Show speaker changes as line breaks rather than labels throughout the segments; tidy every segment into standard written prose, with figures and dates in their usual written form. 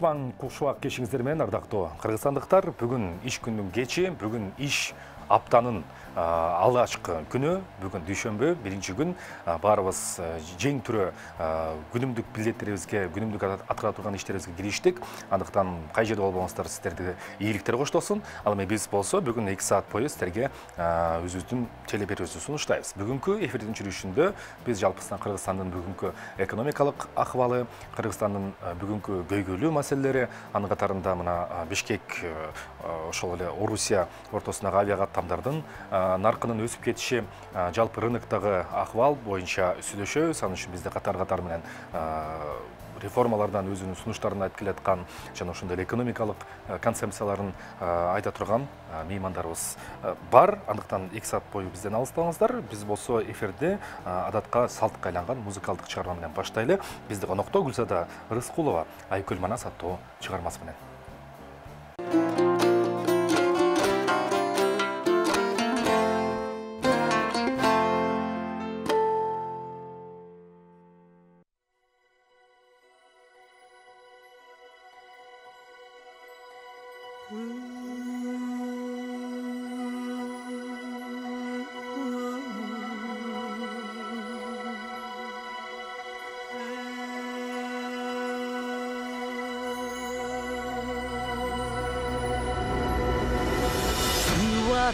Кушман кушуак кешиңиздер менен ардактуу кыргызстандыктар, бүгүн иш күнүнүн кечи, бүгүн иш аптанын алгачкы күнү, бүгүн дүйшөмбү, биринчи күн. Баарыбыз жең түрө күнүмдүк билеттерибизге, күнүмдүк аткара турган иштерибизге кириштик. Андыктан кай жерде болбоңуздар сиздерди ийгиликтер коштосун. Ал эми биз болсо бүгүн 2 саат бою сиздерге өзүбүздүн телеберүүбүздү сунуштайбыз. Бүгүнкү эфирдин жүрүшүндө биз жалпысынан Кыргызстандын бүгүнкү экономикалык акыбалы, Кыргызстандын бүгүнкү көйгөйлүү маселелери, анын катарында мына Бишкек, ошол эле Орусия ортосундагы авиа каттамдардын наркынын өсүп кетиши, жалпы рыноктогу акыбал боюнча сүйлөшөбүз. Анын үчүн бизде катар менен реформалардан өзүнүн сунуштарын айтып келаткан жана ошондой экономикалык концепцияларын айта турган меймандарыбыз бар. Андыктан 2 саат бою бизден алыстабаңыздар. Биз болсо эфирди адатка, салтка айланган музыкалдык чыгарма менен баштайлы. Бизди конокто Гүлзада Рыскулова Айкөл Манас аттуу чыгармасы менен.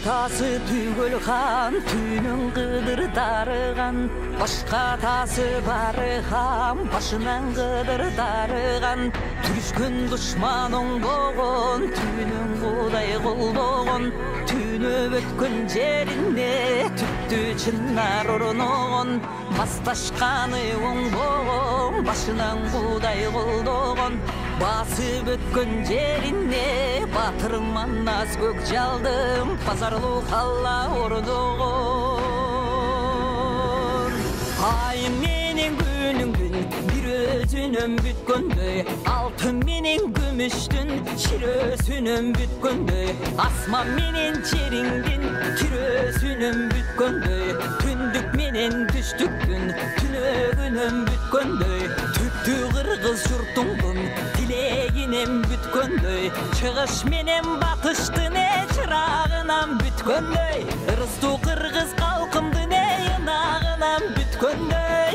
Тасы түгел хан, түнің қыдыр дарыған, башқа тасы бары хам, башынан қыдыр дарыған, түрішкін дұшман оңбоғын, түнің құдай құлбоғын, түні өткін жеріне, түпті чынар ұрынығын, басташқаны оңбоғын, башынан құдай құлдоғын, басып өткөн жерине батырым манас көк жалдым пазарлуу калла ордогон ай менен күнүңдүн бир өзүнөн бүткөндөй алтын менен күмүштүн чирөөсүнөн бүткөндөй асман менен жериңдин кирөөсүнөн бүткөндөй түндүк менен түштүктүн түнөгүнөн бүткөндөй түптү кыргыз журтуңдун тилегинен бүткөндөй чыгыш менен батыштын чырагынан бүткөндөй ырыстуу кыргыз калкымдын ынагынан бүткөндөй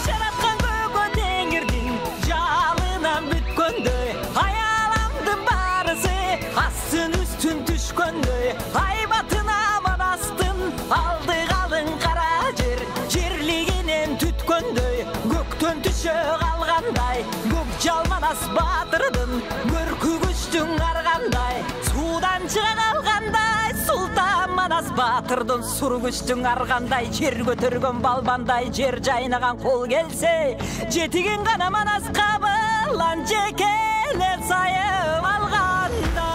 жараткан көкө теңирдин жалынан бүткөндөй аяламдын баарысы астын үстүн түшкөндөй айбатына манастын алды калың кара жер жерлигинен түткөндөй көктөн түшө калгандай көк жалманас баатырдын көркү күчтүң аргандай суудан чыга калгандай султан манас баатырдын сур күчтүң аргандай жер көтөргөн балбандай жер жайнаган кол келсе жетигин гана манас кабылан жекеле сайып алганда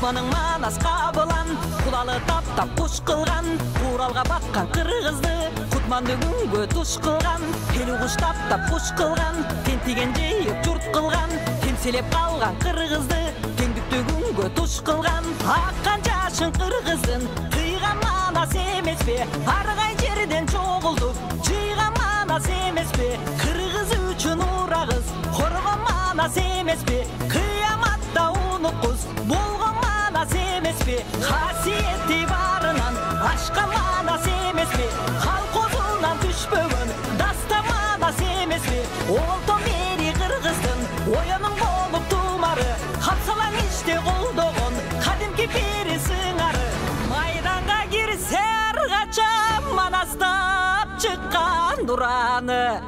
Кутманың манас кабылан, кулалы таптап куш кылган, Уралга баткан кыргызды, Кутманды күнгө туш кылган, Эл куш таптап куш кылган, тентиген жейип журт кылган, темселеп калган кыргызды, теңдүктү күнгө туш кылган, аккан жашын кыргыздын, тыйган манас эмеспи, аргай жерден чогулдуп, жыйган манас эмеспи, кыргыз үчүн урагыз, коргон манас эмеспи, кыяматта унуккуз, болгон манас эмеспи, касиети барынан ашкан манас эмеспи, калкозунан түшпөгөн даста манас эмеспи, олтон бери кыргыздын оянын болуп тумары, капсалаң иште колдогон кадимки бери сыңары, майданга кирсе аргача манастап чыккан дураны,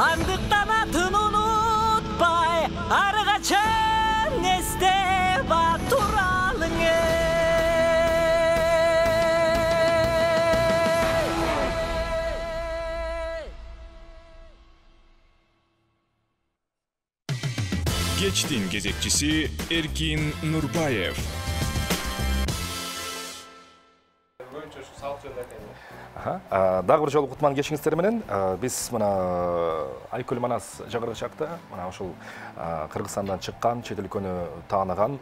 андыктан атын унутпай аргача несте батуралыңы.
Кечтин кезекчиси Эркин Нурбаев.
Дагы бир жолу кутман кечиңиздер менен биз мына Айкөл Манас жагыргы чакта мына ушул Кыргызстандан чыккан, чет өлкөнү тааныган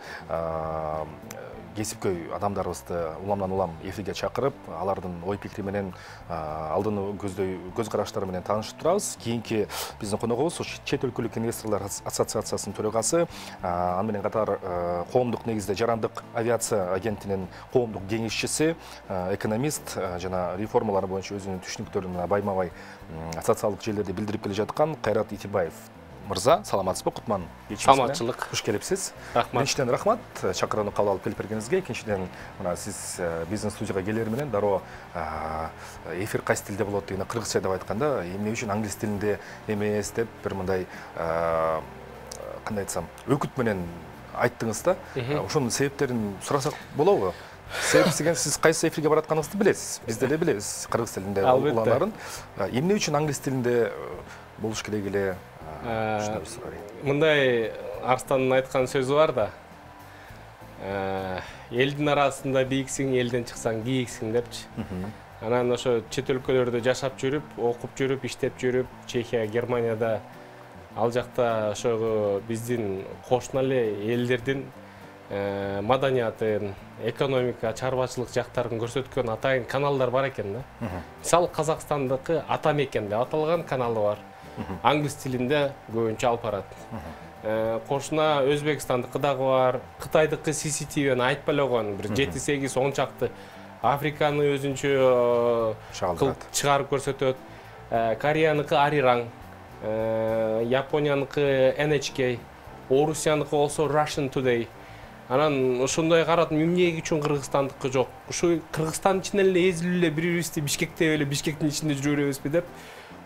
кесипкөй адамдарыбызды уламдан улам эфирге чакырып, алардын ой пикири менен алдыны көз караштары менен таанышып турабыз. Кийинки биздин коногубуз чет өлкөлүк инвесторлор ассоциациясынын төрагасы, аны менен катар коомдук негизде жарандык авиация агенттигинин коомдук кеңешчиси, экономист жана реформалар боюнча өзүнүн түшүнүктөрүн байма-бай социалдык желилерде билдирип келе жаткан Кайрат Итибаев мырза, саламатсызбы? Кутман кечиңиз менен.
Саламатчылык.
Куш келипсиз.
Рахмат.
Биринчиден рахмат чакырууну кабыл алып келип бергениңизге. Экинчиден мына сиз биздин студияга келер менен дароо эфир кайсы тилде болот дегенде кыргызча деп айтканда, эмне үчүн англис тилинде эмес деп бир мындай кандай айтсам, өкүт менен айттыңыз да. Ошонун себептерин сурасак болобу? Себеп деген сиз кайсы эфирге баратканыңызды билесиз. Биз деле билебиз кыргыз тилинде уланаларын. Эмне үчүн англис тилинде болуш керек эле?
Мындай Арстанын айткан сөзү бар да. Элдин арасында бийиксиң, элден чыксаң кийиксиң депчи. Анан ошо чет өлкөлөрдө жашап жүрүп, окуп жүрүп, иштеп жүрүп, Чехия, Германияда ал жакта ошо биздин кошуна эле элдердин маданиятын, экономика, чарбачылык жактарын көрсөткөн атайын каналдар бар экен да. Мисалы Казакстандыкы Ата мекен деп аталган каналы бар. Англис тилинде көбүнчө алып барат. Кошуна Өзбекстандыкы дагы бар, Кытайдыкы CCTV'ни айтпай эле койгон, бир 7-8 10 чакты Африканы өзүнчө кылып чыгарып көрсөтөт. Кореяныкы Arirang, Японияныкы NHK, Орусияныкы болсо Russian Today. Анан ошондой карадым, эмне үчүн Кыргызстандыкы жок? Ушу Кыргызстан ичинен эле эзилип эле бири-бирибизди Бишкекте эле Бишкектин ичинде жүрө беребизби деп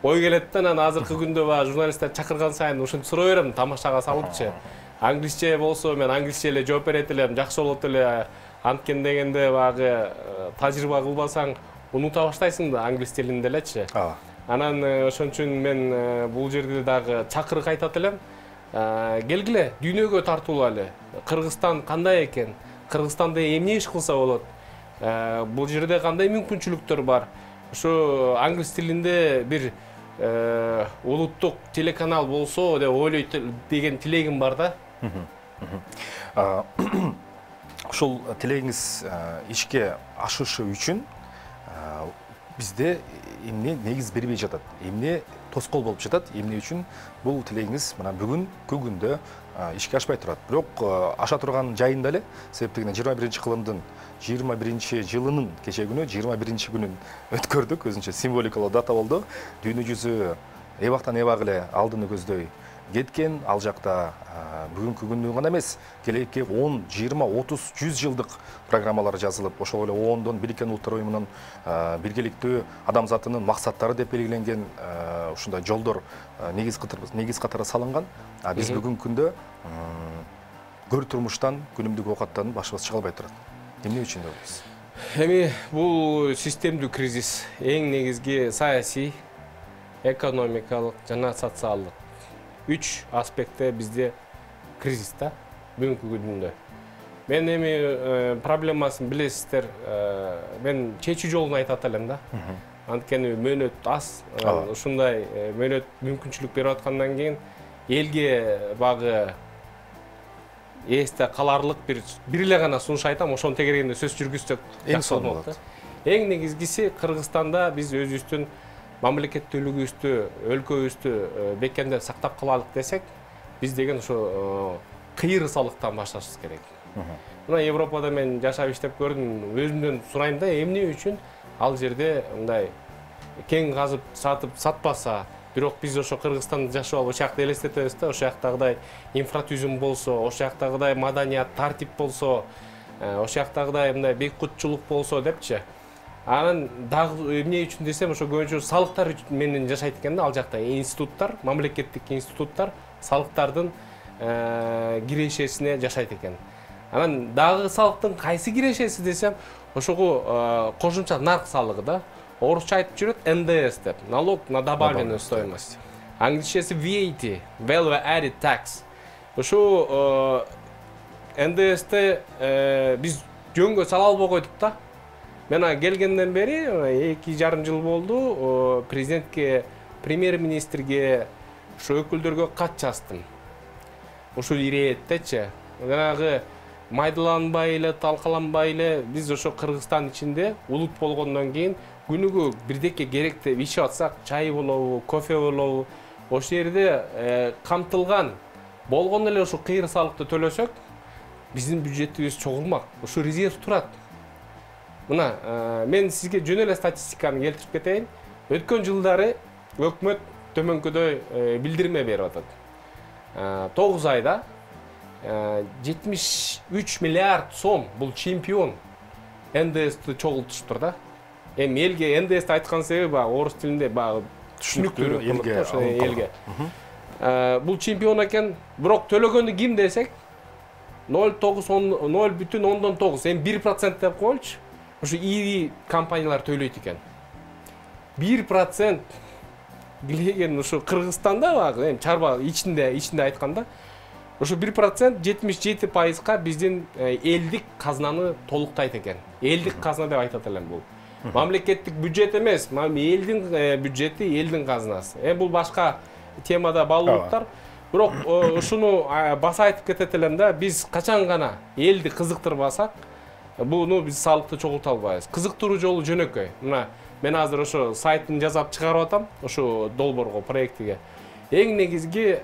ой келет да. Анан азыркы күндө журналисттер чакырган сайын ушинтип сурай берем, тамашага салыпчы. Англисче болсо мен англисче эле жооп берет элем, жакшы болот эле. Анткени дегенде багы тажрыйба кылбасаң унута баштайсың да англис тилинде элечи. Анан ошон үчүн мен бул жерде дагы чакырык айтат элем. Келгиле, дүйнөгө тартуулайлы. Кыргызстан кандай экен? Кыргызстанда эмне иш кылса болот? Бул жерде кандай мүмкүнчүлүктөр бар? Ошо англис тилинде бир улуттук телеканал болсо деп ойлойт деген тилегим бар да.
Ошол тилегиңиз ишке ашышы үчүн бизде эмне негиз бербей жатат? Эмне тоскоол болуп жатат? Эмне үчүн бул тилегиңиз мына бүгүнкү күндө ишке ашпай турат? Бирок аша турган жайында эле, себеп дегенде 21-кылымдын 21-жылынын кече күнү 21-күнүн өткөрдүк. Өзүнчө символикалуу дата болду. Дүйнө жүзү эбактан эбак эле алдыны көздөй кеткен. Ал жакта бүгүнкү күндү гана эмес, келечекке 10, 20, 30, 100 жылдык программалар жазылып, ошол эле ООНдун Бириккен Улуттар уюмунун биргеликтүү адамзатынын максаттары деп белгиленген ушундай жолдор негиз катары салынган. Биз бүгүнкү күндө көр турмуштан, күнүмдүк оокаттан башыбыз чыга албай турат. Эмне үчүн дейбиз?
Эми бул системдүү кризис, эң негизги саясий, экономикалык жана социалдык 3 аспектте бизде кризис да бүгүнкү күндө. Мен эми проблемасын билесиздер, мен чечүү жолун айтат элем да. Анткени мөөнөт аз, ушундай мөөнөт мүмкүнчүлүк берип аткандан кийин элге багы эсте каларлык бир эле гана сунуш айтам, ошону тегерегинде сөз жүргүзсөк жакшы болот да. Эң негизгиси Кыргызстанда биз өзүбүздүн мамлекеттүүлүгүбүздү, өлкөбүздү бекемдеп сактап калалык десек, биз деген ошо кыйырсалыктан башташыбыз керек. Мына Европада мен жашап иштеп көрдүм, өзүмдөн сурайм да, эмне үчүн ал жерде мындай кең казып сатып сатпаса, бирок биз ошо Кыргызстанда жашап алып, ошол жакта элестетебиз да, ошол жактагыдай инфратүзүм болсо, ошол жактагыдай маданият, тартип болсо, ошол жактагыдай мындай бейкутчулук болсо депчи. Анан дагы эмне үчүн десем, ошо көбүнчө салыктар менен жашайт экен да, ал жакта институттар, мамлекеттик институттар салыктардын кирешесине жашайт экен. Анан дагы салыктын кайсы кирешеси десем, ошого кошумча нарк салыгы да. Орусча айтып жүрөт НДС деп, налог на добавленную стоимость. Англисчеси VAT, Value Added Tax. Ошо НДС'те биз жөнгө сала албай койдук да. Мен келгенден бери 2,5 жыл болду. Президентке, премьер-министрге, ошо өкүлдөргө кат жаздым. Ошо ирэеттечи. Жанагы майдаланбай эле, талкаланбай эле биз ошо Кыргызстан ичинде улут болгондон кийин күнүгө бирдеке керекти иш атсак, чай болобу, кофе болобу, ошол жерде камтылган болгон эле ошо кыйыр салыкты төлөсөк, биздин бюджетибиз чогулмак. Ошо резерв турат. Мына, мен сизге жөн эле статистиканы келтирип кетейин. Өткөн жылдары өкмөт төмөнкөдөй билдирме берип атат. 9 айда 73 миллиард сом бул чемпион НДС'ти чогултуштур да. Эми элге НДС'ти айткан себеби орус тилинде түшүнүктүү элге. Бул чемпион экен, бирок төлөгөнү ким десек 0,9 эми 1% деп коелучу. Ошо ири компаниялар төлөйт экен. 1% билеген ошо Кыргызстанда багы, эми чарба ичинде айтканда, ошо 1% 77%га биздин элдик казнаны толуктайт экен. Элдик казна деп айтат элем бул. Мамлекеттик бюджет эмес, элдин бюджети, элдин казнасы. Эми бул башка темада баалуулуктар. Бирок ушуну баса айтып кетет элем да, биз качан гана элди кызыктырбасак, буну биз салыкты чогулта албайбыз. Кызыктыруу жолу жөнөкөй. Мына мен азыр ошо сайтын жасап чыгарып атам, ошо долбоорго, проектиге. Эң негизги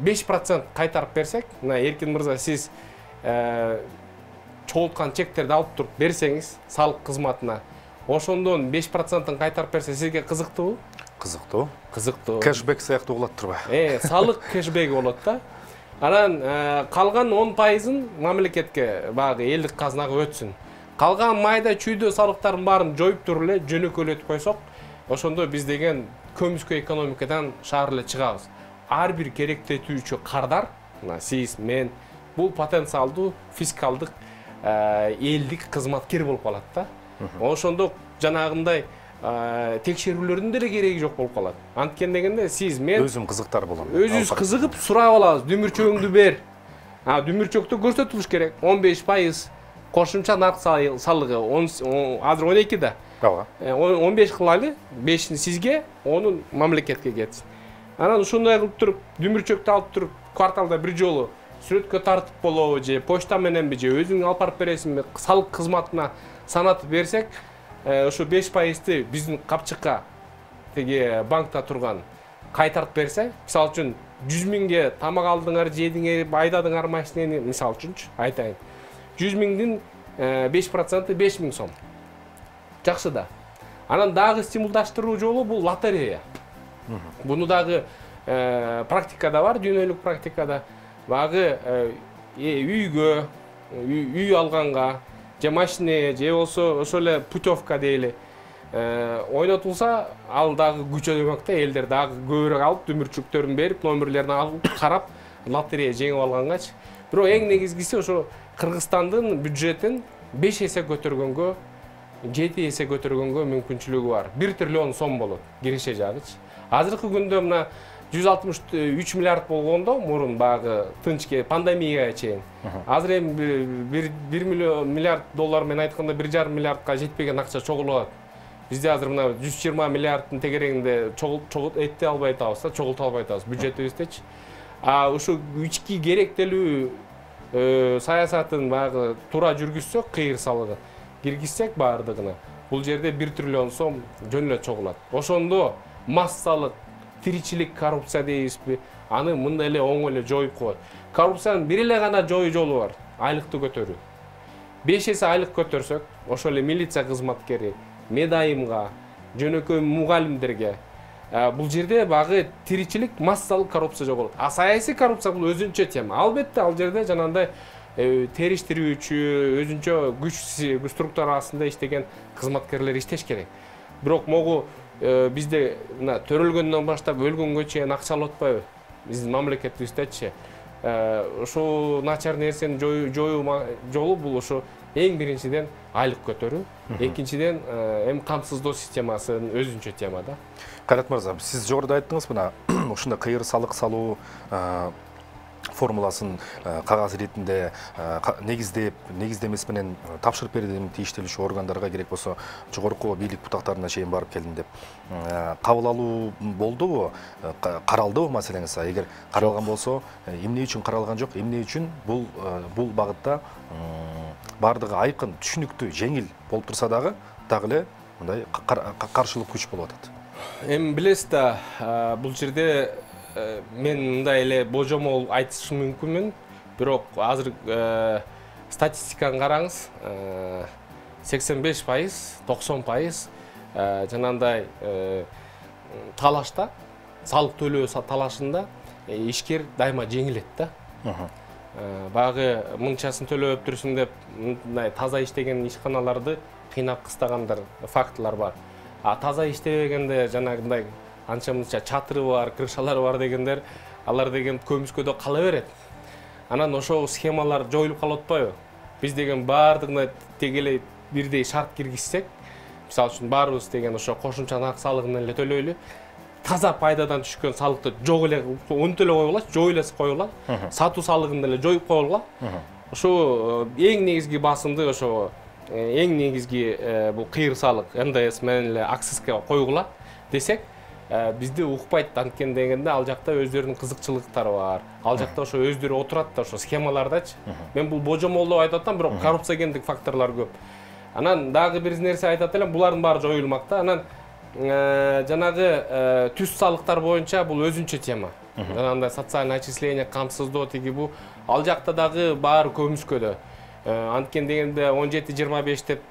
5% кайтарып берсек, мына Эркин мырза, сиз чогулткан чектерди алып туруп берсеңиз салык кызматына, ошондон 5%-ын кайтарып берсе сизге кызыктуубу?
Кызыктуу.
Кызыктуу.
Кэшбэк сыяктуу болот турбайбы?
Салык кэшбеги болот да. Анан калган 10%-ын мамлекетке, багы элдик казнага өтсүн. Калган майда чүйдө салыктардын баарын жоюп туруп эле жөнөкөйлөтүп койсок, ошондо биз деген көмүскө экономикадан шаар эле чыгабыз. Ар бир керектетүүчү кардар, мына сиз, мен, бул потенциалдуу фискалдык элдик кызматкер болуп калат да. Ошондо жанагындай текшерүүлөрдүн деле кереги жок болуп калат. Анткени дегенде сиз, мен
өзүм кызыктар болом.
Өзүбүз кызыгып сурап алабыз, дүмүрчөгүңдү бер. Дүмүрчөктө көрсөтүлүш керек. 15% кошумча нарк салыгы, азыр 12 да. 15 кылалы, 5-ни сизге, 10-ун мамлекетке кетсин. Анан ушундай кылып туруп, дүмүрчөктү алып туруп, кварталда бир жолу сүрөткө тартып болобу же почта мененби же өзүң алып барып бересиңби, салык кызматына санатып берсек, ошо 5%-ты биздин капчыкка теги банкта турган кайтарып берсе, мисалы үчүн 100 миңге тамак алдыңар, жедиңер, айдадыңар машинени, мисалы үчүнчү айтайын. 100 миңдин 5%-ы 5 миң сом. Жакшы да. Анан дагы стимулдаштыруу жолу бул лотерея. Буну дагы практикада бар, дүйнөлүк практикада. Багы үйгө, үй алганга, же машине, же болсо ошол эле путевка дейли. Ойнотулса, ал дагы күчөнөмөк да, элдер дагы көбүрөөк алып, дүмүрчүктөрүн берип, номерлерин алып, карап, лотерея жеңип алгангачы. Бирок эң негизгиси ошо Кыргызстандын бюджетин 5 эсе көтөргөнгө, 7 эсе көтөргөнгө мүмкүнчүлүгү бар. 1 триллион сом болот киреше жагычы. Азыркы күндө мына 163 миллиард болгондо мурун багы тынчке пандемияга чейин. Азыр эми 1 миллиард доллар менен айтканда 1,5 миллиардка жетпеген акча чогулат. Бизде азыр мына 120 миллиарддын тегерегинде чогулт этте албай атабыз, чогулта албай атабыз бюджетибиздечи. Ушу ички керектелүү саясатын багы туура жүргүзсөк, кыйыр салыгы киргизсек баардыгына, бул жерде 1 триллион сом жөн эле чогулат. Ошондо массалык тиричилик коррупция дейбизби, аны мындай эле оңой эле жоюп коет. Коррупциянын бир эле гана жою жолу бар, айлыкты көтөрүү. 5 эсе айлык көтөрсөк, ошол эле милиция кызматкери, медайымга, жөнөкөй мугалимдерге, бул жерде багы тиричилик массалык коррупция жоголот. Саясий коррупция бул өзүнчө тема. Албетте ал жерде жанагындай териштирүүчү, өзүнчө күч структурасында иштеген кызматкерлер иштеш керек. Бирок могу бизде мына төрөлгөндөн баштап өлгөнгө чейин акча алып атпайбы? Биздин мамлекетибиздечи. Ошо начар нерсени жоюу жолу бул ошо эң биринчиден айлык көтөрүү, экинчиден эми камсыздоо системасын өзүнчө тема да.
Кайрат мырза, сиз жогоруда айттыңыз, мына ушундай кыйыр салык салуу формуласын кагаз иретинде негиздемеси менен тапшырып бердим тийиштелүүчү органдарга, керек болсо жогорку бийлик бутактарына чейин барып келдим деп. Кабыл алуу болдубу? Каралдыбы маселеңиз? Эгер каралган болсо, эмне үчүн каралган жок? Эмне үчүн бул багытта бардыгы айкын, түшүнүктүү, жеңил болуп турса дагы эле мындай каршылык күч болуп атат?
Эми билесиз да, бул жерде мен мындай эле божомол айтышым мүмкүнмүн, бирок азыр статистиканы караңыз, 85%, 90% жанагындай талашта, салык төлөө талашында ишкер дайыма жеңилет да. Багы мынчасын төлөп турсун деп мындай таза иштеген ишканаларды кыйнап кыстагандар фактылар бар. Таза иштебегенде жанагындай анча-мынча чатыры бар, крышалары бар дегендер, алар деген көмүскөдө кала берет. Анан ошол схемалар жоюлуп калып атпайбы? Биз деген бардыгына тегелей бирдей шарт киргизсек, мисалы үчүн баарыбыз деген ошо кошумча нак салыгын эле төлөйлү, таза пайдадан түшкөн салыкты жок эле өнтө эле койгула, жок эле койгула, сатуу салыгын эле жоюп койгула. Ошо эң негизги басымды ошо эң негизги бул кыйыр салык НДС менен эле акцизге койгула десек, бизди укпайт. Анткени дегенде ал жакта өздөрүнүн кызыкчылыктары бар. Ал жакта ошо өздөрү отурат да ошо схемалардачы. Мен бул божомол деп айтып атам, бирок коррупциогендик факторлор көп. Анан дагы бир нерсе айтат элем, булардын баары жоюлмак да. Анан жанагы түз салыктар боюнча бул өзүнчө тема. Жанагындай социальный отчисление, камсыздоо тиги бу. Ал жакта дагы баары көмүскөдө. Анткени дегенде 17-25 деп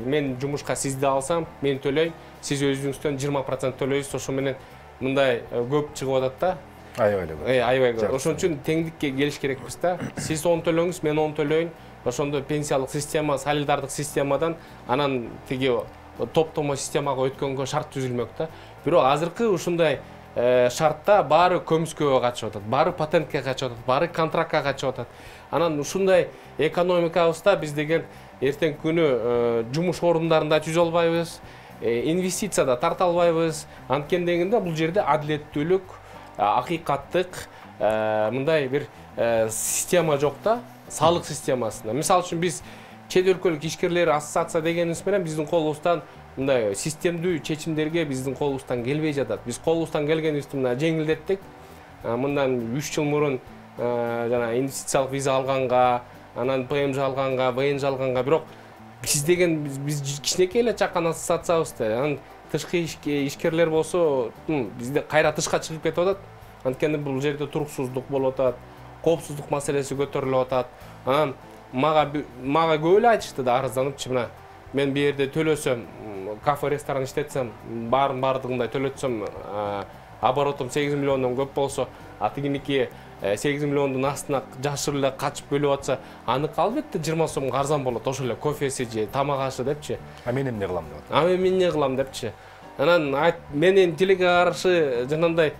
мен жумушка сизди алсам, мен төлөйм, сиз өзүңүздөн 20% төлөйсүз, ошо менен мындай көп чыгып атат да.
Аябай эле көп.
Аябай көп. Ошон үчүн теңдикке келиш керекпиз да. Сиз 10 төлөңүз, мен 10 төлөйүн. Ошондо пенсиялык система, солидардык системадан анан тиги топтомо системага өткөнгө шарт түзүлмөк да. Бирок азыркы ушундай шартта баары көмүскөгө качып атат, баары патентке качып атат, баары контрактка качып атат. Анан ушундай экономикабызда биз деген эртең күнү жумуш орундарында түзө албайбыз, инвестицияда тарта албайбыз. Анткени дегенде бул жерде адилеттүүлүк, акыйкаттык мындай бир система жок да, салык системасында. Мисалы үчүн биз чет өлкөлүк ишкерлер ассоциация дегенибиз менен биздин колубуздан мындай системдүү чечимдерге биздин колубуздан келбей жатат. Биз колубуздан келгенибизди мына жеңилдеттик. Мындан 3 жыл мурун жана инвестициялык виза алганга, анан ПМЖ алганга, ВНЖ алганга, бирок биз деген биз кичинекей эле чакан ассоциациябыз да. Анан тышкы ишкерлер болсо бизде кайра тышка чыгып кетип атат. Анткени бул жерде туруксуздук болуп атат, коопсуздук маселеси көтөрүлүп атат. Анан мага көп эле айтышты да, арызданыпчы, мына мен бу жерде төлөсөм, кафе, ресторан иштетсем, бардыгындай төлөтсөм, оборотум 8 миллиондон көп болсо, тигиники 8 миллиондун астына жашыр эле качып бөлүп атса, аныкы албетте 20 сомго арзан болот, ошо эле кофеси же тамак ашы депчи.
Мен эмне кылам деп.
Мен эмне кылам депчи. Анан менин тилиге каршы жанагындай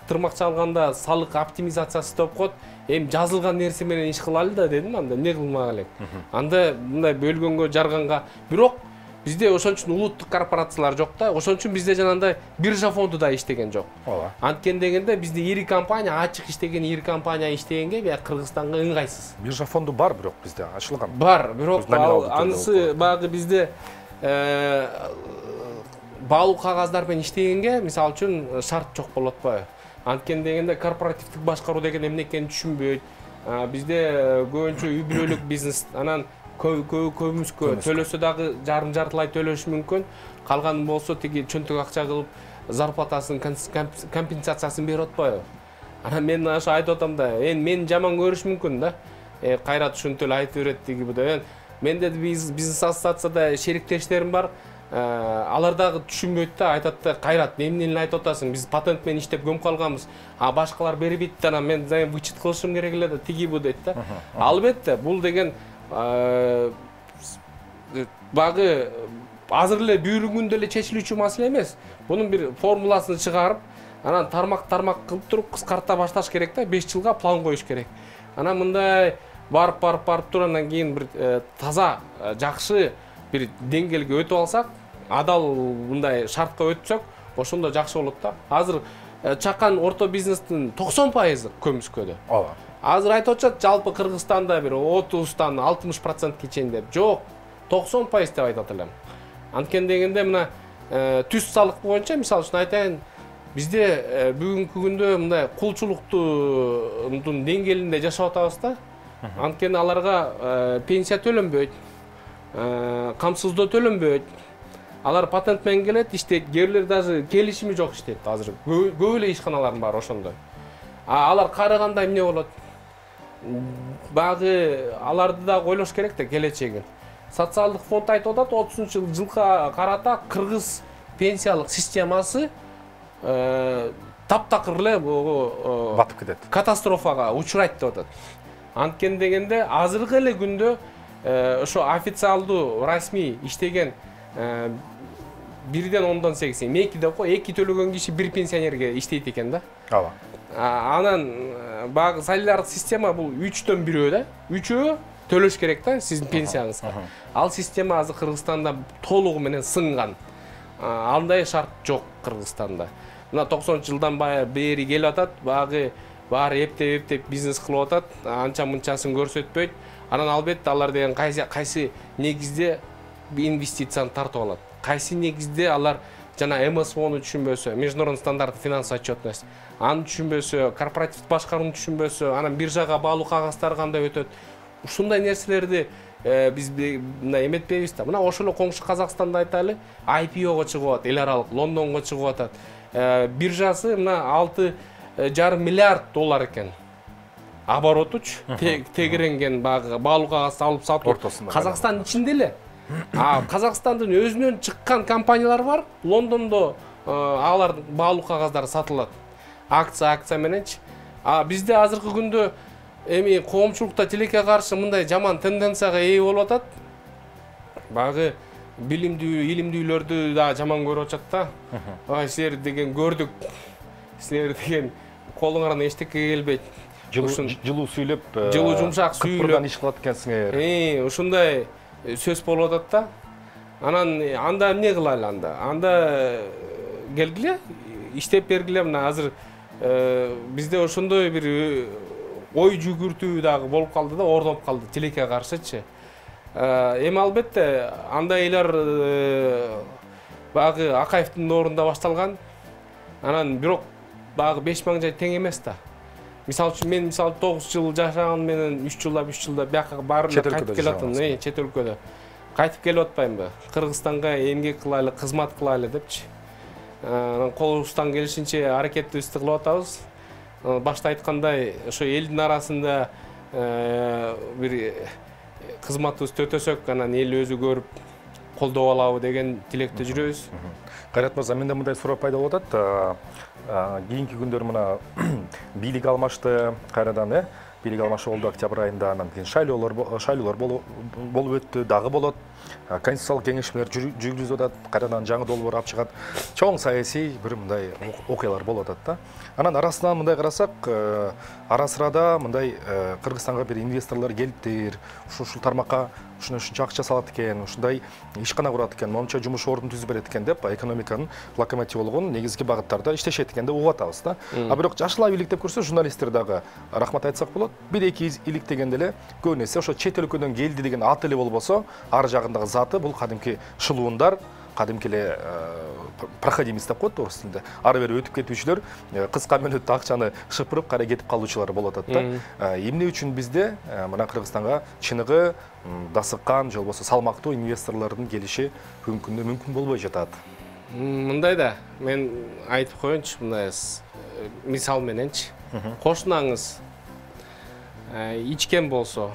тырмак чалганда салык оптимизациясы деп коет. Эми жазылган нерсе менен иш кылалы да дедим, анда эмне кылмак элек. Анда мындай бөлгөнгө, жарганга, бирок бизде ошон үчүн улуттук корпорациялар жок да. Ошон үчүн бизде жанагындай биржа фондуда иштеген жок. Анткени дегенде бизде ири компания, ачык иштеген ири компания иштегенге бия Кыргызстанга ыңгайсыз.
Биржа фонду бар, бирок бизде ачылган.
Бар, бирок анысы багы бизде баалуу кагаздар менен иштегенге, мисалы үчүн шарт жок болуп атпайбы? Анткени дегенде корпоративдик башкаруу деген эмне экенин түшүнбөйт. Бизде көбүнчө үй бүлөлүк бизнес, анан көмүскө төлөсө дагы жартылай төлөшү мүмкүн. Калган болсо тиги чөнтөк акча кылып зарплатасын, компенсациясын берип атпайбы? Анан мен ошо айтып атам да, мен жаман көрүш мүмкүн да. Кайрат ушинтип эле айтып берет тиги бу. Менде бизнес ассоциацияда шериктештерим бар. Алар дагы түшүнбөйт да, айтат да, кайрат эмнени айтып атасың, биз патент менен иштеп көмүп калганбыз, башкалар бербейт да, анан мен вычет кылышым керек эле да, тиги бу дейт да. Албетте бул деген багы азыр эле бүгүнкү күндө эле чечилүүчү маселе эмес. Бунун бир формуласын чыгарып, анан тармак кылып туруп кыскарта башташ керек да, 5 жылга план коюш керек. Анан мындай барып туруп анан кийин бир таза, жакшы бир деңгээлге өтүп алсак, адал мындай шартка өтсөк, ошондо жакшы болот да. Азыр чакан орто бизнестин 90% көмүскөдө. Азыр айтып атышат жалпы Кыргызстанда бир 30-тан 60%-ке чейин деп. Жок, 90% деп айтып аталам. Анткени дегенде мына түз салык боюнча мисалы үчүн айтайын, бизде бүгүнкү күндө мындай кулчулуктун деңгээлинде жашап атабыз да. Анткени аларга пенсия төлөнбөйт, камсыздоо төлөнбөйт. Алар патент менен келет, иштейт, кээ даже келишими жок иштейт азыр. Көп эле ишканалардын баары ошондой. Алар карыганда эмне болот? Багы аларды да ойлош керек да келечегин. Социалдык фонд айтып атат, 30-жылга карата кыргыз пенсиялык системасы таптакыр эле
батып кетет.
Катастрофага учурайт деп атат. Анткени дегенде азыркы эле күндө ошо официалдуу расмий иштеген 1-ден 10-дан 8, 2 деп кой, 2 төлөгөн киши 1 пенсионерге иштейт экен да.
Ооба.
Анан багы солидардык система бул 3-төн 1 да. 3 төлөш керек да сиздин пенсияңызга. Ал система азыр Кыргызстанда толугу менен сынган. Андай шарт жок Кыргызстанда. Мына 90-жылдан бери келип атат, багы баары эптеп бизнес кылып атат, анча-мынчасын көрсөтпөйт. Анан албетте алар деген кайсы негизде инвестицияны тартып алат. Кайсы негизде алар жана МСОну түшүнбөсө, международный стандарт финансовая отчетность, аны түшүнбөсө, корпоративдик башкарууну түшүнбөсө, анан биржага баалуу кагаздар кандай өтөт. Ушундай нерселерди биз мына эметпейбиз да. Мына ошол эле коңшу Казакстанда айталы, IPO-го чыгып атат, эл аралык Лондонго чыгып атат. Биржасы мына 6,5 миллиард доллар экен. Оборотуч тегеренген баалуу кагаз алып сатуу. Казакстандын ичинде эле. Казакстандын өзүнөн чыккан компаниялар бар. Лондондо алардын баалуу кагаздары сатылат. Акция мененчи. Бизде азыркы күндө эми коомчулукта тилекке каршы мындай жаман тенденцияга ээ болуп атат. Багы билимдүү, илимдүүлөрдү да жаман көрүп атат да. Силер деген көрдүк. Силер деген колуңардан эчтеке келбейт.
Жылуу сүйлөп,
жылуу жумшак сүйлөп
иш кылат экенсиңер.
Ушундай сөз болуп атат да. Анан анда эмне кылайлы анда? Анда келгиле, иштеп бергиле. Мына азыр бизде ошондой бир ой жүгүртүү дагы болуп калды да, орноп калды тилекке каршычы. Эми албетте андай элер багы Акаевдин орунда башталган. Анан бирок багы 5 миң жай тең эмес да. Мисалы үчүн мен 9 жыл жашаган менен 3 жылда бияка барып кайтып келатам, чет өлкөдө. Кайтып келип атпаймынбы? Кыргызстанга эмгек кылайлы, кызмат кылайлы депчи. Анан колубуздан келишинче аракетибизди кылып атабыз. Башта айткандай, ошо элдин арасында бир кызматыбызды өтөсөк, анан эл өзү көрүп колдоп алабы деген тилекте жүрөбүз.
Кайрат мырза, менде мындай суроо пайда болуп атат. Кийинки күндөр мына бийлик алмашты, кайрадан бийлик алмашы болду октябрь айында, анан кийин шайлоолор болуп өттү, дагы болот. Конституциялык кеңешмелер жүргүзүлүп атат, кайрадан жаңы долбоор алып чыгат. Чоң саясий бир мындай окуялар болуп атат да. Анан арасынан мындай карасак, ара сырада мындай Кыргызстанга бир инвесторлор келиптир, ушул тармакка ушунча акча салат экен, ушундай ишкана курат экен, монча жумуш ордун түзүп берет экен деп, экономиканын локомотиві болгон негизги багыттарда иштешет экен деп угуп атабыз да. Бирок жашылап иликтеп көрсө, журналисттер дагы рахмат айтсак болот. 1-2 иликтегенде эле көбүнесе ошо чет өлкөдөн келди деген аты эле болбосо, ар жагындагы заты бул кадимки шылуундар, кадимки эле проходимец деп коет орус тилинде. Ары бери өтүп кетүүчүлөр, кыска мөөнөттө акчаны шыпырып кара кетип калуучулар болуп атат да. Эмне үчүн бизде мына Кыргызстанга чыныгы дасыккан же болбосо салмактуу инвесторлордун келиши бүгүнкү күндө мүмкүн болбой жатат?
Мындай да, мен айтып коеюнчу, мындай мисал мененчи. Кошунаңыз ичкен болсо,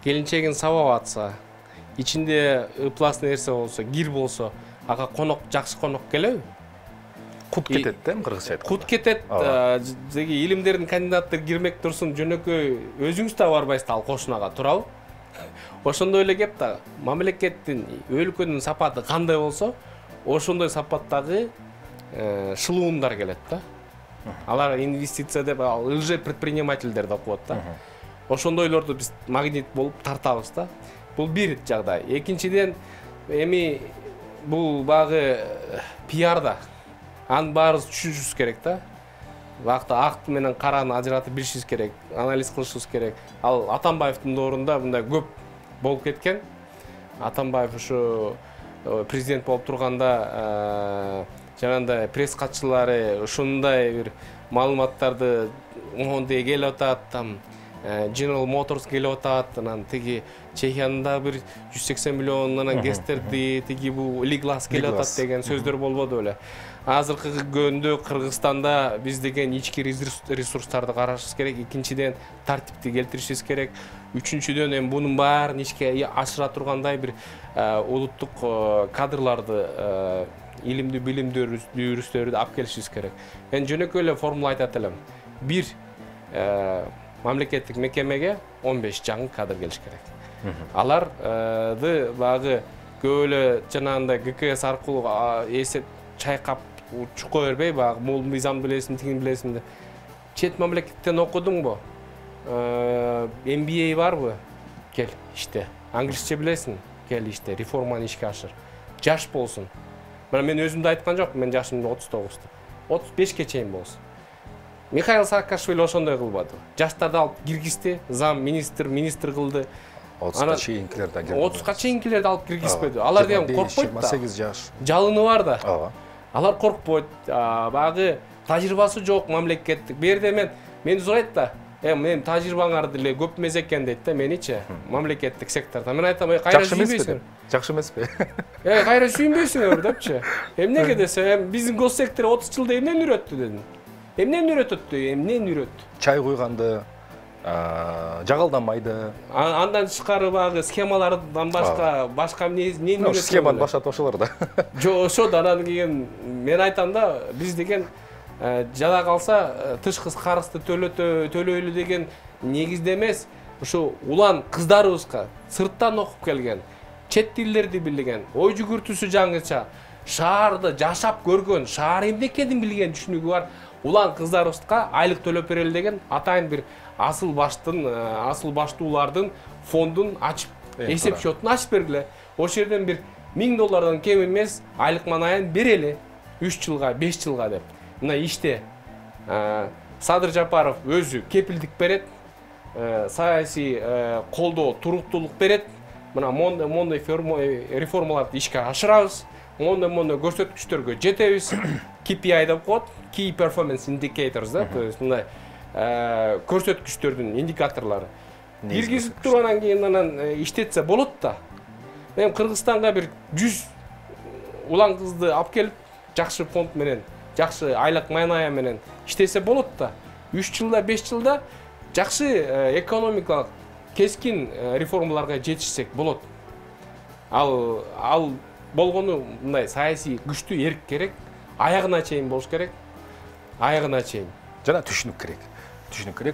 келинчегин сабап атса, ичинде ыплас нерсе болсо, кир болсо, ага конок, жакшы конок келеби?
Кут кетет да, кыргызча айтканда.
Кут кетет. Деги илимдердин кандидаттары кирмек турсун, жөнөкөй өзүңүз да барбайсыз ал кошунага, туурабы? Ошондой эле кеп да, мамлекеттин, өлкөнүн сапаты кандай болсо, ошондой сапаттагы шылуундар келет да. Алар инвестиция деп, лже предпринимательдер деп коет да. Ошондойлорду биз магнит болуп тартабыз да. Бул бир жагдай. Экинчиден, эми бул багы пиарда. Анын баарыбыз түшүнүшүбүз керек да. Бакта акты менен караны ажыратып билишибиз керек, анализ кылышыбыз керек. Ал Атамбаевдин доорунда мындай көп болуп кеткен. Атамбаев ушу президент болуп турганда жанагындай пресс катчылары ушундай бир маалыматтарды мондой келип атат, там General Motors келип атат, анан тиги Чехиянда бир 180 миллион анан Гестерди, тиги бу Лиглас келип атат деген сөздөр болбоду беле. Азыркы күндө Кыргызстанда биз деген ички ресурстарды карашыбыз керек, экинчиден тартипти келтиришибиз керек, үчүнчүдөн эми бунун баарын ишке ашыра тургандай бир улуттук кадрларды, илимдүү билимдүү юристтерди алып келишибиз керек. Мен жөнөкөй эле формула айтат элем. Бир мамлекеттик мекемеге 15 жаңы кадр келиш керек. Аларды багы көп эле жанагындай ГКС аркылуу эсеп чайкап чукка бербей, багы мол мыйзам билесиң, тигин билесиң деп. Чет мамлекеттен окудуңбу? MBA барбы? Кел иште. Англисче билесиң? Кел иште. Реформаны ишке ашыр. Жаш болсун. Мына мен өзүмдү айткан жокмун, мен жашым 39. 35ке чейин болсун. Михаил Саакашвили ошондой кылбады. Жаштарды алып киргизди, зам министр кылды.
30га чейинкилерди киргизди.
30га чейинкилерди алып киргизбеди. Алар деген коркпойт да.
28 жаш.
Жалыны бар да.
Ооба.
Алар коркпойт. Багы тажрыйбасы жок мамлекеттик. Берде мени сурайт да. Мен тажрыйбаңар деле көп эмес экен дейт да меничи мамлекеттик секторда. Мен айтам, кайра сүйбөйсүңөр.
Жакшы эмеспи?
Кайра сүйбөйсүңөр депчи. Эмнеге десе, биздин госсектор 30 жылда эмнени үйрөттү дедим. Эмнени үйрөттү? Чай
куйганды, жагалданмайды.
Андан тышкары багы схемалардан башка эмнени үйрөттү?
Схеманы башат ошолор да.
Жок, ошо да анан кийин мен айтам да, биз деген жада калса тышкы карызды төлөйлү деген негизде эмес, ушу улан кыздарыбызга сырттан окуп келген, чет тилдерди билген, ой жүгүртүүсү жаңыча, шаарда жашап көргөн, шаар эмне экенин билген түшүнүгү бар улан кыздарыбызга айлык төлөп берели деген атайын бир асыл баштуулардын фондун ачып, эсеп счетун ачып бергиле. Ошол жерден бир $1000 кем эмес айлык манайын берели 3 жылга, 5 жылга деп. Мына иште Садыр Жапаров өзү кепилдик берет, саясий колдоо, туруктуулук берет. Мына мондой реформаларды ишке ашырабыз, мондой көрсөткүчтөргө жетебиз. KPI деп коет, Key Performance Indicators да, то есть мындай көрсөткүчтөрдүн индикаторлору. Киргизип тургандан кийин анан иштетсе болот да. Мен Кыргызстанга бир 100 улан кызды алып келип, жакшы фонд менен, жакшы айлык майная менен иштесе болот да. 3 жылда, 5 жылда жакшы экономикалык кескин реформаларга жетишсек болот. Ал болгону мындай саясий күчтүү эрк керек, аягына чейин болуш керек. Аягына чейин.
Жана түшүнүк керек.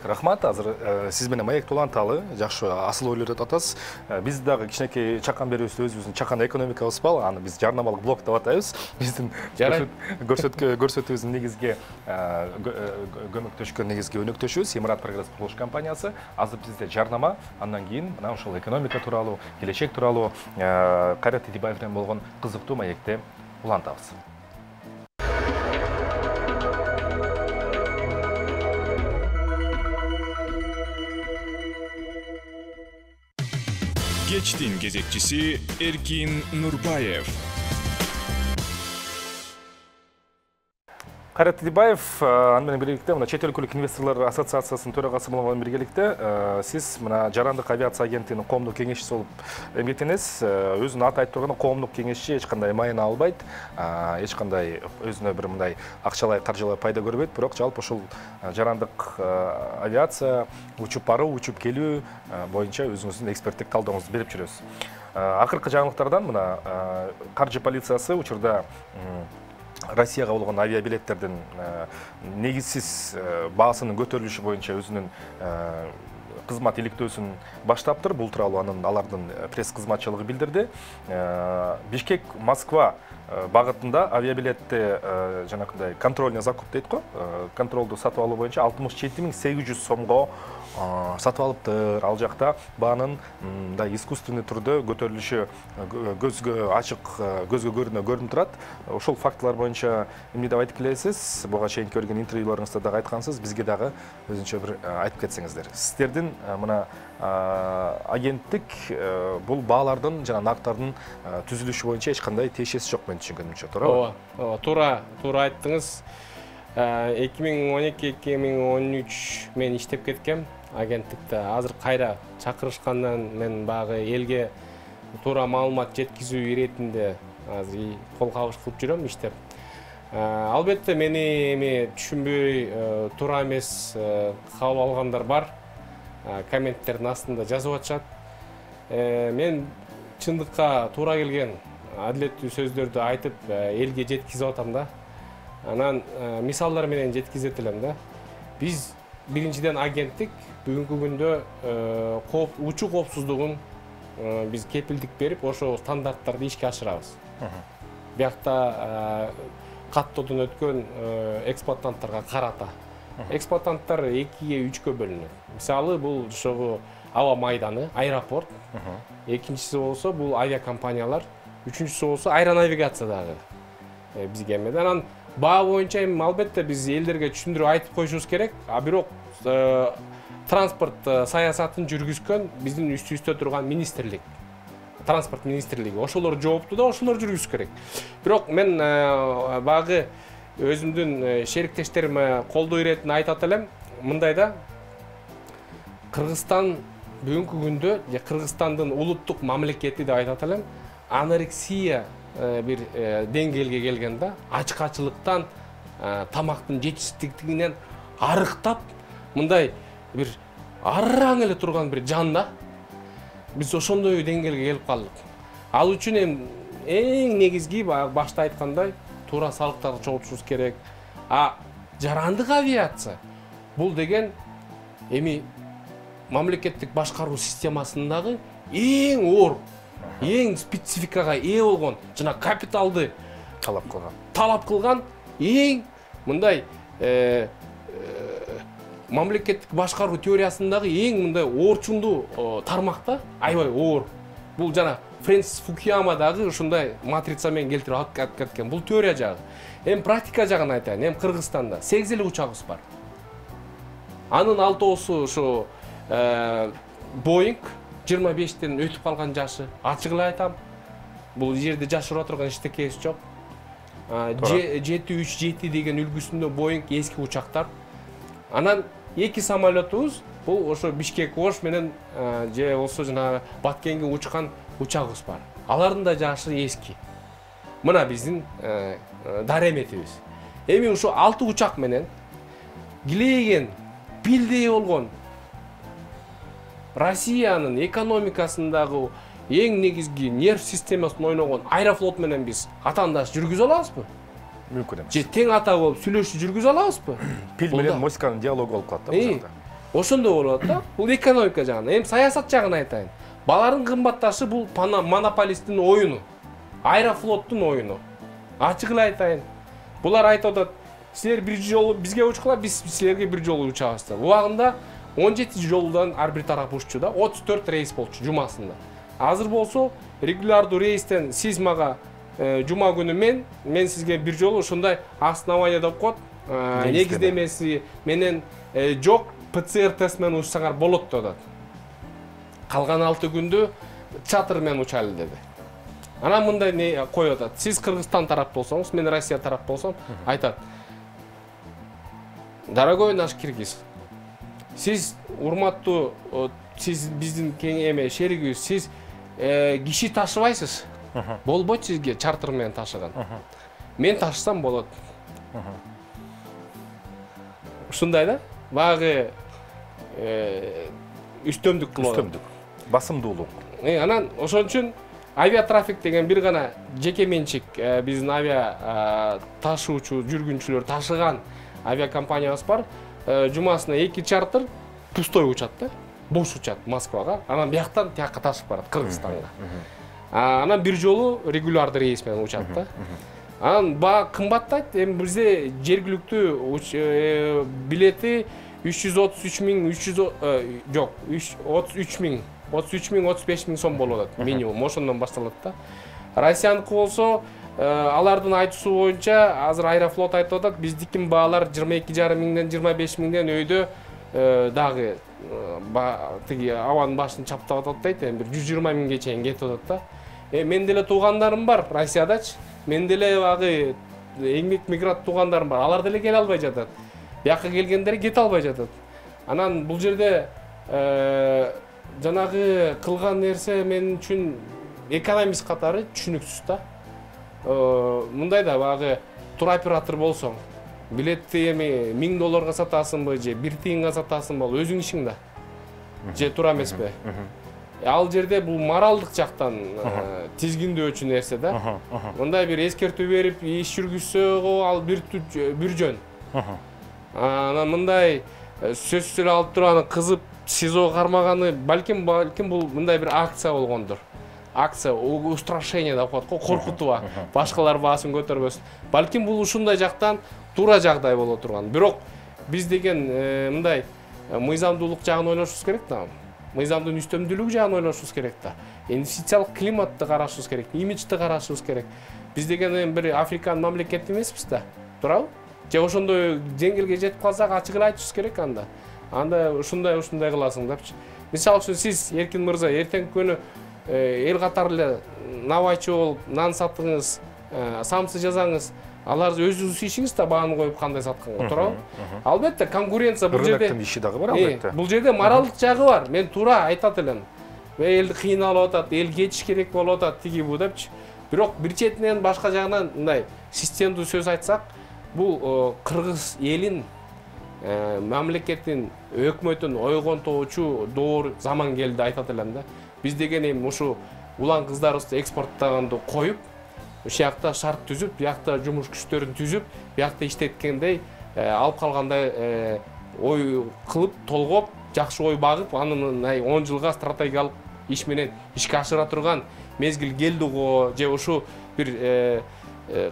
Рахмат. Азыр сиз менен маектүү уланталы, жакшы асыл ойлорду атасыз. Биз дагы кичинекей чакан берүүбүздө өзүбүздүн чакан экономикабыз бар. Аны биз жарнамалык блок деп атайбыз. Биздин көрсөтүүбүздүн негизги көмөктөшкөн негизги өнөктөшүбүз Имарат прогресс курулуш компаниясы. Азыр бизде жарнама, андан кийин мына ошол экономика тууралуу, келечек тууралуу Кайрат Титибаев менен болгон кызыктуу маекти улантабыз.
Кечтин кезекчиси Эркин Нурбаев.
Кайрат Титибаев, аны менен биргеликте мына чет өлкөлүк инвесторлор ассоциациясынын төрагасы менен биргеликте сиз мына жарандык авиация агенттигинин коомдук кеңешчиси болуп эмгектенесиз. Өзүнүн аты айтып тургандай коомдук кеңешчи эч кандай майына албайт, эч кандай өзүнө бир мындай акчалай, каржылай пайда көрбөйт, бирок жалпы ушул жарандык авиация, учуп баруу, учуп келүү боюнча өзүңүздүн эксперттик талдооңузду берип жүрөсүз. Акыркы жаңылыктардан мына каржы полициясы учурда Россияга болгон авиабилеттердин негизсиз баасынын көтөрүлүшү боюнча өзүнүн кызмат иликтөөсүн баштаптыр. Бул тууралуу алардын пресс кызматчылыгы билдирди. Бишкек Москва багытында авиабилетти жанакындай контрольный закуп дейт го, контролду сатып алуу боюнча 67800 сомго сатып алыптыр. Ал жакта баанын мындай искусственный түрдө көтөрүлүшү көзгө ачык, көзгө көрүнүп турат. Ошол фактылар боюнча эмне деп айтып келесиз? Буга чейин көргөн интервьюларыңызда дагы айткансыз, бизге дагы өзүнчө бир айтып кетсеңиздер. Сиздердин мына агенттик бул баалардын жана нарктардын түзүлүшү боюнча эч кандай тиешеси жок мен түшүнгөнүмчө, туурабы?
Ооба, туура айттыңыз. 2012-2013 мен иштеп кеткем агенттикте. Азыр кайра чакырышкандан мен багы элге туура маалымат жеткизүү иретинде азыр кол кабыш кылып жүрөм иштеп. Албетте мени эми түшүнбөй туура эмес кабыл алгандар бар. Комменттердин астында жазып атышат. Мен чындыкка туура келген адилеттүү сөздөрдү айтып элге жеткизип атам да. Анан мисалдар менен жеткизет элем да. Биз биринчиден агенттик бүгүнкү күндө учуу коопсуздугун биз кепилдик берип, ошо стандарттарды ишке ашырабыз. Биякта каттоодон өткөн эксплуатанттарга карата. Эксплуатанттар 2-3-кө бөлүнөт. Мисалы бул ошого аба майданы, аэропорт. Экинчиси болсо бул авиакомпаниялар, үчүнчүсү болсо аэронавигация дагы бизге эмет. Анан баа боюнча албетте биз элдерге түшүндүрүп айтып коюшубуз керек. Бирок транспорт саясатын жүргүзгөн биздин үстүбүздө турган министрлик, транспорт министрлиги, ошолор жооптуу да, ошолор жүргүзүш керек. Бирок мен багы өзүмдүн шериктештериме колдоо иретин айтат элем. Мындай да, Кыргызстан бүгүнкү күндө Кыргызстандын улуттук мамлекети деп айтат элем, анорексия bir деңгээлге келген да, ачкачылыктан, тамактын жетишсиздигинен арыктап, мындай бир арраң эле турган бир жан да. Биз ошондой деңгээлге келип калдык. Ал үчүн эң негизги башта айткандай туура салыктарды чогултушубуз керек. Жарандык авиация бул деген эми мамлекеттик башкаруу системасындагы эң оор, эң спецификага ээ болгон, жана капиталды талап кылган эң мындай мамлекеттик башкаруу теориясындагы эң мындай оорчундуу тармакта, аябай оор. Бул жана Фрэнсис Фукуяма дагы ушундай матрица менен келтирип алып кеткен. Бул теория жагы. Практика жагын айтайын. Кыргызстанда 8 эле учагыбыз бар. Анын 6-оосу ушу Boeing 25-тен өтүп калган жашы. Ачык эле айтам. Бул жерде жашыра турган эчтекеси жок. 737 деген үлгүсүндө Boeing эски учактар. Анан 2 самолетубуз бул ошо Бишкек-Ош менен же болсо жана Баткенге учкан учагыбыз бар. Алардын да жашы эски. Мына биздин дареметибиз. Эми ушу 6 учак менен килейген, билдей болгон Россиянын экономикасындагы эң негизги нерв системасын ойногон Аэрофлот менен биз атаандаш жүргүзө алабызбы?
Мүмкүн эмес.
Же тең ата болуп сүйлөшүп жүргүзө алабызбы?
Пил менен моськанын диалогу болуп калат да бул жакта.
Ошондой болот да. Бул экономика жагынан. Саясат жагын айтайын. Баларын кымбатташы бул монополисттин оюну. Аэрофлоттун оюну. Ачык эле айтайын. Булар айтып атат, силер бир жолу бизге учкула, биз силерге бир жолу учабыз деп. Убагында 17 жолдан ар бир тарап уччу да, 34 рейс болчу жумасында. Азыр болсо регулярдуу рейстен сиз мага жума күнү мен сизге бир жолу ушундай основание деп коет, негиздемеси менен жок, ПЦР тест менен учсаңар болот деп. Калган 6 күндү чатыр менен учалы деди. Анан мындай не коюп атат. Сиз Кыргызстан тарап болсоңуз, мен Россия тарап болсом, айтат. Дорогой наш киргиз, сиз урматтуу, сиз биздин кең эме шеригибиз, сиз киши ташыбайсыз. Болбойт сизге чартер менен ташыган. Мен ташысам болот. Ушундай да, багы үстөмдүк кылып.
Үстөмдүк. Басымдуулук.
Анан ошон үчүн авиатрафик деген бир гана жеке менчик биздин авиа ташуучу жүргүнчүлөр ташыган авиакомпаниябыз бар. Жумасына 2 чартер пустой учат да, бош учат Москвага. Анан бияктан тияка ташып барат Кыргызстанга. Анан бир жолу регулярдуу рейс менен учат да. Анан баа кымбаттайт. Эми бизде жергиликтүү билети 333 миң, 35 миң сом болуп атат минимум, ошондон башталат да. Россияныкы болсо, алардын айтуусу боюнча азыр Аэрофлот айтып атат, биздикин баалар 22,5 миңден 25 миңден өйдө дагы тиги абанын башын чаптап атат дейт, бир 120 миңге чейин кетип атат да. Мен деле туугандарым бар Россиядачы. Мен деле багы эмгек мигрант туугандарым бар. Алар деле келе албай жатат. Бияка келгендер кете албай жатат. Анан бул жерде жанагы кылган нерсе мен үчүн экономист катары түшүнүксүз да. Мындай да багы туроператор болсоң, билетти эми $1000 сатасыңбы же 1 тиынга сатасыңбы, ал өзүң ишиң да. Же туура эмеспи? Ал жерде бул моралдык жактан тизгиндөөчү нерсе да. Мындай бир эскертүү берип иш жүргүзсө, ал бир жөн. Анан мындай сөзсүз эле алып туруп аны кызып СИЗО кармаганы балким бул мындай бир акция болгондур. Акция, устрашение деп коет го, коркутууга, башкалар баасын көтөрбөсүн. Балким бул ушундай жактан туура жагдай боло турган. Бирок биз деген мындай мыйзамдуулук жагын ойлошубуз керек да. Мыйзамдын үстөмдүүлүгү жагын ойлошубуз керек да. Инвестициялык климатты карашыбыз керек, имиджди карашыбыз керек. Биз деген бир Африканын мамлекети эмеспиз да, туурабы? Же ошондой деңгээлге жетип калсак ачык эле айтышыбыз керек анда. Анда ушундай кыласың депчи. Мисалы үчүн сиз Эркин мырза эртеңки күнү эл катары эле набайчы болуп, нан сатыңыз, самсы жазаңыз, алар өзүңүз ишиңиз да бааны коюп кандай сатканга, туурабы? Албетте конкуренция бул жерде
иши дагы бар албетте.
Бул жерде моралдык жагы бар. Мен туура айтат элем. Элди кыйналып атат, эл кетиш керек болуп атат, тиги бу депчи. Бирок бир четинен башка жагынан мындай системдүү сөз айтсак, бул кыргыз элин мамлекеттин өкмөтүн ойгонтоочу доор заман келди айтат элем да. Биз деген эми ушу улан кыздарыбызды экспорттаганды коюп, ушакта шарт түзүп, биякта жумуш күчтөрүн түзүп, биякта иштеткендей, алып калгандай ой кылып, толгоп, жакшы ой багып, анын 10 жылга стратегиялык иш менен ишке ашыра турган мезгил келди го, же ушу бир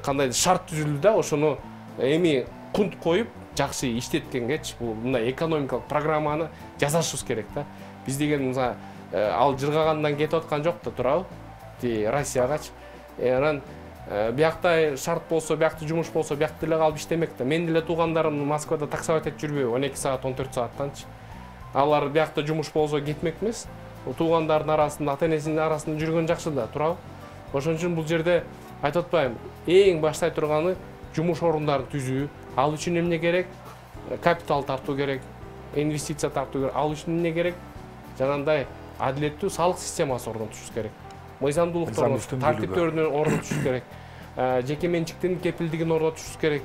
кандай шарт түзүлдү да, ошону эми кунт коюп, жакшы иштеткенгечи бул мындай экономикалык программаны жасашыбыз керек да. Биз деген ал жыргагандан кетип аткан жок да, туурабы? Россиягачы. Анан биякта шарт болсо, биякта жумуш болсо, биякта деле калып иштемек да. Мен деле туугандарым Москвада таксовать этип жүрбөйбү 12 саат, 14 сааттанчы. Алар биякта жумуш болсо кетмек эмес. Туугандардын арасында, ата-энесинин арасында жүргөн жакшы да, туурабы? Ошон үчүн бул жерде айтып атпайм, эң баштай турганы жумуш орундарын түзүү. Ал үчүн эмне керек? Капитал тартуу керек, инвестиция тартуу керек. Ал үчүн эмне керек? Жанагындай адилеттүү салык системасы орнотушубуз керек. Мыйзамдуулуктун тартиптөрүн орнотушубуз керек. Жеке менчиктин кепилдигин орнотушубуз керек.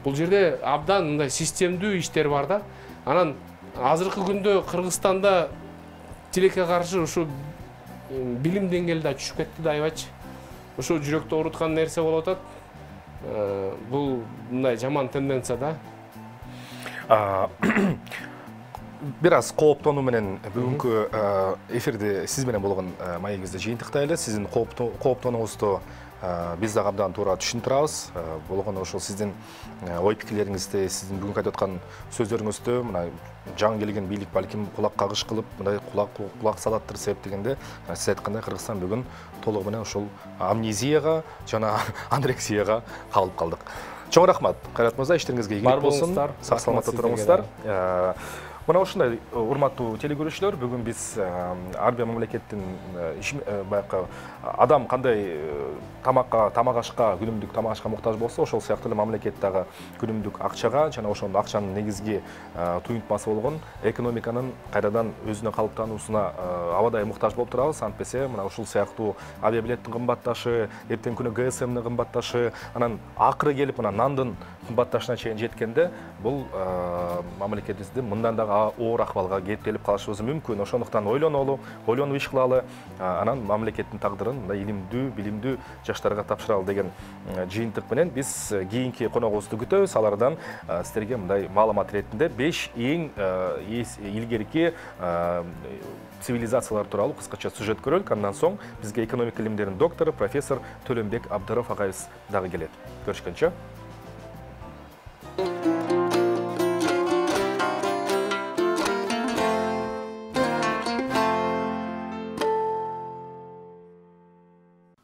Бул жерде абдан мындай системдүү иштер бар да. Анан азыркы күндө Кыргызстанда тилекке каршы ушу билим деңгээли да түшүп кетти да аябайчы. Ушу жүрөктү ооруткан нерсе болуп атат. Бул мындай жаман тенденция да.
Бир аз кооптонуу менен бүгүнкү эфирди сиз менен болгон маегибизди жыйынтыктайлы. Сиздин кооптонуңузду биз дагы абдан туура түшүнүп турабыз. Болгону ошол сиздин ой пикирлериңизди, сиздин бүгүнкү айтып аткан сөздөрүңүздү мына жаңы келген бийлик балким кулак кагыш кылып, мындай кулак салаттыр себептегенде, сиз айткандай Кыргызстан бүгүн толугу менен ошол амнезияга жана анорексияга калып калдык. Чоң рахмат, Кайрат мырза, иштериңизге ийгилик болсун. Сак саламатта туруңуздар. Мына ушундай урматтуу телекөрүүчүлөр, бүгүн биз ар бир мамлекеттин баягы адам кандай тамак ашка, күнүмдүк тамак ашка муктаж болсо, ошол сыяктуу эле мамлекет дагы күнүмдүк акчага жана ошол акчанын негизги туюнтмасы болгон экономиканын кайрадан өзүнө калыптануусуна абадай муктаж болуп турабыз. Антпесе мына ушул сыяктуу авиабилеттин кымбатташы, эртең күнү ГСМдин кымбатташы, анан акыры келип мына нандын кымбатташына чейин жеткенде, бул мамлекетибизди мындан дагы оор акыбалга келип калышыбыз мүмкүн. Ошондуктан ойлонуп иш кылалы, анан мамлекеттин тагдырын мындай илимдүү, билимдүү жаштарга тапшыралы деген жыйынтык менен биз кийинки коногубузду күтөбүз. Алардан сиздерге мындай маалымат иретинде 5 эң илгерки цивилизациялар тууралуу кыскача сюжет көрөлүк. Андан соң бизге экономика илимдеринин доктору профессор Төлөнбек Абдыров агайыбыз дагы келет. Көрүшкөнчө.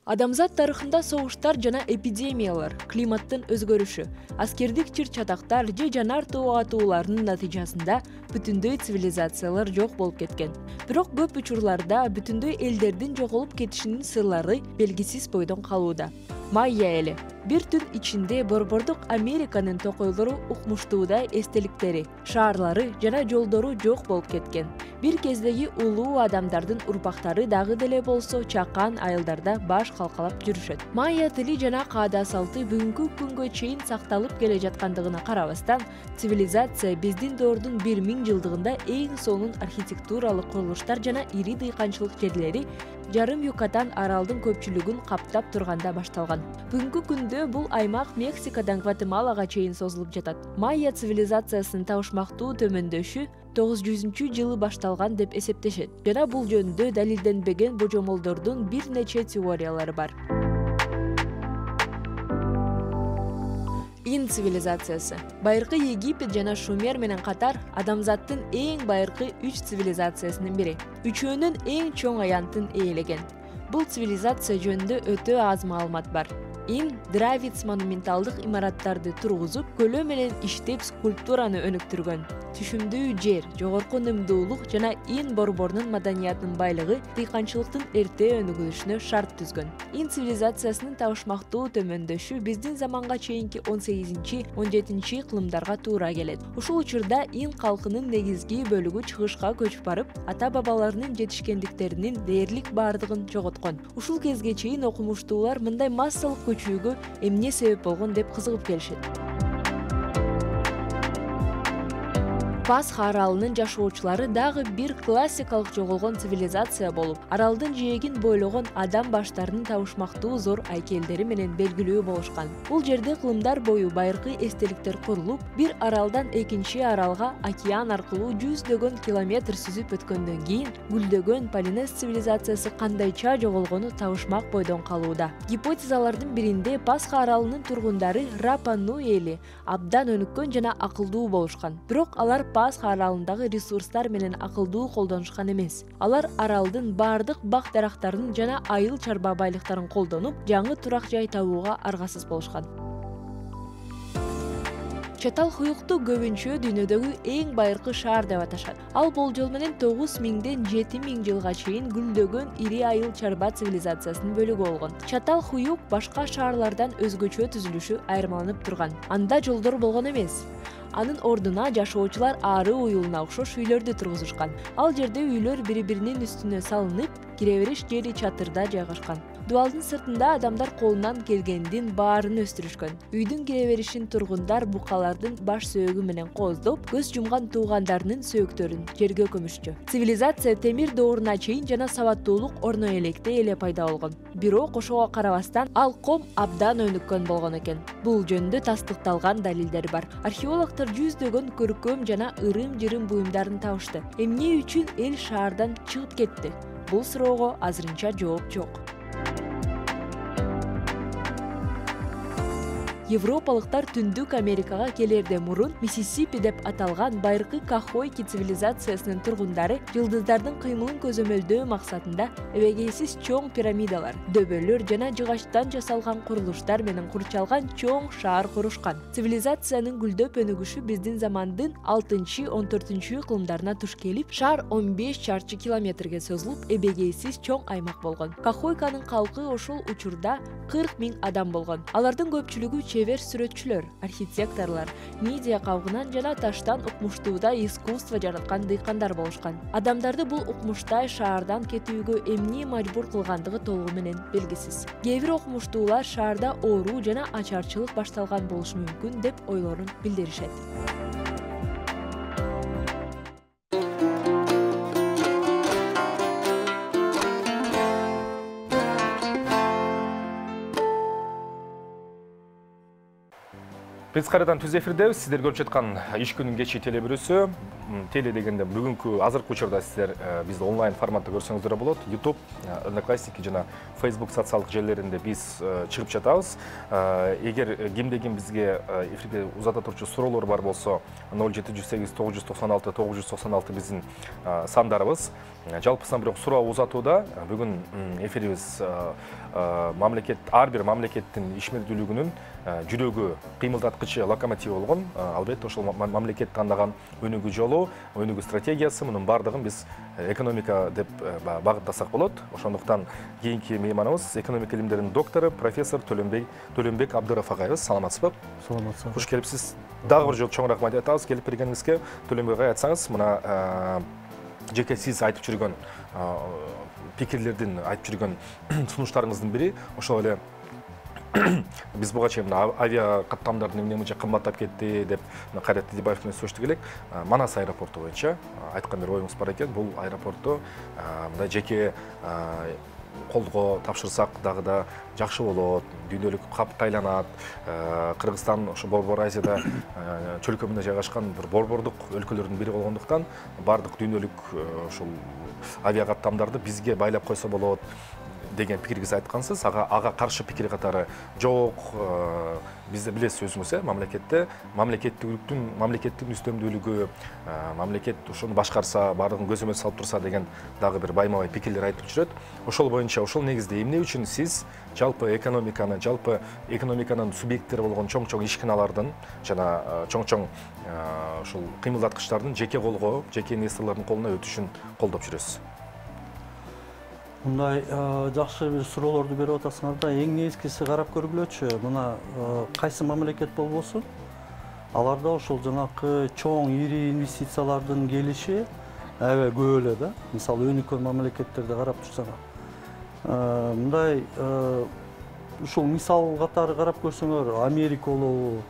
Адамзат тарыхында согуштар жана эпидемиялар, климаттын өзгөрүшү, аскердик чыр-чатактар же жанар тоо атууларынын натыйжасында бүтүндөй цивилизациялар жок болуп кеткен. Бирок көп учурларда бүтүндөй элдердин жоголуп кетишинин сырлары белгисиз бойдон калууда. Майя эли бир түн ичинде борбордук Американын токойлору укмуштуудай эстеликтери, шаарлары жана жолдору жок болуп кеткен. Бир кездеги улуу адамдардын урпактары дагы деле болсо чакан айылдарда баш калкалап жүрүшөт. Майя тили жана каада салты бүгүнкү күнгө чейин сакталып келе жаткандыгына карабастан, цивилизация биздин доордун 1000 жылдыгында эң сонун архитектуралык курулуштар жана ири дыйканчылык жерлери жарым Юкатан аралдын көпчүлүгүн каптап турганда башталган. Бүгүнкү күндө бул аймак Мексикадан Гватемалага чейин созулуп жатат. Майя цивилизациясынын табышмактуу төмөндөшү 900-жылы башталган деп эсептешет. Жана бул жөнүндө далилденбеген божомолдордун бир нече теориялары бар. Ин цивилизациясы. Байыркы Египет жана Шумер менен катар адамзаттын эң байыркы 3 цивилизациясынын бири. Үчөөнүн эң чоң аянтын ээлеген. Бул цивилизация жөнүндө өтө аз маалымат бар. Ин Дравиц монументалдык имараттарды тургузуп, көлөө менен иштеп скульптураны өнүктүргөн. Түшүмдүү жер, жогорку нымдуулук жана Ин борборунун маданиятынын байлыгы дыйканчылыктын эрте өнүгүшүнө шарт түзгөн. Ин цивилизациясынын табышмактуу төмөндөшү биздин заманга чейинки 18-17 кылымдарга туура келет. Ушул учурда Ин калкынын негизги бөлүгү чыгышка көчүп барып, ата-бабаларынын жетишкендиктеринин дээрлик баардыгын жоготкон. Ушул кезге чейин окумуштуулар мындай массалык көчүүгө эмне себеп болгон деп кызыгып келишет. Пасха аралынын жашоочулары дагы бир классикалык жоголгон цивилизация болуп, аралдын жээгин бойлогон адам баштарынын табышмактуу зор айкелдери менен белгилүү болушкан. Бул жерде кылымдар бою байыркы эстеликтер курулуп, бир аралдан экинчи аралга океан аркылуу жүздөгөн километр сүзүп өткөндөн кийин гүлдөгөн Полинез цивилизациясы кандайча жоголгону табышмак бойдон калууда. Гипотезалардын биринде Пасха аралынын тургундары Рапа Нуи абдан өнүккөн жана акылдуу болушкан. Бирок алар Пасха аралындагы ресурстар менен акылдуу колдонушкан эмес. Алар аралдын бардык бак дарактарын жана айыл чарба байлыктарын колдонуп, жаңы турак жай табууга аргасыз болушкан. Чатал хуюкту көбүнчө дүйнөдөгү эң байыркы шаар деп аташат. Ал болжол менен 9000-ден 7000 жылга чейин гүлдөгөн ири айыл чарба цивилизациясынын бөлүгү болгон. Чатал хуюк башка шаарлардан өзгөчө түзүлүшү айырмаланып турган. Анда жолдор болгон эмес. Анын ордуна жашоочулар ары уюлуна окшош үйлөрдү тургузушкан. Ал жерде үйлөр бири-биринин үстүнө салынып, кире бериш жери чатырда жайгашкан. Дубалдын сыртында адамдар колунан келгендин баарын өстүрүшкөн. Үйдүн кире беришин тургундар букалардын баш сөөгү менен кооздоп, көз жумган туугандарынын сөөктөрүн жерге көмүшчү. Цивилизация темир дооруна чейин жана сабаттуулук орно электе эле пайда болгон. Бирок ошого карабастан ал ком абдан өнүккөн болгон экен. Бул жөнүндө тастыкталган далилдер бар. Археологдор жүздөгөн көркөм жана ырым-жырым буюмдарын табышты. Эмне үчүн эл шаардан чыгып кетти? Бул суроого азырынча жооп жок. Европалыктар Түндүк Америкага келерден мурун Миссисипи деп аталган байыркы Кахойки цивилизациясынын тургундары жылдыздардын кыймылын көзөмөлдөө максатында эбегейсиз чоң пирамидалар, дөбөлөр жана жыгачтан жасалган курулуштар менен курчалган чоң шаар курушкан. Цивилизациянын гүлдөп өнүгүшү биздин замандын 6-14 кылымдарына туш келип, шаар 15 чарчы километрге созулуп, эбегейсиз чоң аймак болгон. Кахойканын калкы ошол учурда 40 000 адам болгон. Алардын көпчүлүгү чебер сүрөтчүлөр, архитекторлор, медиа кабыгынан жана таштан укмуштууда искусство жараткан дыйкандар болушкан. Адамдарды бул укмуштай шаардан кетүүгө эмне мажбур кылгандыгы толугу менен белгисиз. Кээ бир укмуштуулар шаарда оору жана ачарчылык башталган болушу мүмкүн деп ойлорун билдиришет.
Биз кайрадан түз эфирдебиз. Сиздер көрүп жаткан иш күнүн кечи телебүрүсү теле дегенде бүгүнкү азыркы учурда сиздер бизди онлайн форматта көрсөңүздөр болот. YouTube, Одноклассники жана Facebook социалдык желилеринде биз чыгып жатабыз. Эгер кимде ким бизге эфирге узата турчу суроолор бар болсо 0708 996 996 биздин сандарыбыз. Жалпысынан бирок суроо узатууда бүгүн эфирибиз мамлекет ар бир мамлекеттин ишмердүүлүгүнүн жүрөгү, кыймылдаткычы, локомотиви болгон, албетте ошол мамлекет тандаган өнүгүү жолу, өнүгүү стратегиясы, мунун бардыгын биз экономика деп багыттасак болот. Ошондуктан кийинки мейманыбыз экономика илимдеринин доктору, профессор Төлөнбек Абдыров агайыбыз. Саламатсызбы?
Саламатсыз.
Хуш келипсиз. Дагы бир жолу чоң рахмат айтабыз келип бергениңизге. Төлөнбек агай, айтсаңыз, мына жеке сиз айтып жүргөн пикирлердин, айтып жүргөн сунуштарыңыздын бири ошол эле биз буга чейин авиа каттамдардын эмне мынча кымбаттап кетти деп Кайрат Дидибаев менен сүйлөштүк элек. Манас аэропорту боюнча айткан бир оюңуз бар экен. Бул аэропорту мындай жеке колго тапшырсак дагы да жакшы болот. Дүйнөлүк капка айланат. Кыргызстан ошо Борбор Азияда чөлкөмүндө жайгашкан бир борбордук өлкөлөрдүн бири болгондуктан бардык дүйнөлүк ошол авиа каттамдарды бизге байлап койсо болот деген пикиргиз айткансыз. Ага каршы пикир катары жок. Бизде билесиз өзүңүз, мамлекеттин үстөмдүүлүгү, мамлекет ошону башкарса, бардыгын көзөмөл салып турса деген дагы бир байма-бай пикирлер айтып жүрөт. Ошол боюнча, ошол негизде эмне үчүн сиз жалпы экономиканын субъекттери болгон чоң-чоң ишканалардын жана чоң-чоң ошол кыймылдаткычтардын жеке колго, жеке инвесторлордун колуна өтүшүн колдоп жүрөсүз?
Мындай жакшы бир суроолорду берип атасыңар да, эң негизгиси карап көргүлөчү. Мына кайсы мамлекет болбосун, аларда ошол жанакы чоң ири инвестициялардын келиши аябай көп эле да. Мисалы өнүккөн мамлекеттерди карап турсаңар. Мындай ушул мисал катары карап көрсөңөр, Америка болобу,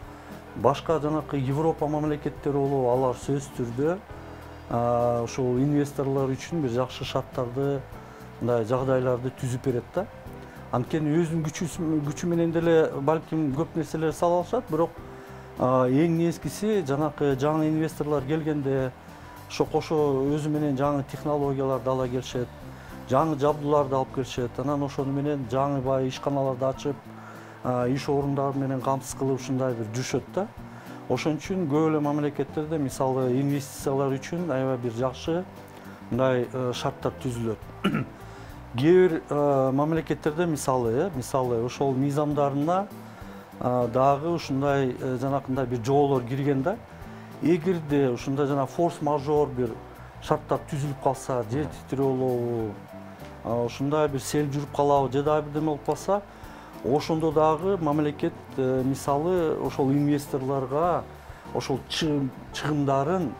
башка жанакы Европа мамлекеттери болобу, алар сөзсүз түрдө ошол инвесторлор үчүн бир жакшы шарттарды, мындай жагдайларды түзүп берет да. Анткени өзүнүн күчү менен деле балким көп нерселер сала алышат, бирок эң негизгиси жанакы жаңы инвесторлор келгенде ошо кошо өзү менен жаңы технологияларды ала келишет, жаңы жабдууларды алып келишет. Анан ошону менен жаңы бай ишканаларды ачып, иш орундары менен камсыз кылып ушундай бир жүрүшөт да. Ошон үчүн көп эле мамлекеттерде мисалы инвестициялар үчүн аябай бир жакшы мындай шарттар түзүлөт. Кээ бир мамлекеттерде мисалы ошол мыйзамдарына дагы ушундай жанакындай бир жоолор кирген да. Эгерде ушундай жана форс-мажор бир шарттар түзүлүп калса, жер титирөө болобу, ушундай бир сел жүрүп калабы, же дагы бирдеме болуп калса, ошондо дагы мамлекет мисалы ошол инвесторлорго ошол чыгымдарын,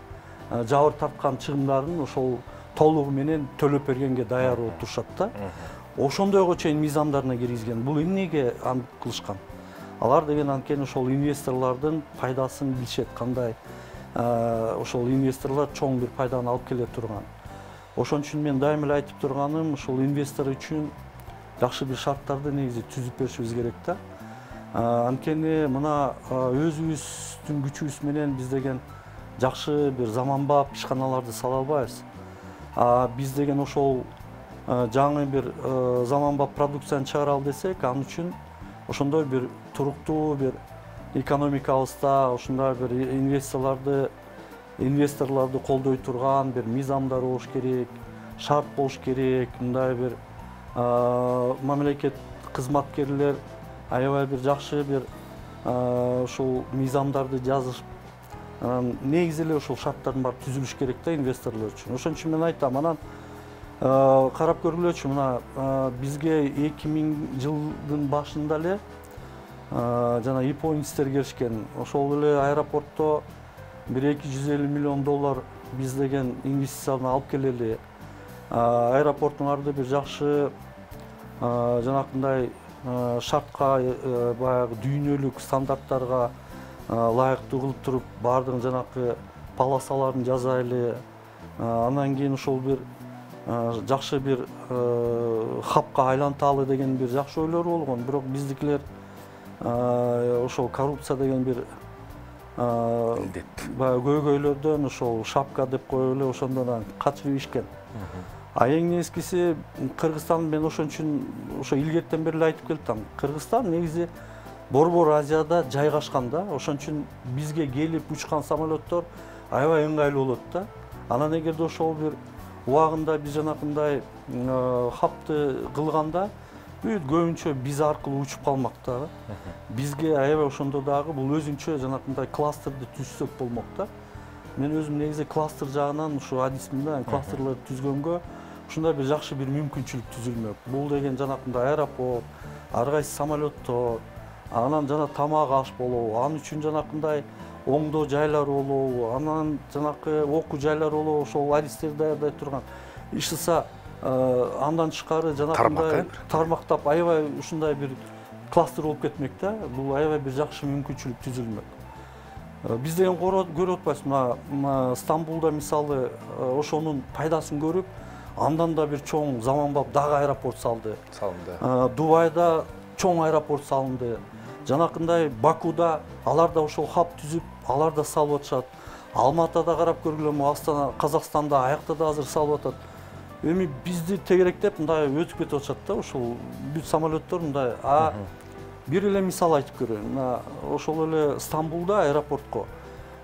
жабыр тарткан чыгымдарын ошол толугу менен төлөп бергенге даяр болуп турушат да. Ошондойго чейин мыйзамдарына киргизген. Бул эмнеге антип кылышкан? Алар деген анткени ошол инвесторлордун пайдасын билишет, кандай ошол инвесторлор чоң бир пайданы алып келе турган. Ошон үчүн мен дайыма эле айтып турганым, ошол инвестор үчүн жакшы бир шарттарды негизи түзүп беришибиз керек да. Анткени мына өзүбүздүн күчүбүз менен биз деген жакшы бир заманбап ишканаларды сала албайбыз. Биз деген ошол жаңы бир заманбап продукцияны чыгаралы десек, ал үчүн ошондой бир туруктуу бир экономикабызда ошондой бир инвесторлорду колдой турган бир мыйзамдар болуш керек, шарт болуш керек. Мындай бир мамлекет кызматкерлер аябай бир жакшы бир ошол мыйзамдарды жазышып, негизи эле ошол шарттардын баары түзүлүш керек да инвесторлор үчүн. Ошон үчүн мен айтам, анан карап көргүлөчү, мына бизге 2000 жылдын башында эле жана японецтер келишкен. Ошол эле аэропортто бир 250 миллион доллар биз деген инвестицияны алып келели. Аэропорттун арды бир жакшы жанакындай шартка, баягы дүйнөлүк стандарттарга лайыктуу кылып туруп, бардыгын жанакы полосаларын жасайлы. Андан кийин ошол бир жакшы бир хабка айланталы деген бир жакшы ойлор болгон. Бирок биздикилер ошол коррупция деген бир баягы көйгөйлөрдөн ошол шапка деп коюп эле ошондон качып ишкен. А эң нескиси Кыргызстан, мен ошон үчүн ошо илгертен бери эле айтып келатам. Кыргызстан негизи Борбор Азияда жайгашкан да, ошон үчүн бизге келип учкан самолеттор аябай ыңгайлуу болот да. Анан эгерде ошол бир убагында биз жанакындай хапты кылганда, бүт көбүнчө биз аркылуу учуп калмак да. Бизге аябай ошондо дагы бул өзүнчө жанакындай кластерди түзсөк болмок да. Мен өзүм негизи кластер жагынан ушу адисим менен кластерлерди түзгөнгө ушундай бир жакшы бир мүмкүнчүлүк түзүлмөк. Бул деген жанакындай аэропорт, ар кайсы самолеттор, анан жана тамак аш болобу, анын үчүн жанакындай оңдоо жайлар болобу, анан жанакы окуу жайлар болобу, ошол адистерди даярдай турган. Ишса андан тышкары жанакындай тармактап аябай ушундай бир кластер болуп кетмек да. Бул аябай бир жакшы мүмкүнчүлүк түзүлмөк. Биз деген көрүп атпайбыз, мына Стамбулда мисалы ошонун пайдасын көрүп, андан да бир чоң заманбап дагы аэропорт салынды. Дубайда чоң аэропорт салынды. Жанакындай Бакуда алар да ошол хаб түзүп, алар да салып атышат. Алматыда карап көргүлөм, Астана, Казакстанда аякта да азыр салып атат. Эми бизди тегеректеп мындай өтүп кетип атышат да, ошол бүт самолеттор мындай. Бир эле мисал айтып көрөйүн. Мына ошол эле Стамбулда аэропортко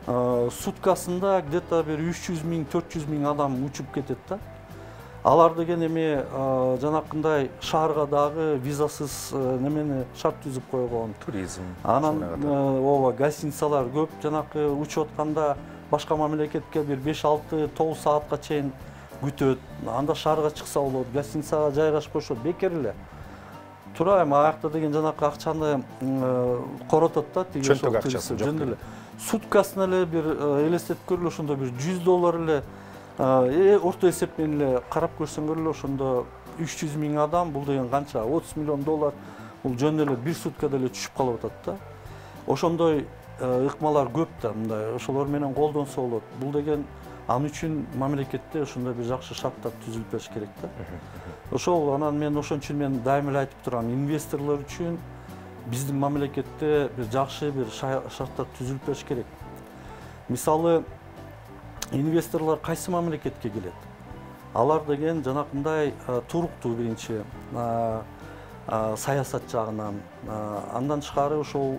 суткасында где-то бир 300 миң, 400 миң адам учуп кетет да. Алар деген эми жанакындай шаарга дагы визасыз немени шарт түзүп койгон.
Туризм.
Анан ооба гостиницалар көп, жанакы учуп атканда башка мамлекетке бир 5-6-9 саатка чейин күтөт. Анда шаарга чыкса болот, гостиницага жайгашып коюшат, бекер эле. Турайм, аякта деген жанакы акчаны коротот да, тиги ошол акчасы жөн эле. Суткасына эле бир элестетип көргүлө, ошондо бир $100 эле орто эсеп менен эле карап көрсөңөр эле ошондо 300 миң адам, бул деген канча? $30 миллион. Бул жөн эле бир суткада эле түшүп калып атат да. Ошондой ыкмалар көп да, мындай ошолор менен колдонсо болот. Бул деген ан үчүн мамлекетте ошондой бир жакшы шарттар түзүлүп бериш керек да. Ошол анан мен ошон үчүн мен дайыма эле айтып турам, инвесторлор үчүн биздин мамлекетте бир жакшы бир шарттар түзүлүп бериш керек. Мисалы, инвесторлор кайсы мамлекетке келет? Алар деген жанакындай туруктуу биринчи саясат жагынан, андан тышкары ошол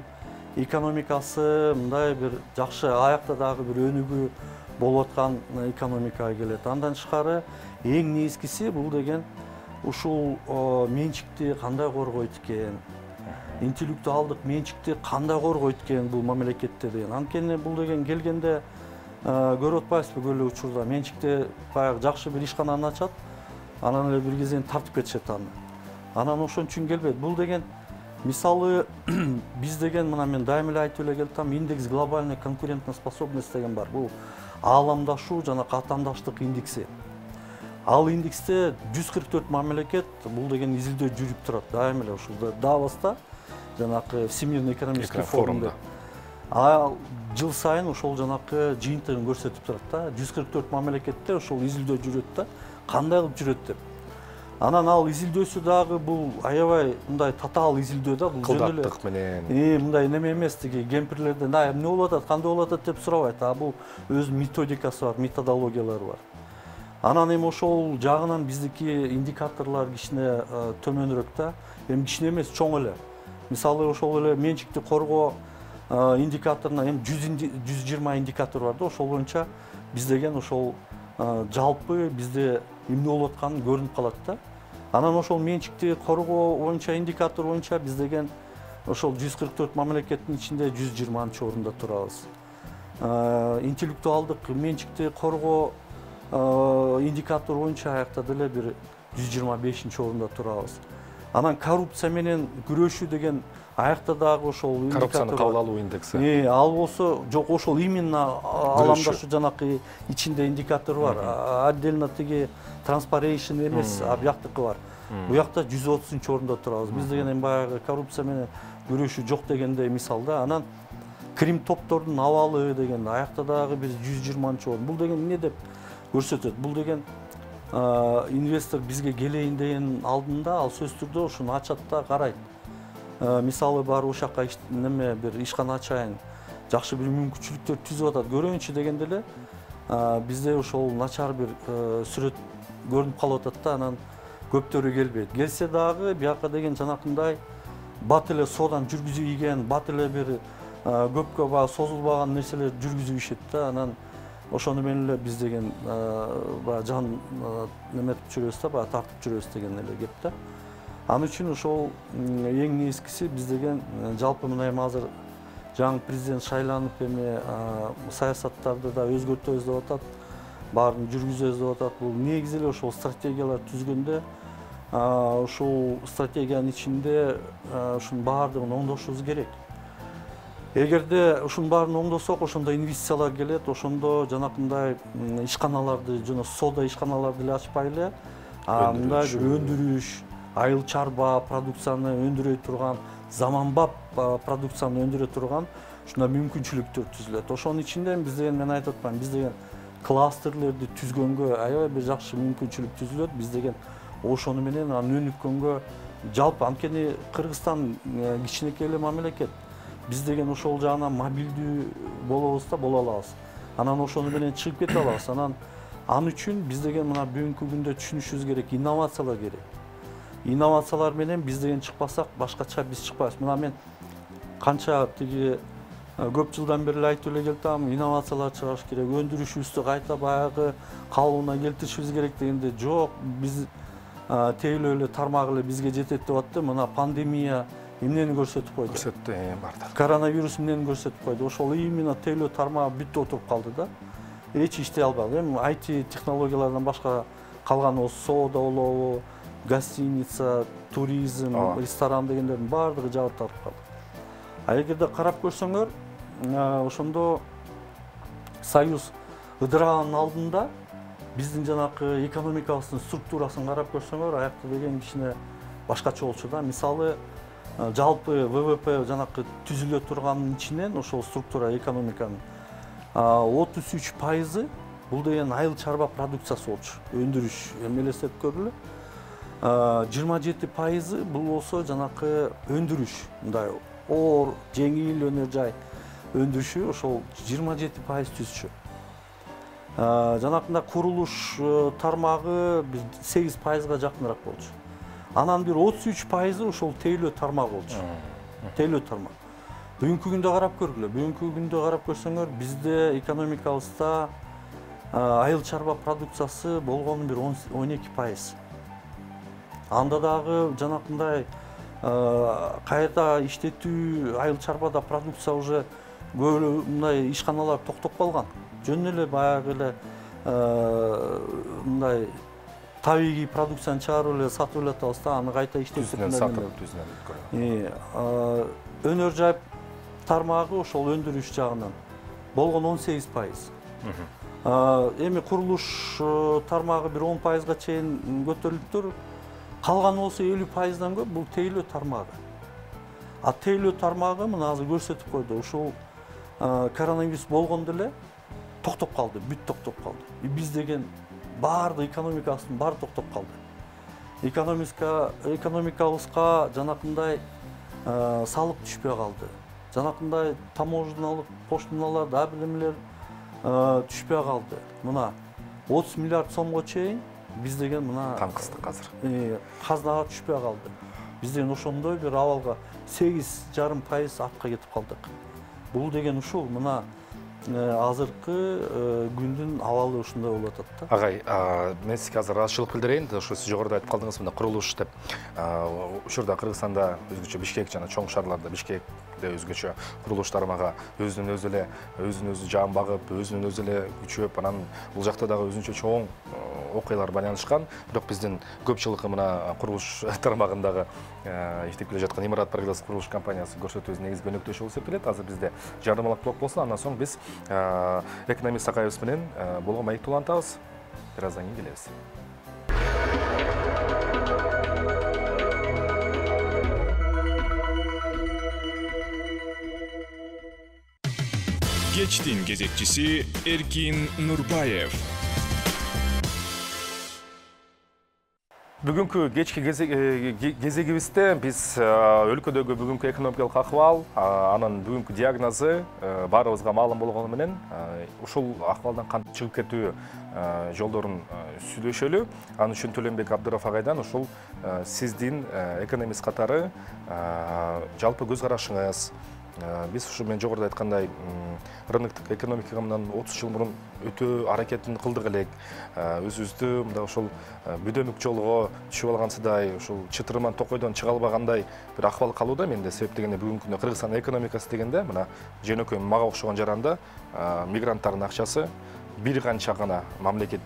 экономикасы мындай бир жакшы аякта дагы бир өнүгүү болуп аткан экономикага келет. Андан тышкары эң негизгиси бул деген ушул менчикти кандай коргойт экен, интеллектуалдык менчикти кандай коргойт экен бул мамлекетте деген. Анткени бул деген келгенде көрүп атпайсызбы, көп эле учурда менчикте баягы жакшы бир ишкананы ачат, анан эле бир кезден тартып кетишет аны. Анан ошон үчүн келбейт. Бул деген мисалы биз деген, мына мен дайыма эле айтып эле келатам, индекс глобальной конкурентоспособность деген бар. Бул ааламдашуу жана катамдаштык индекси. Ал индексте 144 мамлекет бул деген изилдөө жүрүп турат. Дайыма эле ушул Давоста, жанакы Всемирный экономический форумда. Жыл сайын ошол жанакы жыйынтыгын көрсөтүп турат да. 144 мамлекетте ошол изилдөө жүрөт да. Кандай кылып жүрөт деп. Анан ал изилдөөсү дагы бул аябай мындай татаал изилдөө да, бул
кылдаттык менен.
Мындай неме эмес, тиги кемпирлерден эмне болуп атат, кандай болуп атат деп сурабайт. Бул өз методикасы бар, методологиялары бар. Анан эми ошол жагынан биздики индикаторлор кичине төмөнүрөөк да. Эми кичине эмес, чоң эле. Мисалы ошол эле менчикти коргоо индикаторуна эми 120 индикатор бар да, ошол боюнча биз деген ошол жалпы бизде эмне болуп атканы көрүнүп калат да. Анан ошол менчикти коргоо боюнча индикатор боюнча биз деген ошол 144 мамлекеттин ичинде 120-чы орунда турабыз. Интеллектуалдык менчикти коргоо индикатор боюнча аякта деле бир 125-чи орунда турабыз. Анан коррупция менен күрөшүү деген аякта дагы ошол
коррупцияны кабыл алуу индекси.
Ал болсо жок, ошол именно ааламдашу жанакы ичинде индикатор бар. Отдельно тиги транспарейшн эмес, бияктыкы бар. Буякта 130-чы орунда турабыз. Биз деген эми баягы коррупция менен күрөшүү жок дегенде мисал да. Анан крим топтордун абалы деген аякта дагы бир 120-чы орун. Бул деген эмне деп көрсөтөт? Бул деген инвестор бизге келейин деген алдында ал сөзсүз түрдө ушуну ачат да карайт. Мисалы бар ушакка неме бир ишкана ачайын, жакшы бир мүмкүнчүлүктөр түзүп атат, көрөйүнчү дегенде эле бизде ошол начар бир сүрөт көрүнүп калып атат да, анан көптөрү келбейт. Келсе дагы бияка деген жанакындай бат эле соодан жүргүзүп ийген, бат эле бир көпкө баягы созулбаган нерселер жүргүзүп ишет да, анан ошону менен эле биз деген баягы жан неметип жүрөбүз да, баягы тартып жүрөбүз деген эле кеп да. Анын үчүн ошол эң негизгиси биз деген жалпы мына эми азыр жаңы президент шайланып эми саясаттарды да өзгөртөбүз деп атат, баарын жүргүзөбүз деп атат. Бул негизи эле ошол стратегиялар түзгөндө ушул стратегиянын ичинде ушунун баардыгын оңдошубуз керек. Эгерде ушунун баарын оңдосок, ошондо инвестициялар келет, ошондо жанакындай ишканаларды жана соода ишканаларды эле ачпай эле мындай бир өндүрүш, айыл чарба продукцияны өндүрө турган, заманбап продукцияны өндүрө турган ушундай мүмкүнчүлүктөр түзүлөт. Ошонун ичинде биз деген, мен айтып атпаймынбы, биз деген кластерлерди түзгөнгө аябай бир жакшы мүмкүнчүлүк түзүлөт. Биз деген ошону менен өнүккөнгө жалпы анткени Кыргызстан кичинекей эле мамлекет. Биз деген ошол жагынан мобилдүү болобуз да, боло алабыз. Анан ошону менен чыгып кете алабыз. Анан үчүн биз деген мына бүгүнкү күндө түшүнүшүбүз керек, инновациялар керек. Инновациялар менен биз деген чыкпасак, башкача биз чыкпайбыз. Мына мен канча тиги көп жылдан бери айтып эле келатам, инновациялар чыгарыш керек, өндүрүшүбүздү кайта баягы калыбына келтиришибиз керек дегенде жок, биз тейлөө эле тармак эле бизге жетет деп атты. Мына пандемия эмнени көрсөтүп койду?
Көрсөттү, бардык.
Коронавирус эмнени көрсөтүп койду? Ошол именно тейлөө тармагы бүт отуруп калды да. Эч иштей албады. Эми IT технологиялардан башка калган соода болобу, гостиница, туризм, ресторан дегендердин баардыгы жабык тартып калды. Эгерде карап көрсөңөр, ошондо Союз ыдыраганын алдында биздин жанакы экономикабыздын структурасын карап көрсөңөр, аякта деген кичине башкача болчу да. Мисалы, жалпы ВВП жанакы түзүлө турганын ичинен ошол структура экономиканын 33% бул деген айыл чарба продукциясы болчу. Өндүрүш, эми элестетип көргүлө. 27% бул болсо жанакы өндүрүш, мындай оор, жеңил өнөр жай өндүрүшү ошол 27% түзчү. Жанакында курулуш тармагы 8%га жакыныраак болчу. Анан бир 33% ошол тейлөө тармагы болчу. Тейлөө тармак. Бүгүнкү күндө карап көргүлө. Бүгүнкү күндө карап көрсөңөр, бизде экономикабызда айыл чарба продукциясы болгону бир 12%. Анда дагы жанакындай кайта иштетүү айыл чарбада продукция уже мындай ишканалар токтоп калган. Жөн эле баягы эле мындай табигый продукцияны чыгарып эле сатып эле атабыз да, аны кайта иштетүүнү
сатып түзүнө.
Өнөр жай тармагы ошол өндүрүш жагынан болгон 18%. Эми курулуш тармагы бир 10%га чейин көтөрүлүптүр. Калганы болсо 50%дан көп бул тейлөө тармагы. Тейлөө тармагы мына азыр көрсөтүп койду. Ушул коронавирус болгондо эле токтоп калды, бүт токтоп калды. Биз деген баардык экономикасынын баары токтоп калды. Экономикабызга жанакындай салык түшпөй калды. Жанакындай таможенналык пошталар да билемелер түшпөй калды. Мына 30 миллиард сомго чейин биз деген мына
таңкыстык азыр.
Казнага түшпөй калды. Биз деген ошондой бир абалга 8,5% артка кетип калдык. Бул деген ушул мына азыркы күндүн абалы ушундай болуп атат да.
Агай, мен сизге азыр ыраазычылык билдирейин. Ошо сиз жогоруда айтып калдыңыз, мына курулуш деп. Ушурда Кыргызстанда өзгөчө Бишкек жана чоң шаарларда Бишкекте өзгөчө курулуш тармагы өзүнүн өзү жан багып, өзүнүн өзү эле күчөп, анан бул жакта дагы өзүнчө чоң окуялар байланышкан. Бирок биздин көп жылкы мына курулуш тармагындагы иштеп келе жаткан Имарат Прогресс курулуш компаниясы көрсөтүүбүз негизги өнөктөшү болуп эсептелет. Азыр бизде жарнамалык блок болсун, андан соң биз экономист Сакаевич менен болгон маекти улантабыз. Бир аздан кийин келебиз.
Кечтин кезекчиси Эркин Нурбаев.
Бүгүнкү кечки кезегибизде биз өлкөдөгү бүгүнкү экономикалык акыбал, анын бүгүнкү диагнозу баарыбызга маалым болгону менен ушул акыбалдан кантип чыгып кетүү жолдорун сүйлөшөлү. Ал үчүн Төлөнбек Абдыров агайдан ушул сиздин экономист катары жалпы көз карашыңыз. Биз ушу мен жогоруда айткандай рыноктук экономикага мындан 30 жыл мурун өтө аракетин кылдык элек. Өзүбүздү мындай ошол бүдөмүк жолго түшүп алгансыдай, ушул чытырман токойдон чыга албагандай бир акыбал калууда менде. Себеп дегенде бүгүнкү күндө Кыргызстан экономикасы дегенде мына жөнөкөй мага окшогон жаранда мигранттардын акчасы бир канча гана мамлекет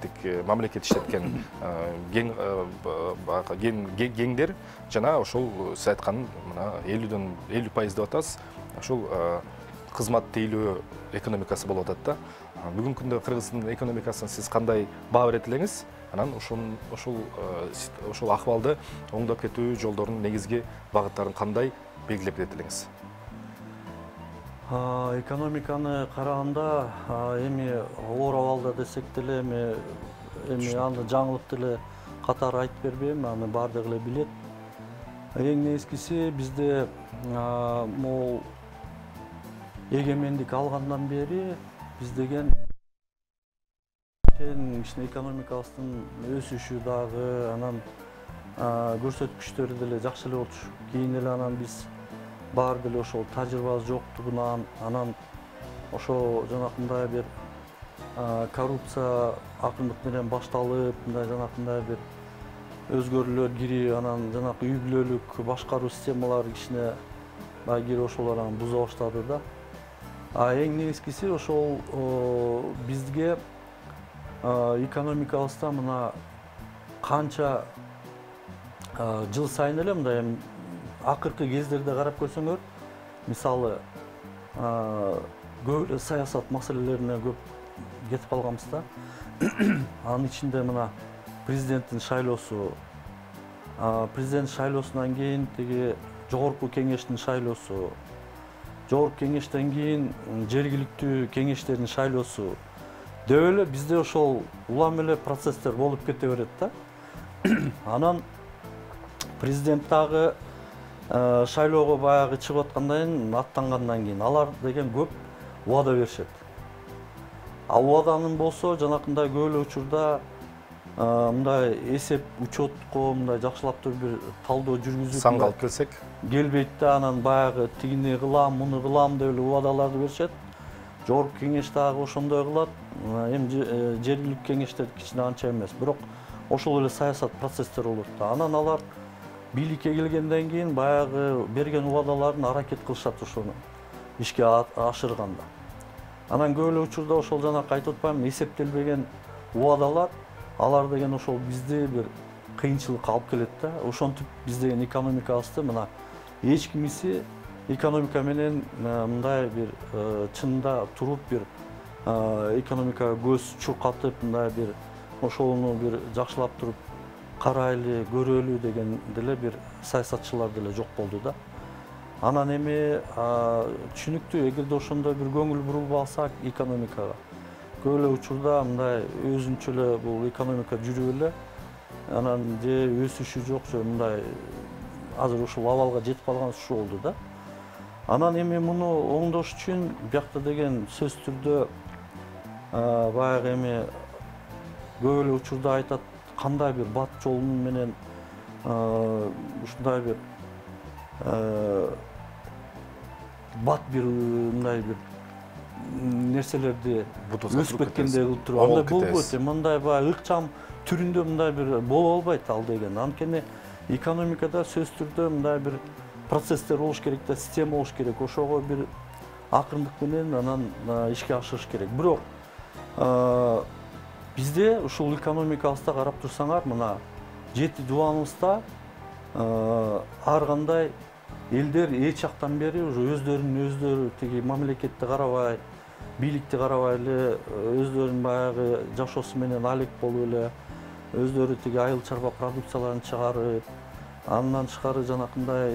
иштеткен геңдер жана ошол сиз айткан мына 50% деп атасыз. Ошол кызмат тейлөө экономикасы болуп атат да. Бүгүнкү күндө Кыргыздын экономикасын сиз кандай баа берет элеңиз? Анан ошол акыбалды оңдоп кетүү жолдорунун негизги багыттарын кандай белгилеп берет элеңиз?
Экономиканы караганда эми оор абалда десек деле эми аны жаңылык деле катары айтып бербейм, аны баардыгы эле билет. Эң негизгиси бизде могул эгемендик алгандан бери биз деген кичине экономикабыздын өсүшү дагы анан көрсөткүчтөрү деле жакшы эле болчу. Кийин эле анан биз баары деле ошол тажрыйбабыз жоктугунан анан ошо жанакындай бир коррупция акырындык менен башталып, мындай жанакындай бир өзгөрүүлөр кирип, анан жанакы үй бүлөлүк башкаруу системалары кичине кирип ошолор анан буза баштады да. Эң негизгиси ошол бизге экономикабызда мына канча жыл сайын эле мындай акыркы кездерде карап көрсөңөр, мисалы көп эле саясат маселелерине көп кетип калганбыз да. Анын ичинде мына президенттин шайлоосу, президент шайлоосунан кийин тиги жогорку кеңештин шайлоосу, жогорку кеңештен кийин жергиликтүү кеңештердин шайлоосу деп эле бизде ошол улам эле процесстер болуп кете берет да. Анан президент дагы шайлоого баягы чыгып аткандан аттангандан кийин алар деген көп убада беришет. Убаданын болсо жанакындай көп эле учурда мындай эсеп учетко мындай жакшылап туруп бир талдоо жүргүзүп
санга алып келсек
келбейт да, анан баягы тигини кылам, муну кылам деп эле убадаларды беришет. Жогорку кеңеш дагы ошондой кылат. Эми жергиликтүү кеңештер кичине анча эмес, бирок ошол эле саясат процесстер болот да. Анан алар бийликке келгенден кийин баягы берген убадаларын аракет кылышат ошону ишке ашырганда. Анан көп эле учурда ошол жанакы айтып атпаймынбы, эсептелбеген убадалар алар деген ошол бизди бир кыйынчылыкка алып келет да. Ошентип биз деген экономикабызды мына эч кимиси экономика менен мындай бир чынында туруп бир экономикага көз чуркатып мындай бир ошону бир жакшылап туруп карайлы, көрөлү деген деле бир саясатчылар деле жок болду да. Анан эми түшүнүктүү, эгерде ошондой бир көңүл бурулуп алсак экономикага, көп эле учурда мындай өзүнчө эле бул экономика жүрүп эле, анан же өсүшү жок, же мындай азыр ушул абалга жетип калган ушу болду да. Анан эми муну оңдош үчүн биякта деген сөзсүз түрдө баягы эми көп эле учурда айтат, кандай бир бат жол менен ушундай бир бат бир мындай бир нерселерди өсүп кеткендей кылып туруп андай болбойт. Мындай баягы ыкчам түрүндө мындай бир боло албайт ал деген. Анткени экономикада сөзсүз түрдө мындай бир процесстер болуш керек да, система болуш керек. Ошого бир акырындык менен анан ишке ашырыш керек. Бирок бизде ушул экономикабызда карап турсаңар, мына жети дубаныбызда ар кандай элдер эч жактан бери уже өздөрү тиги мамлекетти карабай, бийликти карабай эле өздөрүнүн баягы жашоосу менен алек болуп эле, өздөрү тиги айыл чарба продукцияларын чыгарып, андан тышкары жанакындай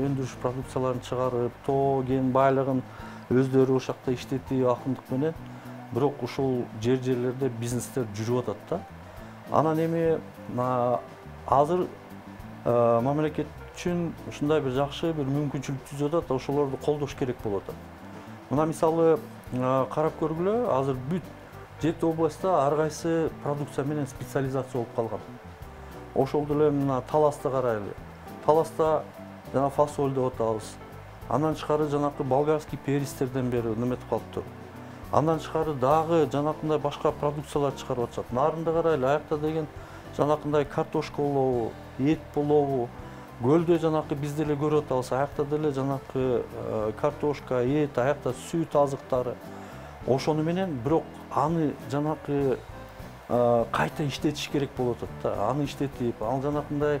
өндүрүш продукцияларын чыгарып, тоо кен байлыгын өздөрү ошол жакта иштетип акырындык менен, бирок ушул жерлерде бизнестер жүрүп атат да. Анан эми азыр мамлекет үчүн ушундай бир жакшы бир мүмкүнчүлүк түзүп атат, ошолорду колдош керек болуп атат. Мына мисалы карап көргүлө, азыр бүт 7 областта ар кайсы продукция менен специализация болуп калган. Ошол деле мына Таласты карайлы. Таласта жана фасоль деп атабыз. Андан тышкары жанакы болгарский перистерден бери неметип калыптыр. Андан тышкары дагы жанакындай башка продукциялар чыгарып атышат. Нарынды карайлы, аякта деген жанакындай картошка болобу, эт болобу, көлдө жанакы биз деле көрүп атабыз. Аякта деле жанакы картошка, эт, аякта сүт азыктары. Ошону менен бирок аны жанакы кайта иштетиш керек болуп атат да. Аны иштетип, ал жанакындай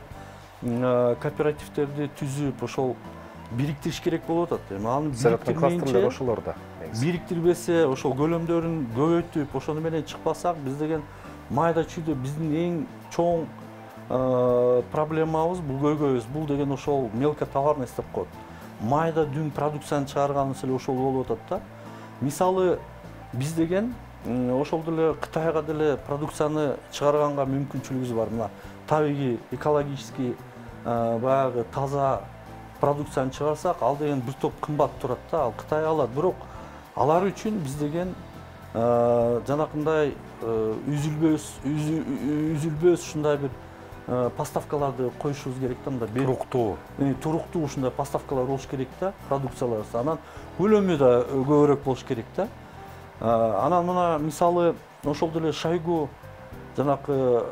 кооперативтерди түзүп, ошол бириктириш керек болуп атат. Эми аны бириктирмейинче
ошолорда.
Бириктирбесе, ошол көлөмдөрүн көбөйтүп, ошону менен чыкпасак, биз деген майда чүйдө биздин эң чоң проблемабыз бул көйгөйүбүз. Бул деген ошол мелкотоварность деп коет. Майда дүң продукцияны чыгарган маселе ошол болуп атат да. Мисалы биз деген ошол деле Кытайга деле продукцияны чыгарганга мүмкүнчүлүгүбүз бар. Мына табигый, экологический, баягы таза продукцияны чыгарсак, ал деген бир топ кымбат турат да, ал Кытай алат. Бирок алар үчүн биз деген жанакындай үзүлбөс ушундай бир поставкаларды коюшубуз керек да, мында туруктуу ушундай поставкалар болуш керек да, продукциялар. Анан көлөмү да көбүрөөк болуш керек да. Анан мына мисалы ошол деле Шойгу жанакы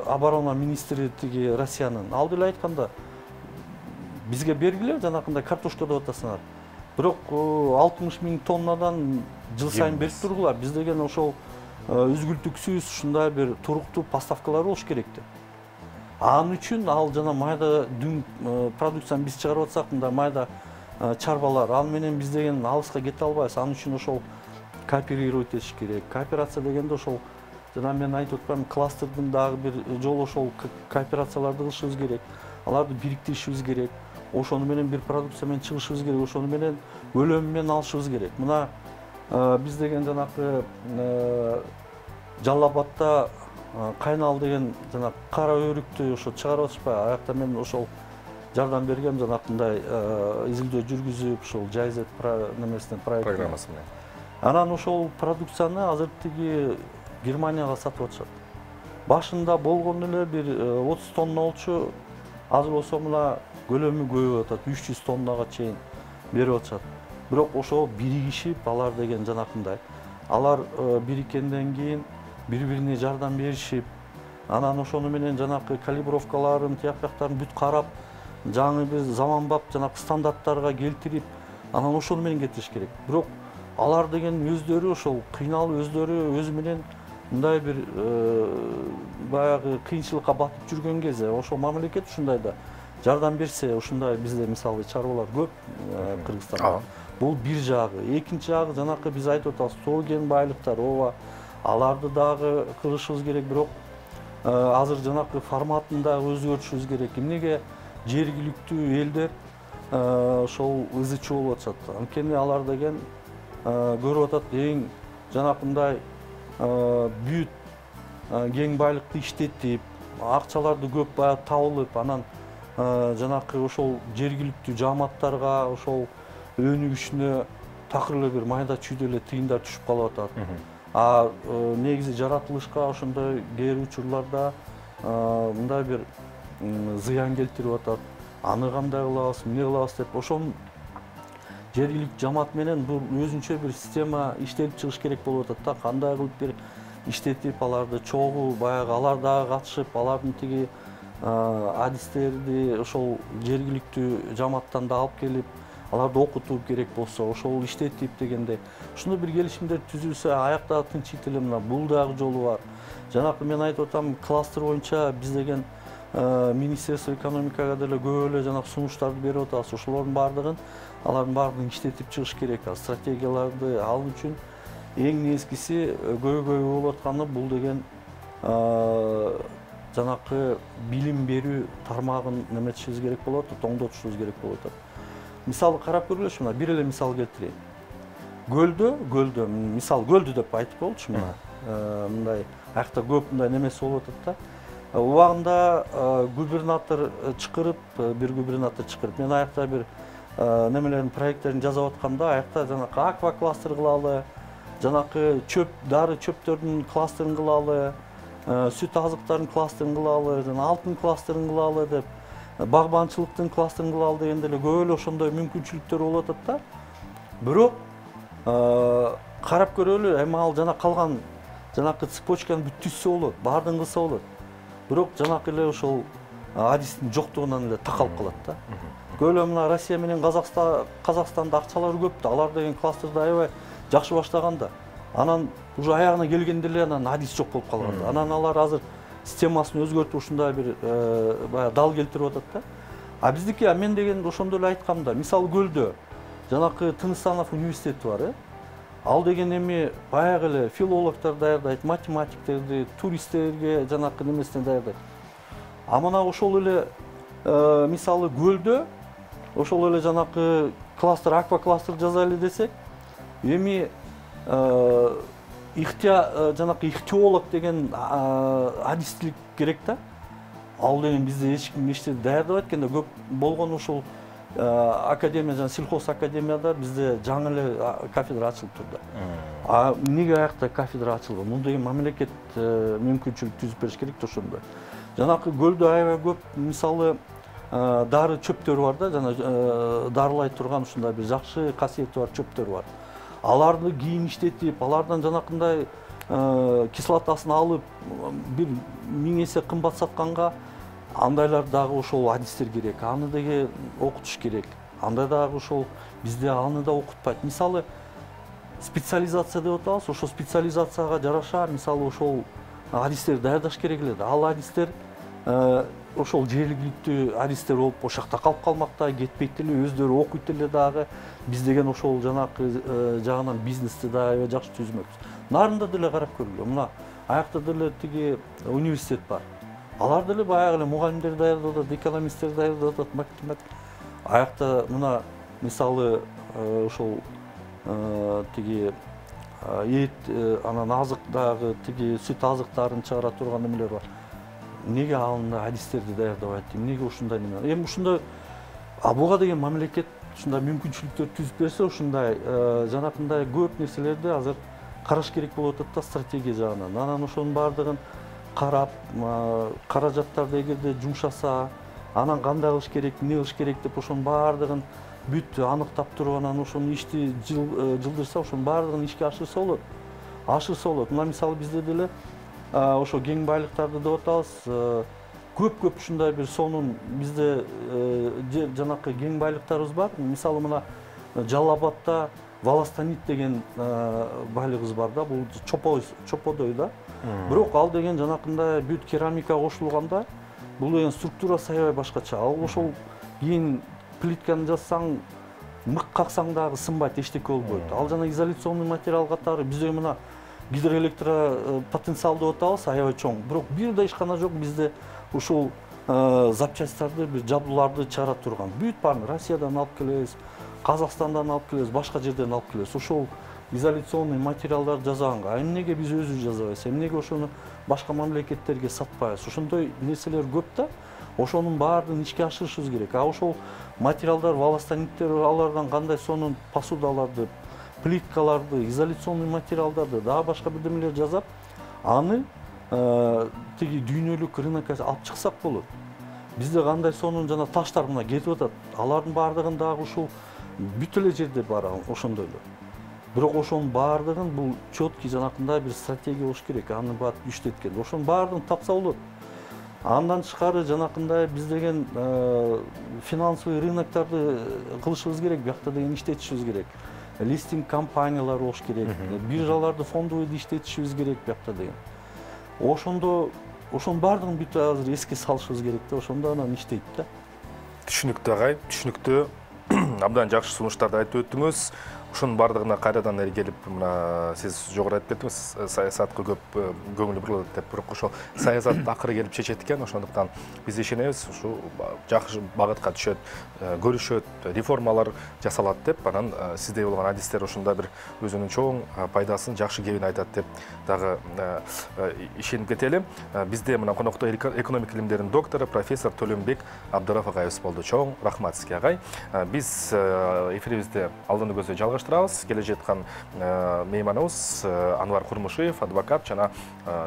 оборона министри тиги Россиянын ал деле айтканда бизге бергиле жанакындай картошка деп атасыңар. Бирок 60 000 тоннадан жыл сайын берип тургула. Биз деген ошол үзгүлтүксүз ушундай бир туруктуу поставкалар болуш керек да. Анын үчүн ал жана майда дүң продукцияны биз чыгарып атсак, мында майда чарбалар, ал менен биз деген алыска кете албайбыз. Анын үчүн ошол кооперировать этиш керек. Кооперация дегенде ошол жана мен айтып атпаймынбы, кластердин дагы бир жолу ошол кооперацияларды кылышыбыз керек. Аларды бириктиришибиз керек. Ошону менен бир продукция менен чыгышыбыз керек. Ошону менен көлөмү менен алышыбыз керек. Мына биз деген жанакы Жалал Абадта Кайнал деген жана кара өрүктү ошо чыгарып атышпайбы? Аякта мен ошол жардам бергем, жанакындай изилдөө жүргүзүп, ошол жайзет немесинен программасы менен. Анан ошол продукцияны азыр тиги Германияга сатып атышат. Башында болгон эле бир 30 тонна болчу, азыр болсо мына көлөмү көбөйүп атат, 300 тоннага чейин берип атышат. Бирок ошол биригишип, алар деген жанакындай. Алар бириккенден кийин бири-бирине жардам беришип, анан ошону менен жанакы калибровкаларын, тияк-бияктарын бүт карап, жаңы бир заманбап жанакы стандарттарга келтирип, анан ошону менен кетиш керек. Бирок алар деген өздөрү ошол кыйналып, өздөрү өзү менен мындай бир баягы кыйынчылыкка батып жүргөн кезде ошол мамлекет ушундай да жардам берсе, ушундай бизде мисалы чарбалар көп Кыргызстанда. Бул бир жагы. Экинчи жагы жанакы биз айтып атабыз, соо кен байлыктар, ооба, аларды дагы кылышыбыз керек, бирок азыр жанакы форматын дагы өзгөртүшүбүз керек. Эмнеге жергиликтүү элдер ошол ызычуу болуп атышат? Анткени алар деген көрүп атат, эң жанакындай бүт кең байлыкты иштетип, акчаларды көп баягы табылып, анан жанакы ошол жергиликтүү жааматтарга ошол өнүгүшүнө такыр эле бир майда чүйдө эле тыйындар түшүп калып атат. Негизи жаратылышка ошондой кээ учурларда мындай бир зыян келтирип атат. Аны кандай кылабыз, эмне кылабыз деп ошону жергиликтүү жамаат менен бул өзүнчө бир система иштелип чыгыш керек болуп атат да. Кандай кылып бир иштетип, аларды чогуу баягы алар дагы катышып, алардын тиги адистерди ошол жергиликтүү жамааттан да алып келип, аларды окутуу керек болсо, ошол иштетип дегенде, ушундой бир келишимдер түзүлсө, аякта тынчыйт эле. Мына бул дагы жолу бар. Жанакы мен айтып атам, кластер боюнча биз деген Министерство экономикага деле көп эле жанакы сунуштарды берип атабыз. Ошолордун баардыгын иштетип чыгыш керек. Стратегияларды алуу үчүн эң негизгиси көйгөй болуп атканы бул деген жанакы билим берүү тармагын неметишибиз керек болот, тоңдотушубуз керек болуп атат. Мисалы карап көргүлөчү, мына бир эле мисал келтирейин. Көлдө, мисалы көлдү деп айтып болчу, мына мындай аякта көп мындай немеси болуп атат да. убагында губернатор чакырып, бир губернатор чакырып, мен аякта бир немелердин проекттерин жазып атканда, аякта жанакы аква кластер кылалы, жанакы чөп, дары чөптөрдүн кластерин кылалы, сүт азыктарын кластерин кылалы, жана алтын кластерин кылалы деп, багбанчылыктын кластерин кылалы дегенде эле көп эле ошондой мүмкүнчүлүктөр болуп атат да. Бирок карап көрөлү, эми ал жана калган жанакы цепочканы бүт түзсө болот, баардыгын кылса болот. Бирок жанакы эле ошол адистин жоктугунан эле такалып калат да. Көп эле мына Россия менен Казакстанда акчалар көп да, алар деген кластерди аябай жакшы баштаган да. Анан уже аягына келгенде эле анан адис жок болуп калган да. Анан алар азыр системасын өзгөртүп ушундай бир баягы дал келтирип атат да. А биздики, мен деген ошондо эле айткам да. Мисалы Көлдө жанакы Тыныстанов университети бар, ал деген эми баягы эле филологдор даярдайт, математиктерди, туристтерге жанакы немесин даярдайт. А мына ошол эле мисалы Көлдө ошол эле жанакы кластер, аква кластер жазайлы десек, эми жанакы ихтиолог деген адистик керек да. Ал деген бизде эч ким эчтене даярдабайт экен да, көп болгон ушул академия, жана сельхоз академияда бизде жаңы эле кафедра ачылып турду. А эмнеге аякта кафедра ачылды? Муну деген мамлекет мүмкүнчүлүк түзүп бериш керек да ошондой. Жанакы Көлдө аябай көп мисалы дары чөптөр бар да, жана дарылай турган ушундай бир жакшы касиети бар чөптөр бар. Аларды кийин иштетип, алардан жанакындай кислотасын алып, бир 1000 эсе кымбат сатканга андайлар дагы ошол адистер керек, аны деге окутуш керек. Андай дагы ошол бизде аны да окутпайт. Мисалы специализация деп атабыз, ошол специализацияга жараша мисалы ошол адистер даярдаш керек эле да. Ал адистер ошол жергиликтүү адистер болуп ошакта калып калмакта, кетпейт эле, өздөрү окуйт эле дагы. Биз деген ошол жанакы жагынан бизнести да аябай жакшы түзмөкпүз. Нарында деле карап көргүлө. Мына аякта деле тиги университет бар. Алар деле баягы эле мугалимдер даярдап атат, экономисттер даярдап атат, математик. Аякта мына мисалы ошол тиги эт, анан азык дагы тиги сүт азыктарын чыгара турган эмелер бар. Эмнеге анда адистерди даярдабайт? Эмнеге ушундай неме? Эми ушундай буга деген мамлекет ушундай мүмкүнчүлүктөр түзүп берсе, ушундай жанакындай көп нерселерди азыр караш керек болуп атат да, стратегия жагынан. Анан ошонун баардыгын карап, каражаттарды эгерде жумшаса, анан кандай кылыш керек, эмне кылыш керек деп ошонун баардыгын бүт аныктап туруп, анан ошону ишти жылдырса, ошонун баардыгын ишке ашырса болот. Ашырса болот. Мына мисалы бизде деле ошо кең байлыктарды деп атабыз. Көп ушундай бир сонун бизде жанакы кең байлыктарыбыз бар. Мисалы мына Жалал Абадта Волостанит деген байлыгыбыз бар да, бул чоподой да. Бирок ал деген жанакындай бүт керамика кошулганда, бул деген структурасы аябай башкача. Ал ошол кийин плитканы жазсаң, мык каксаң дагы сынбайт, эчтеке болбойт. Ал жана изоляционный материал катары бизде мына гидроэлектро потенциал деп атабыз, аябай чоң. Бирок бир да ишкана жок бизде ушул запчасттарды, бир жабдууларды чыгара турган. Бүт баарын Россиядан алып келебиз, Казакстандан алып келебиз, башка жерден алып келебиз. Ошол изоляционный материалдарды жасаганга, эмнеге биз өзүбүз жасабайбыз, эмнеге ошону башка мамлекеттерге сатпайбыз? Ошондой нерселер көп да. Ошонун баардыгын ишке ашырышыбыз керек. А ошол материалдар, волостаниттер, алардан кандай сонун посудаларды, плиткаларды, изоляционный материалдарды, дагы башка бирдемелер жасап, аны тиги дүйнөлүк рынокко алып чыксак болот. Бизде кандай сонун жана таштар мына кетип атат. Алардын баардыгын дагы ушул бүт эле жерде бар ошондой эле. Бирок ошонун баардыгын бул четкий жанакындай бир стратегия болуш керек. Аны баат иштеткен. Ошонун баардыгын тапса болот. Андан тышкары жанакындай биз деген финансовый рыноктарды кылышыбыз керек, биякта деген иштетишибиз керек. Листинг компаниялар болуш керек, биржаларды фондовойду иштетишибиз керек биякта деген. Ошонун баардыгын бүт азыр эске салышыбыз керек да, ошондо анан иштейт да.
Түшүнүктүү агай, түшүнүктүү. Абдан жакшы сунуштарды айтып өттүңүз. ушунун бардыгына кайрадан эле келип, мына сиз жогору айтып кеттиңиз, саясатка көп көңүл бурулат деп, бирок ошол саясат акыры келип чечет экен. Ошондуктан биз ишенебиз, ушу жакшы багытка түшөт, көрүшөт, реформалар жасалат деп, анан сизде болгон адистер ушунда бир өзүнүн чоң пайдасын, жакшы кебин айтат деп дагы ишенип кетели. Бизде мына конокто экономика илимдеринин доктору, профессор Төлөнбек Абдырафов агайыбыз болду. Чоң рахмат сизге, агай. Биз эфирибизди алдыны көздөй жалгаштырабыз. Келе жаткан мейманыбыз Анвар Курмушев, адвокат жана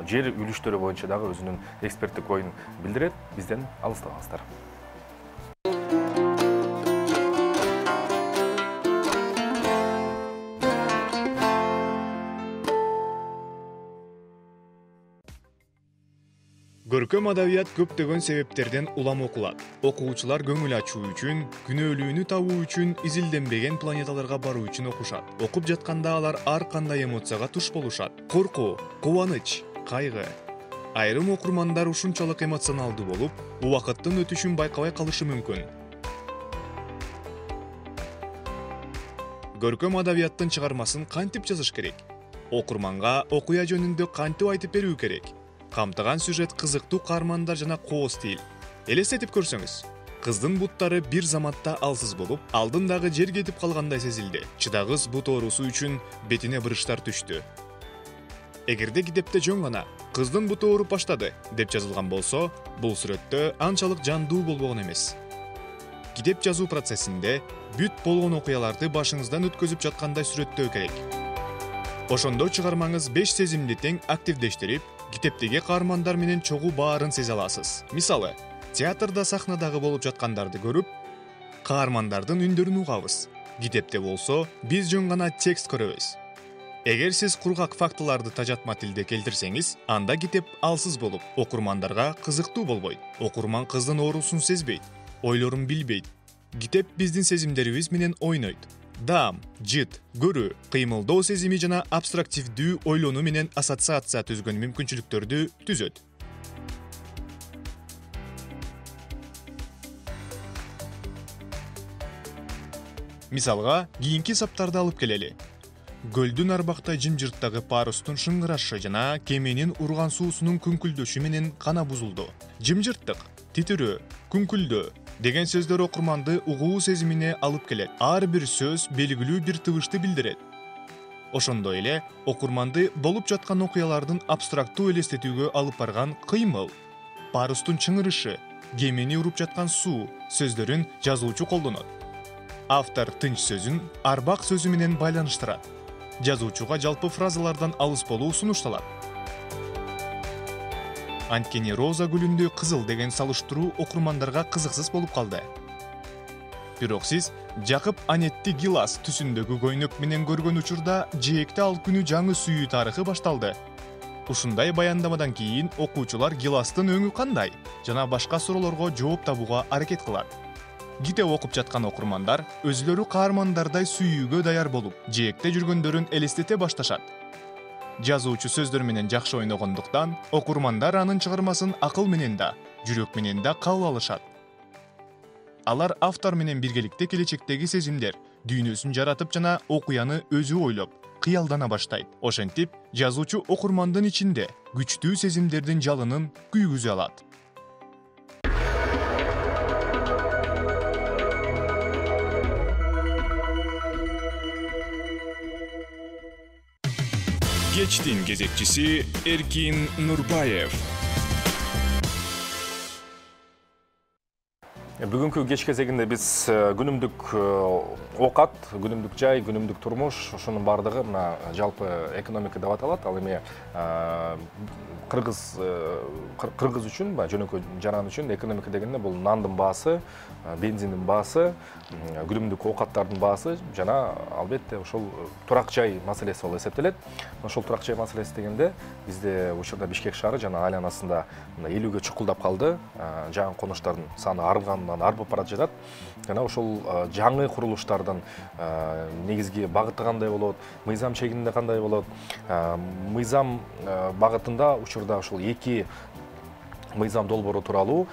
жер үлүштөрү боюнча дагы өзүнүн эксперттик оюн билдирет. Бизден алыстабаңыздар.
Көркөм адабият көптөгөн себептерден улам окулат. Окуучулар көңүл ачуу үчүн, күнөөлүүнү табуу үчүн, изилденбеген планеталарга баруу үчүн окушат. Окуп жатканда алар ар кандай эмоцияга туш болушат. Коркуу, кубаныч, кайгы. Айрым окурмандар ушунчалык эмоционалдуу болуп, убакыттын өтүшүн байкабай калышы мүмкүн. Көркөм адабияттын чыгармасын кантип жазыш керек? Окурманга окуя жөнүндө кантип айтып берүү керек? Камтыган сюжет кызыктуу каармандар жана кооз тил. Элестетип көрсөңүз, кыздын буттары бир заматта алсыз болуп, алдындагы жер кетип калгандай сезилди. Чыдагыз бут оорусу үчүн бетине бырыштар түштү. Эгерде китепте жөн гана кыздын буту ооруп баштады деп жазылган болсо, бул сүрөттө анчалык жандуу болбогон эмес. Китеп жазуу процессинде бүт болгон окуяларды башыңыздан өткөзүп жаткандай сүрөттөө керек. Ошондо чыгармаңыз 5 сезимди тең активдештирип, китептеги каармандар менен чогуу баарын сезе аласыз. Мисалы, театрда сахнадагы болуп жаткандарды көрүп, каармандардын үндөрүн угабыз. Китепте болсо, биз жөн гана текст көрөбүз. Эгер сиз кургак фактыларды тажатма тилде келтирсеңиз, анда китеп алсыз болуп, окурмандарга кызыктуу болбойт. Окурман кыздын оорусун сезбейт, ойлорун билбейт. Китеп биздин сезимдерибиз менен ойнойт. Дам, жыт, көрүү, кыймылдоо сезими жана абстрактивдүү ойлонуу менен ассоциация түзгөн мүмкүнчүлүктөрдү түзөт. Мисалга, кийинки саптарды алып келели. Гөлдүн арбактай жымжырттагы парустун шыңгырашы жана кеменин урган суусунун күңкүлдөшү менен кана бузулду. Жымжырттык, титирөө, күңкүлдөө деген сөздөр окурманды угуу сезимине алып келет. Ар бир сөз белгилүү бир тыбышты билдирет. Ошондой эле окурманды болуп жаткан окуялардын абстрактуу элестетүүгө алып барган кыймыл, парустун чыңырышы, кемени уруп жаткан суу сөздөрүн жазуучу колдонот. Автор тынч сөзүн арбак сөзү менен байланыштырат. Жазуучуга жалпы фразалардан алыс болуу сунушталат. Анткени роза гүлүндө кызыл деген салыштыруу окурмандарга кызыксыз болуп калды. Бирок сиз Жакып Анетти гилас түсүндөгү көйнөк менен көргөн учурда жээкте ал күнү жаңы сүйүү тарыхы башталды. Ушундай баяндамадан кийин окуучулар гиластын өңү кандай жана башка суроолорго жооп табууга аракет кылат. Китеп окуп жаткан окурмандар өзүлөрү каармандардай сүйүүгө даяр болуп, жээкте жүргөндөрүн элестете башташат. Жазуучу сөздөр менен жакшы ойногондуктан, окурмандар анын чыгармасын акыл менен да, жүрөк менен да кабыл алышат. Алар автор менен биргеликте келечектеги сезимдер, дүйнөсүн жаратып жана окуяны өзү ойлоп, кыялдана баштайт. Ошентип, жазуучу окурмандын ичинде күчтүү сезимдердин жалынын күйгүзө алат. Кечтин кезекчиси Эркин Нурбаев.
Бүгүнкү кеч кезегинде биз күнүмдүк окат, күнүмдүк жай, күнүмдүк турмуш, ошонун бардыгы мына жалпы экономика деп аталат. Ал эми кыргыз үчүн, жөнөкөй жаран үчүн экономика дегенде бул нандын баасы, бензиндин баасы, күнүмдүк окаттардын баасы жана албетте ошол турак жай маселеси болуп эсептелет. Ошол турак жай маселеси дегенде бизде учурда Бишкек шаары жана айланасында 50-ге чукулдап калды. Жаңы конуштардын саны арбыгандан арбып барат жатат. Жана ошол жаңы курулуштардын негизги багыты кандай болот, мыйзам чегинде кандай болот? Мыйзам багытында учурда ошол эки мыйзам долбоору тууралуу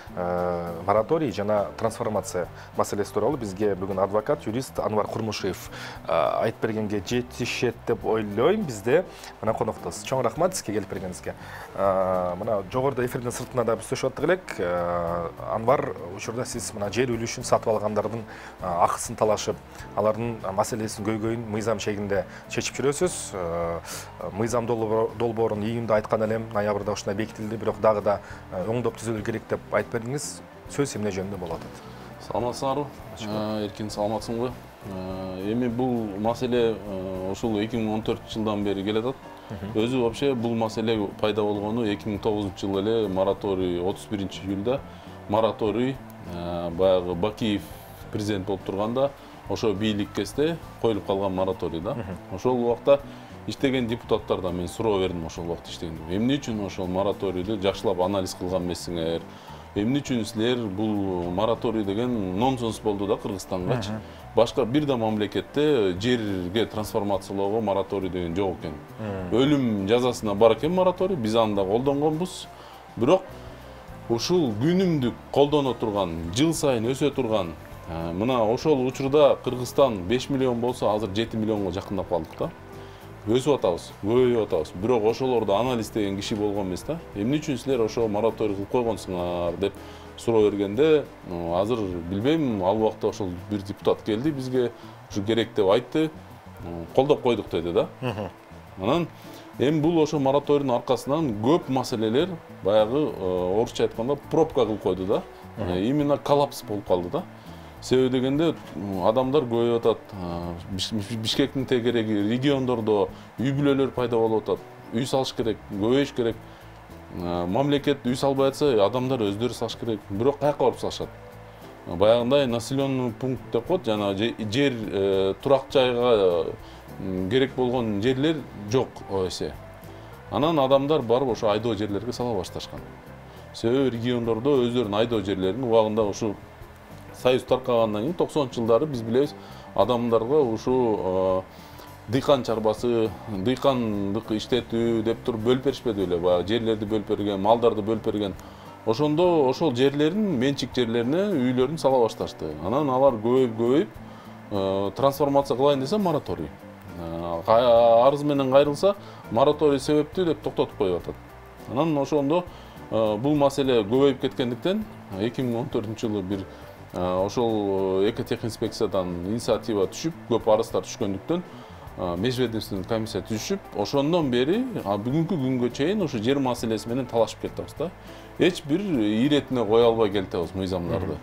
мораторий жана трансформация маселеси тууралуу бизге бүгүн адвокат юрист Анвар Курмушев айтып бергенге жетишет деп ойлойм. Бизде мына коноктос. Чоң рахмат сизге келип бергениңизге. Мына жогоруда эфирдин сыртында да биз сүйлөшүп аттык элек. Анвар, учурда сиз мына жер үлүшүн сатып алгандардын акысын талашып, алардын маселесин көйгөйүн мыйзам чегинде чечип жүрөсүз. Мыйзам долбоорун июнда айткан элем, ноябрда ушундай бекитилди, бирок дагы да оңдоп түзөлүш керек деп айтып бердиңиз. Сөз эмне жөнүндө болот?
Саламатсыңарбы? Эркин саламатсыңбы? Эми бул маселе ушул 2014 жылдан бери келатат. Өзү вообще бул маселе пайда болгону 2009 жылы эле мораторий 31 июлда мораторий баягы Бакиев президент болуп турганда ошо бийлик кезде коюлуп калган мораторий да. Ошол убакта иштеген депутаттардан мен суроо бердим ошол убакта иштегенде. Эмне үчүн ошол мораторийди жакшылап анализ кылган эмессиңер? Эмне үчүн силер бул мораторий деген нонсенс болду да Кыргызстангачы? Башка бир да мамлекетте жерге трансформациялоого мораторий деген жок экен. Өлүм жазасына бар экен мораторий, биз аны да колдонгонбуз. Бирок ушул күнүмдүк колдоно турган, жыл сайын өсө турган мына ошол учурда Кыргызстан 5 миллион болсо, азыр 7 миллионго жакындап калдык да. Өсүп атабыз, көбөйүп атабыз. Бирок ошолорду анализ деген киши болгон эмес да. Эмне үчүн силер ошо мораторий кылып койгонсуңар деп суроо бергенде, азыр билбейм, ал убакта ошол бир депутат келди бизге, ушу керек деп айтты, колдоп койдук деди да. Анан эми бул ошо мораторийдин аркасынан көп маселелер баягы орусча айтканда пробка кылып койду да. Именно коллапс болуп калды да. Себеби дегенде адамдар көбөйүп атат. Бишкектин тегереги региондордо үй бүлөлөр пайда болуп атат. Үй салыш керек, көбөйүш керек. Мамлекет үй салбай атса, адамдар өздөрү салыш керек. Бирок каяка барып салышат? Баягындай населенный пункт деп коет, жана жер турак жайга керек болгон жерлер жок эсе. Анан адамдар барып ошо айдоо жерлерге сала башташкан. Себеби региондордо өздөрүнүн айдоо жерлерин убагында ушу Союз таркагандан кийин 90-жылдары биз билебиз, адамдарга ушу дыйкан чарбасы, дыйкандык иштетүү деп туруп бөлүп беришпеди беле, баягы жерлерди бөлүп берген, малдарды бөлүп берген. Ошондо ошол жерлерин, менчик жерлерине үйлөрүн сала башташты. Анан алар көбөйүп, трансформация кылайын десе мораторий. Арыз менен кайрылса, мораторий себептүү деп токтотуп коюп атат. Анан ошондо бул маселе көбөйүп кеткендиктен 2014 жылы бир ошол экотехинспекциядан инициатива түшүп, көп арыздар түшкөндүктөн межведомственный комиссия түзүшүп, ошондон бери бүгүнкү күнгө чейин ошо жер маселеси менен талашып келатабыз да. Эч бир иретине кое албай келатабыз мыйзамдарды.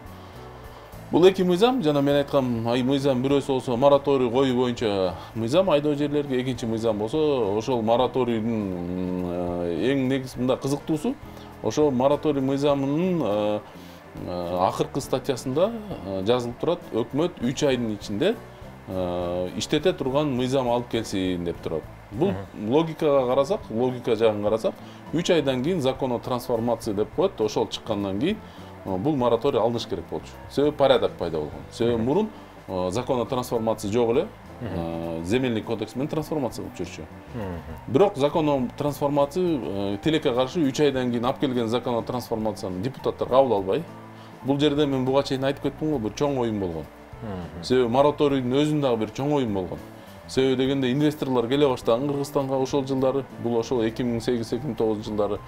Бул эки мыйзам, жана мен айткам, мыйзам бирөөсү болсо мораторий коюу боюнча мыйзам айдоо жерлерге, экинчи мыйзам болсо ошол мораторийдин эң негизи мында кызыктуусу, ошо мораторий мыйзамынын акыркы статьясында жазылып турат, өкмөт 3 айдын ичинде иштете турган мыйзам алып келсин деп турат. Бул логикага карасак, логика жагын карасак, 3 айдан кийин закон о трансформации деп коет, ошол чыккандан кийин бул мораторий алыныш керек болчу. Себеби порядок пайда болгон. Себеби мурун закон о трансформации жок эле, земельный кодекс менен трансформация кылып жүрчү. Бирок закон о трансформации тилекке каршы 3 айдан кийин алып келген закон о трансформацияны депутаттар кабыл албай, бул жерде мен буга чейин айтып кеттим го, бир чоң оюн болгон. Себеби мораторийдин өзүн дагы бир чоң оюн болгон. Себеби дегенде инвесторлор келе баштаган Кыргызстанга ошол жылдары, бул ошол 2008-2009 жылдары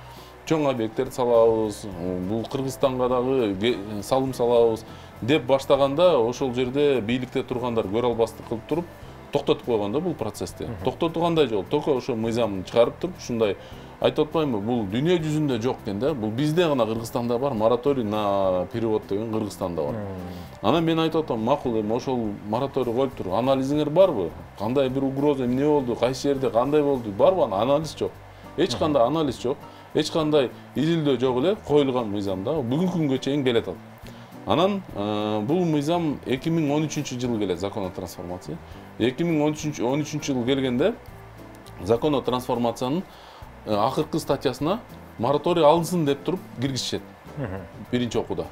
чоң объекттерди салабыз, бул Кыргызстанга дагы салым салабыз деп баштаганда ошол жерде бийликте тургандар көрө албастык кылып туруп токтотуп койгон да бул процессти. Токтотуу кандай жол? Только ошо мыйзамын чыгарып туруп ушундай айтып атпаймынбы, бул дүйнө жүзүндө жок экен да. Бул бизде гана Кыргызстанда бар, мораторий на перевод деген Кыргызстанда бар. Анан мен айтып атам, макул эми ошол мораторий коюп туруп, анализиңер барбы? Кандай бир угроза эмне болду, кайсы жерде кандай болду? Барбы? Анализ жок. Эч кандай анализ жок. Эч кандай изилдөө жок эле коюлган мыйзамда бүгүнкү күнгө чейин келет. Анан бул мыйзам 2013 жылы келет, закон о трансформации. 2013 жылы келгенде закон о трансформациянын акыркы статьясына мораторий алынсын деп туруп киргизишет. Биринчи окууда.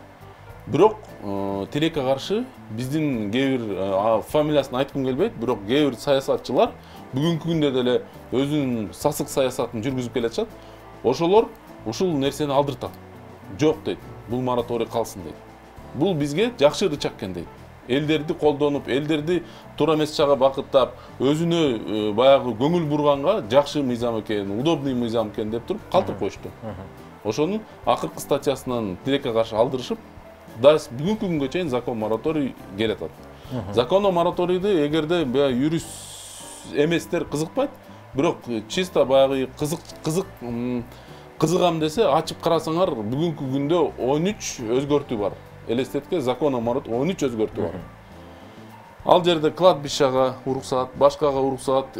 Бирок тилекке каршы биздин кээ бир фамилиясын айткым келбейт, бирок кээ бир саясатчылар бүгүнкү күндө деле өзүнүн сасык саясатын жүргүзүп келатышат. Ошолор ушул нерсени алдыртат. жок дейт. Бул мораторий калсын дейт. Бул бизге жакшы рычаг экен дейт. Элдерди колдонуп, элдерди туура эмес жакка бакыттап, өзүнө баягы көңүл бурганга жакшы мыйзам экен, удобный мыйзам экен деп туруп калтырып коюшту. Ошонун акыркы статьясынан тилекке каршы алдырышып, бүгүнкү күнгө чейин закон мораторий келатат. Закон мораторийди эгерде юрист эместер кызыкпайт, бирок чисто баягы кызыгам десе, ачып карасаңар, бүгүнкү күндө 13 өзгөртүү бар. Элестетке закон мораторий 13 өзгөртүү бар. Ал жерде кладбищага уруксат, башкага уруксат,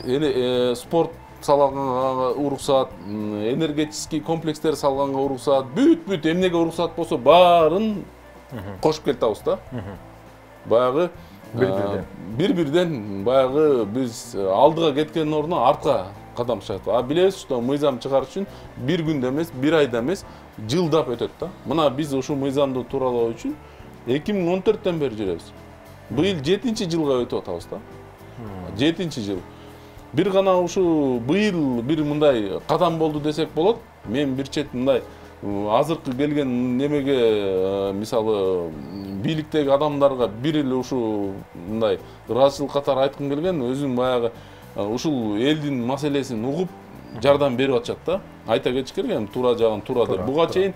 спорт салганга уруксат, энергетический комплекстер салганга уруксат, бүт эмнеге уруксат болсо баарын кошуп келтабыз да. Баягы бир-бирден баягы биз алдыга кеткен ордуна артка кадам чыгат. Билебиз, что мыйзам чыгарыш үчүн бир күндө эмес, бир айда эмес, жылдап өтөт да. Мына биз ушул мыйзамды тууралоо үчүн 2014тен бери жүрөбүз. Быйыл 7-жылга өтүп атабыз да. 7-жыл. Бир гана ушу быйыл бир мындай кадам болду десек болот. Мен бир чет мындай азыркы келген немеге, мисалы, бийликтеги адамдарга бир эле ушу мындай ыраазычылык катары айткым келген, өзүм баягы ушул элдин маселесин угуп жардам берип атышат да. Айта кетиш керек, туура жагын туура деп. Буга чейин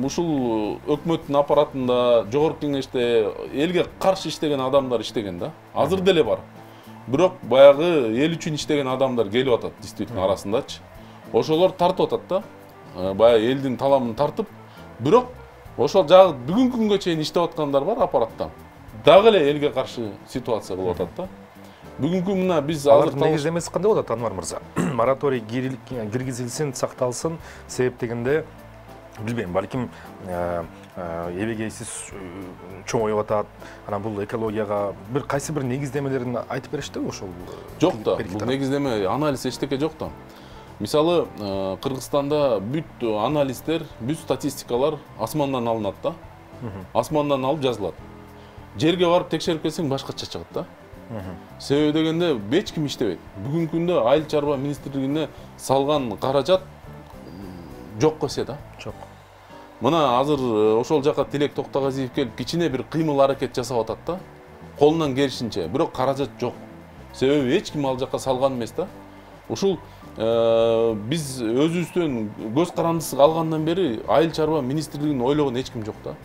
ушул өкмөттүн аппаратында, жогорку кеңеште элге каршы иштеген адамдар иштеген да. Азыр деле бар. Бирок баягы эл үчүн иштеген адамдар келип атат, действительно арасындачы. Ошолор тартып атат да. Баягы элдин таламын тартып, бирок ошол жагы бүгүнкү күнгө чейин иштеп аткандар бар аппараттан. Дагы эле элге каршы ситуация болуп атат да. Бүгүнкү мына биз
азыр негиздемеси кандай болот, Анвар мырза? Мораторий киргизилсин, сакталсын, себеп дегенде билбейм, балким эбегейсиз чоң оюп атат. Анан бул экологияга бир кайсы бир негиздемелерин айтып беришти ошол?
Жок да, бул негиздеме, анализ эчтеке жок да. Мисалы, Кыргызстанда бүт анализдер, бүт статистикалар асмандан алынат да. Асмандан алып жазылат. Жерге барып текшерип келсең башкача чыгат да. Себеби дегенде эч ким иштебейт. Бүгүнкү күндө Айыл чарба министрлигине салган каражат жок эсе да.
Жок.
Мына азыр ошол жака Тилек Токтогазиев келип кичине бир кыймыл аракет жасап атат да. Колунан келишинче, бирок каражат жок. Себеби эч ким ал жака салган эмес да. Ушул биз өзүбүздөн көз карандысыз алгандан бери Айыл чарба министрлигин ойлогон эч ким жок да.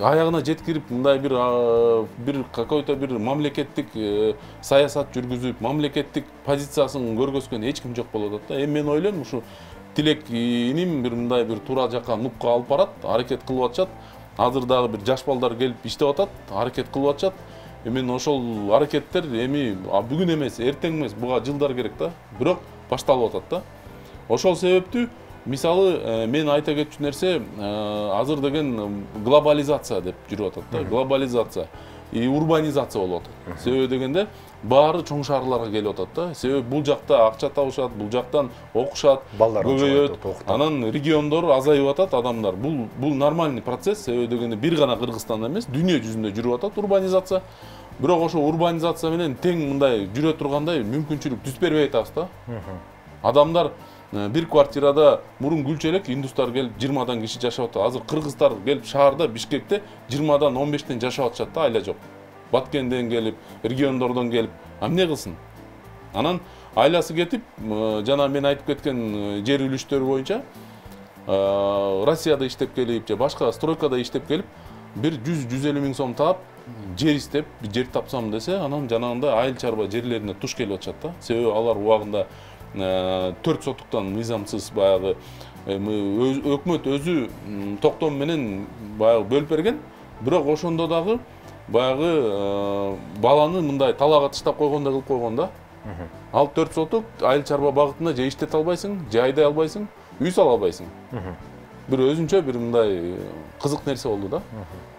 Аягына жеткирип мындай бир какой-то бир мамлекеттик саясат жүргүзүп, мамлекеттик позициясын көргөзгөн эч ким жок болуп атат да. Эми мен ойлойм, ушу Тилек иним бир мындай бир туура жака нукка алып барат, аракет кылып атышат. Азыр дагы бир жаш балдар келип иштеп атат, аракет кылып атышат. Эми ошол аракеттер эми бүгүн эмес, эртең эмес, буга жылдар керек да. Бирок башталып атат да. Ошол себептүү мисалы мен айта кетчү нерсе, азыр деген глобализация деп жүрүп атат да. Глобализация и урбанизация болуп атат. Себеби дегенде баары чоң шаарларга келип атат да. Себеби бул жакта акча табышат, бул жактан окушат, көбөйөт. Анан региондор азайып атат адамдар. Бул нормальный процесс. Себеби дегенде бир гана Кыргызстанда эмес, дүйнө жүзүндө жүрүп атат урбанизация. Бирок ошо урбанизация менен тең мындай жүрө тургандай мүмкүнчүлүк түз бербей атабыз да. Адамдар бир квартирада мурун күлчөлөк индустар келип 20дан киши жашап атат. Азыр кыргыздар келип шаарда, Бишкекте 20дан 15тен жашап атышат да, айла жок. Баткенден келип, региондордон келип, эмне кылсын? Анан айласы кетип, жана мен айтып кеткен жер үлүштөрү боюнча Россияда иштеп келип, же башка стройкада иштеп келип, бир 100-150 миң сом таап, жер истеп, жер тапсам десе, анан жанагында айыл чарба жерлерине туш келип атышат да. Себеби алар убагында 4 сотуктан мыйзамсыз баягы өкмөт өзү токтом менен баягы бөлүп берген. Бирок ошондо дагы баягы баланы мындай талаага таштап койгондой кылып койгон да. Ал 4 сотук айыл чарба багытында же иштете албайсың, же айдай албайсың, үй сала албайсың. Бир өзүнчө бир мындай кызык нерсе болду да.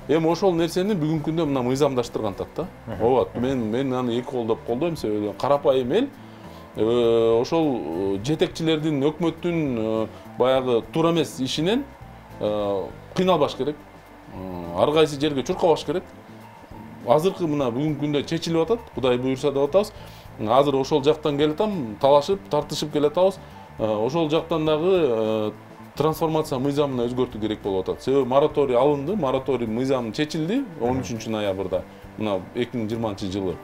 Эми ошол нерсени бүгүнкү күндө мына мыйзамдаштырган атат да. Ооба, мен аны эки колдоп колдойм, себеби карапайым эл ошол жетекчилердин, өкмөттүн баягы туура эмес ишинен кыйналбаш керек. Ар кайсы жерге чуркабаш керек. Азыркы мына бүгүнкү күндө чечилип атат, Кудай буйрса деп атабыз. Азыр ошол жактан келатам, талашып, тартышып келатабыз. Ошол жактан дагы трансформация мыйзамын өзгөртүү керек болуп атат. Себеби мораторий алынды, мораторий мыйзамы чечилди 13 ноябрда, мына 2020-жылы.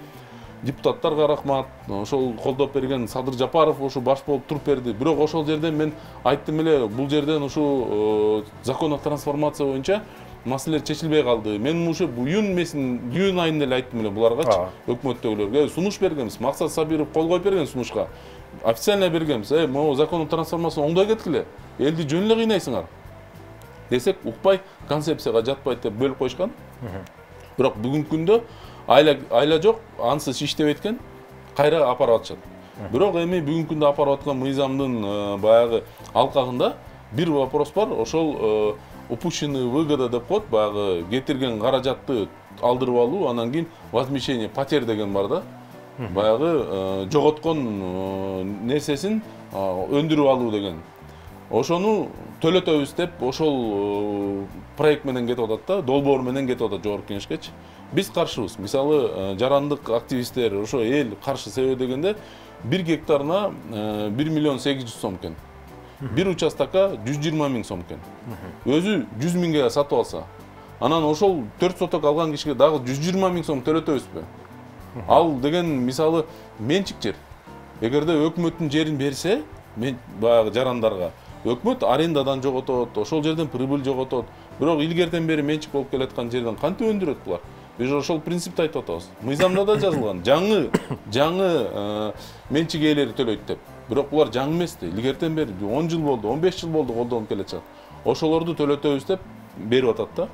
Депутаттарга рахмат, ошол колдоп берген Садыр Жапаров ушу баш болуп туруп берди. Бирок ошол жерден мен айттым эле, бул жерден ушу закондук трансформация боюнча маселелер чечилбей калды. Мен ушу июнь айында эле айттым эле буларга, өкмөттөгүлөргө сунуш бергенбиз. Максат Сабиров кол коюп берген сунушка. Официально бергенбиз. Могу закондук трансформация оңдой кеткиле. Элди жөн эле кыйнайсыңар. Десек, укпай, концепцияга жатпайт деп бөлүп коюшкан. Бирок бүгүнкү күндө айла жок, ансыз иштеп экен, кайра апарып атышат. Бирок эми бүгүнкү күндө апарып аткан мыйзамдын баягы алкагында бир вопрос бар. Ошол упущенный выгода деп коет, баягы кетирген каражатты алдырып алуу, анан кийин возмещение потерь деген бар да. Баягы жоготкон нерсесин өндүрүп алуу деген. Ошону төлөтөбүз деп, ошол проект менен кетип атат да, долбоор менен кетип атат жогорку кеңешкечи. Биз каршыбыз. Мисалы, жарандык активисттер ошо эл каршы себеби дегенде 1 гектарына 1 миллион 800 сом экен. Бир участокка 120 миң сом экен. Өзү 100 миңге сатып алса, анан ошол 4 соток алган кишиге дагы 120 миң сом төлөтөбүзбү? Ал деген мисалы менчик жер. Эгерде өкмөттүн жерин берсе, баягы жарандарга, өкмөт арендадан жоготот, ошол жерден прибыль жоготот. Бирок илгертен бери менчик болуп келаткан жерден кантип өндүрөт булар? Биз ошол принципти айтып атабыз. Мыйзамда да жазылган. Жаңы менчик ээлери төлөйт деп. Бирок булар жаңы эмес да. Илгертен бери 10 жыл болду, 15 жыл болду колдонуп келатат. Ошолорду төлөтөбүз деп берип атат да.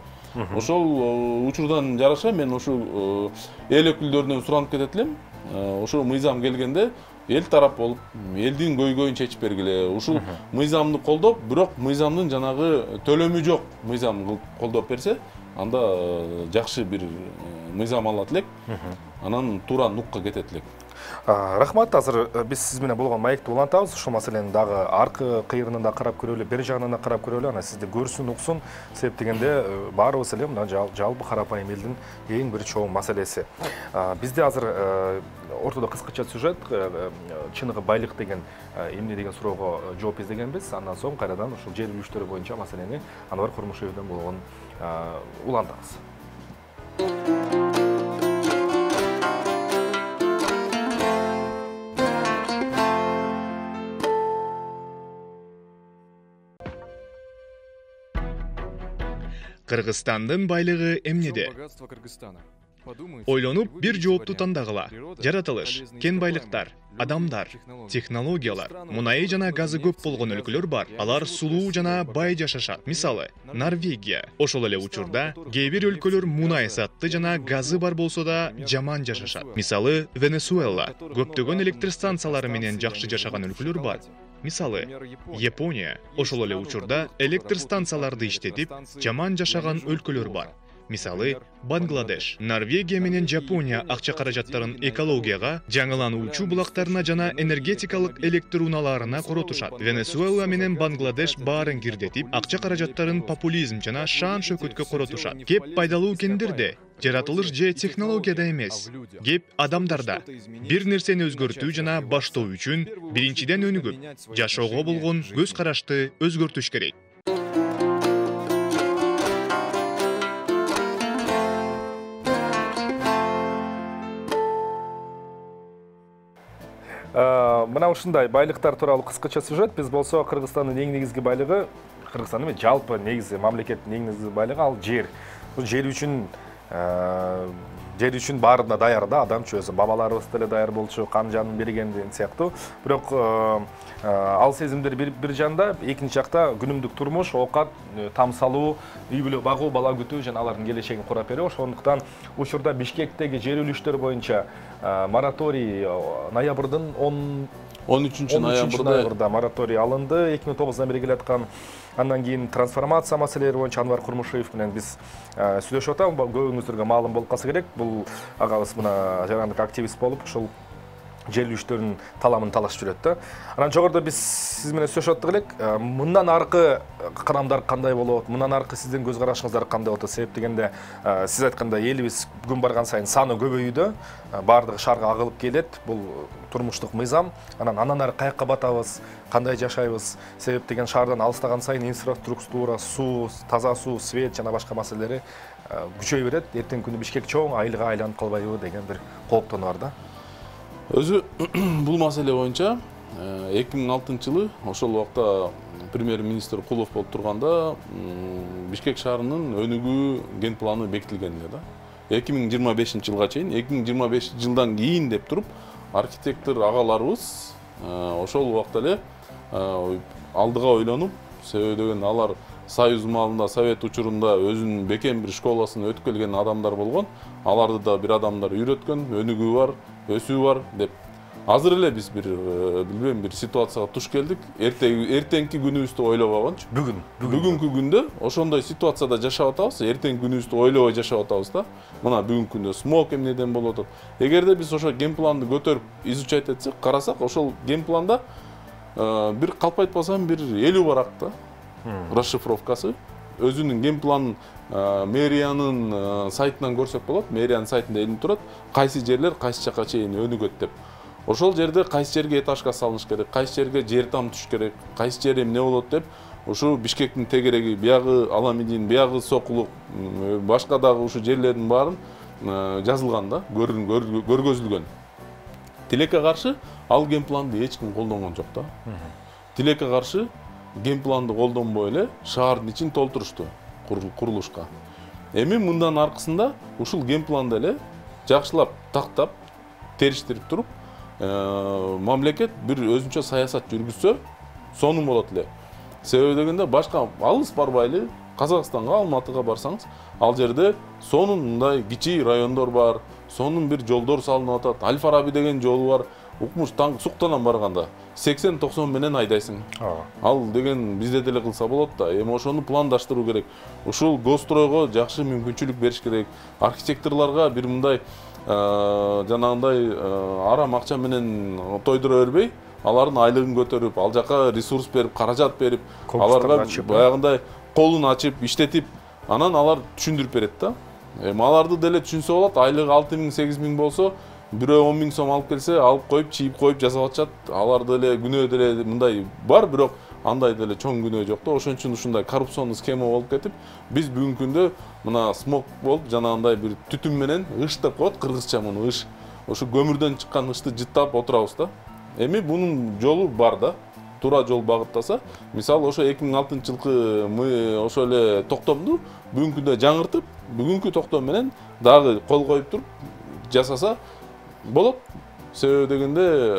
Ошол учурдан жараша мен ошол эл өкүлдөрүнөн суранып кетет элем. Ошол мыйзам келгенде эл тарап болуп, элдин көйгөйүн чечип бергиле. Ушул мыйзамды колдоп, бирок мыйзамдын жанагы төлөмү жок мыйзам колдоп берсе, анда жакшы бир мыйзам алат элек. Анан туура нукка кетет элек.
Рахмат, азыр биз сиз менен болгон маекти улантабыз. Ушул маселени дагы аркы кыйрынан да карап көрөлү, бери жагынан да карап көрөлү. Ана сизди көрсүн, уксун. Себеп дегенде баарыбыз эле мына жалпы карапайым элдин эң бир чоң маселеси. Бизде азыр ортодо кыскача сюжет, чыныгы байлык деген эмне деген суроого жооп издегенбиз. Андан соң кайрадан ушул жер үлүштөрү боюнча маселени Анвар Курмушевден болгон улантабыз.
Кыргызстандын байлыгы эмнеде? Ойлонуп бир жоопту тандагыла. Жаратылыш, кен байлыктар, адамдар, технологиялар, мунай жана газы көп болгон өлкөлөр бар. Алар сулуу жана бай жашашат. Мисалы, Норвегия. Ошол эле учурда кээ бир өлкөлөр мунай сатты жана газы бар болсо да жаман жашашат. Мисалы, Венесуэла. Көптөгөн электр станциялары менен жакшы жашаган өлкөлөр бар. Мисалы, Япония. Ошол эле учурда электр станцияларды иштетип, жаман жашаган өлкөлөр бар. Мисалы, Бангладеш. Норвегия менен Жапония акча каражаттарын экологияга, жаңылануучу булактарына жана энергетикалык электр унааларына коротушат. Венесуэла менен Бангладеш баарын кирдетип, акча каражаттарын популизм жана шаан шөкөткө коротушат. Кеп пайдалуу кендерде, жаратылыш же технологияда эмес. Кеп адамдарда. Бир нерсени өзгөртүү жана баштоо үчүн биринчиден өнүгүп, жашоого болгон көз карашты өзгөртүш керек.
Мына ушундай байлыктар тууралуу кыскача сюжет. Биз болсо Кыргызстандын эң негизги байлыгы, Кыргызстандын эмес, жалпы негизи мамлекеттин эң негизги байлыгы ал жер. Бул жер үчүн баарына даяр да, адам өзү бабаларыбыз деле даяр болчу, кан жанын берген деген сыяктуу. Бирок ал сезимдер бир жанда, экинчи жакта күнүмдүк турмуш, оокат, там салуу, үй бүлө багуу, бала күтүү жана алардын келечегин курап берүү. Ошондуктан учурда Бишкектеги жер үлүштөр боюнча мораторий ноябрдын 13 ноябрда мораторий алынды. 2009-дан бери келаткан. Андан кийин трансформация маселелери боюнча Анвар Курмушев менен биз сүйлөшүп атабыз. Көбүңүздөргө маалым болуп калса керек. Бул агабыз мына жарандык активист болуп, ушул жер үлүштөрүнүн таламын талашып жүрөт да. Анан жогоруда биз сиз менен сүйлөшүп аттык элек. Мындан аркы кадамдар кандай болот? Мындан аркы сиздин көз карашыңыздар кандай болот? Себеп дегенде сиз айткандай элибиз күн барган сайын саны көбөйүүдө, баардыгы шаарга агылып келет. Бул турмуштук мыйзам. Анан ары каякка батабыз, кандай жашайбыз? Себеп деген шаардан алыстаган сайын инфраструктура, суу, таза суу, свет жана башка маселелери күчөй берет. Эртең күнү Бишкек чоң айылга айланып калбайбы деген бир кооптонуу бар да.
Өзү бул маселе боюнча 2006-жылы ошол убакта премьер-министр Кулов болуп турганда Бишкек шаарынын өнүгүү ген планы бекитилген эле да. 2025-жылга чейин, 2025 жылдан кийин деп туруп архитектор агаларыбыз ошол убакта эле алдыга ойлонуп, себеби деген алар Союз маалында, Совет учурунда өзүнүн бекем бир школасын өтүп келген адамдар болгон. Аларды да бир адамдар үйрөткөн, өнүгүү бар, өсүү бар деп. Азыр эле биз билбейм бир ситуацияга туш келдик. Эртеңки күнүбүздү ойлобогончу. Бүгүнкү күндө ошондой ситуацияда жашап атабыз. Эртеңки күнүбүздү ойлобой жашап атабыз да. Мына бүгүнкү күндө смог эмнеден болуп атат. Эгерде биз ошо ген планды көтөрүп изучать этсек, карасак, ошол ген планда бир калп айтпасам бир 50 барак да. Расшифровкасы. Өзүнүн ген планын мэриянын сайтынан көрсөк болот. Мэриянын сайтында элинип турат. Кайсы жерлер кайсы жака чейин өнүгөт деп. Ошол жерде кайсы жерге этажга салыныш керек, кайсы жерге жер там түш керек, кайсы жер эмне болот деп, ушу Бишкектин тегереги, биягы Аламидин, биягы Сокулук, башка дагы ушу жерлердин баарын жазылган да, көргөзүлгөн. Тилекке каршы ал ген планды эч ким колдонгон жок да. Тилекке каршы ген планды колдонбой эле шаардын ичин толтурушту курулушка. Эми мындан аркысында ушул ген планды эле жакшылап тактап, териштирип туруп, мамлекет бир өзүнчө саясат жүргүзсө, сонун болот эле. Себеби дегенде башка алыс барбайлы, Казакстанга, Алматыга барсаңыз, ал жерде сонун мындай кичи райондор бар, сонун бир жолдор салынып атат. Аль-Фараби деген жолу бар. Укмуш суктанан барганда 80-90 менен айдайсың. Ал деген бизде деле кылса болот да. Эми ошону пландаштыруу керек. Ушул гостройго жакшы мүмкүнчүлүк бериш керек. Архитекторлорго бир мындай жанагындай арам акча менен тойдура бербей, алардын айлыгын көтөрүп, ал жака ресурс берип, каражат берип, аларга баягындай колун ачып, иштетип, анан алар түшүндүрүп берет да. Эми аларды деле түшүнсө болот, айлыгы 6.000-8.000 болсо, бирөө 10.000 сом алып келсе, алып коюп, чийип коюп жасап атышат. Алар деле күнөө деле мындай бар, бирок андай деле чоң күнөө жок да. Ошон үчүн ушундай коррупционный схема болуп кетип, биз бүгүнкү күндө мына смог болуп, жанагындай бир түтүн менен ыш деп коет, кыргызча муну ыш. Ошо көмүрдөн чыккан ышты жыттап отурабыз да. Эми бунун жолу бар да. Туура жол багыттаса, мисалы ошо 2006-жылкы мы ошо эле токтомду бүгүнкү күндө жаңыртып, бүгүнкү токтом менен дагы кол коюп туруп жасаса болот. Себеби дегенде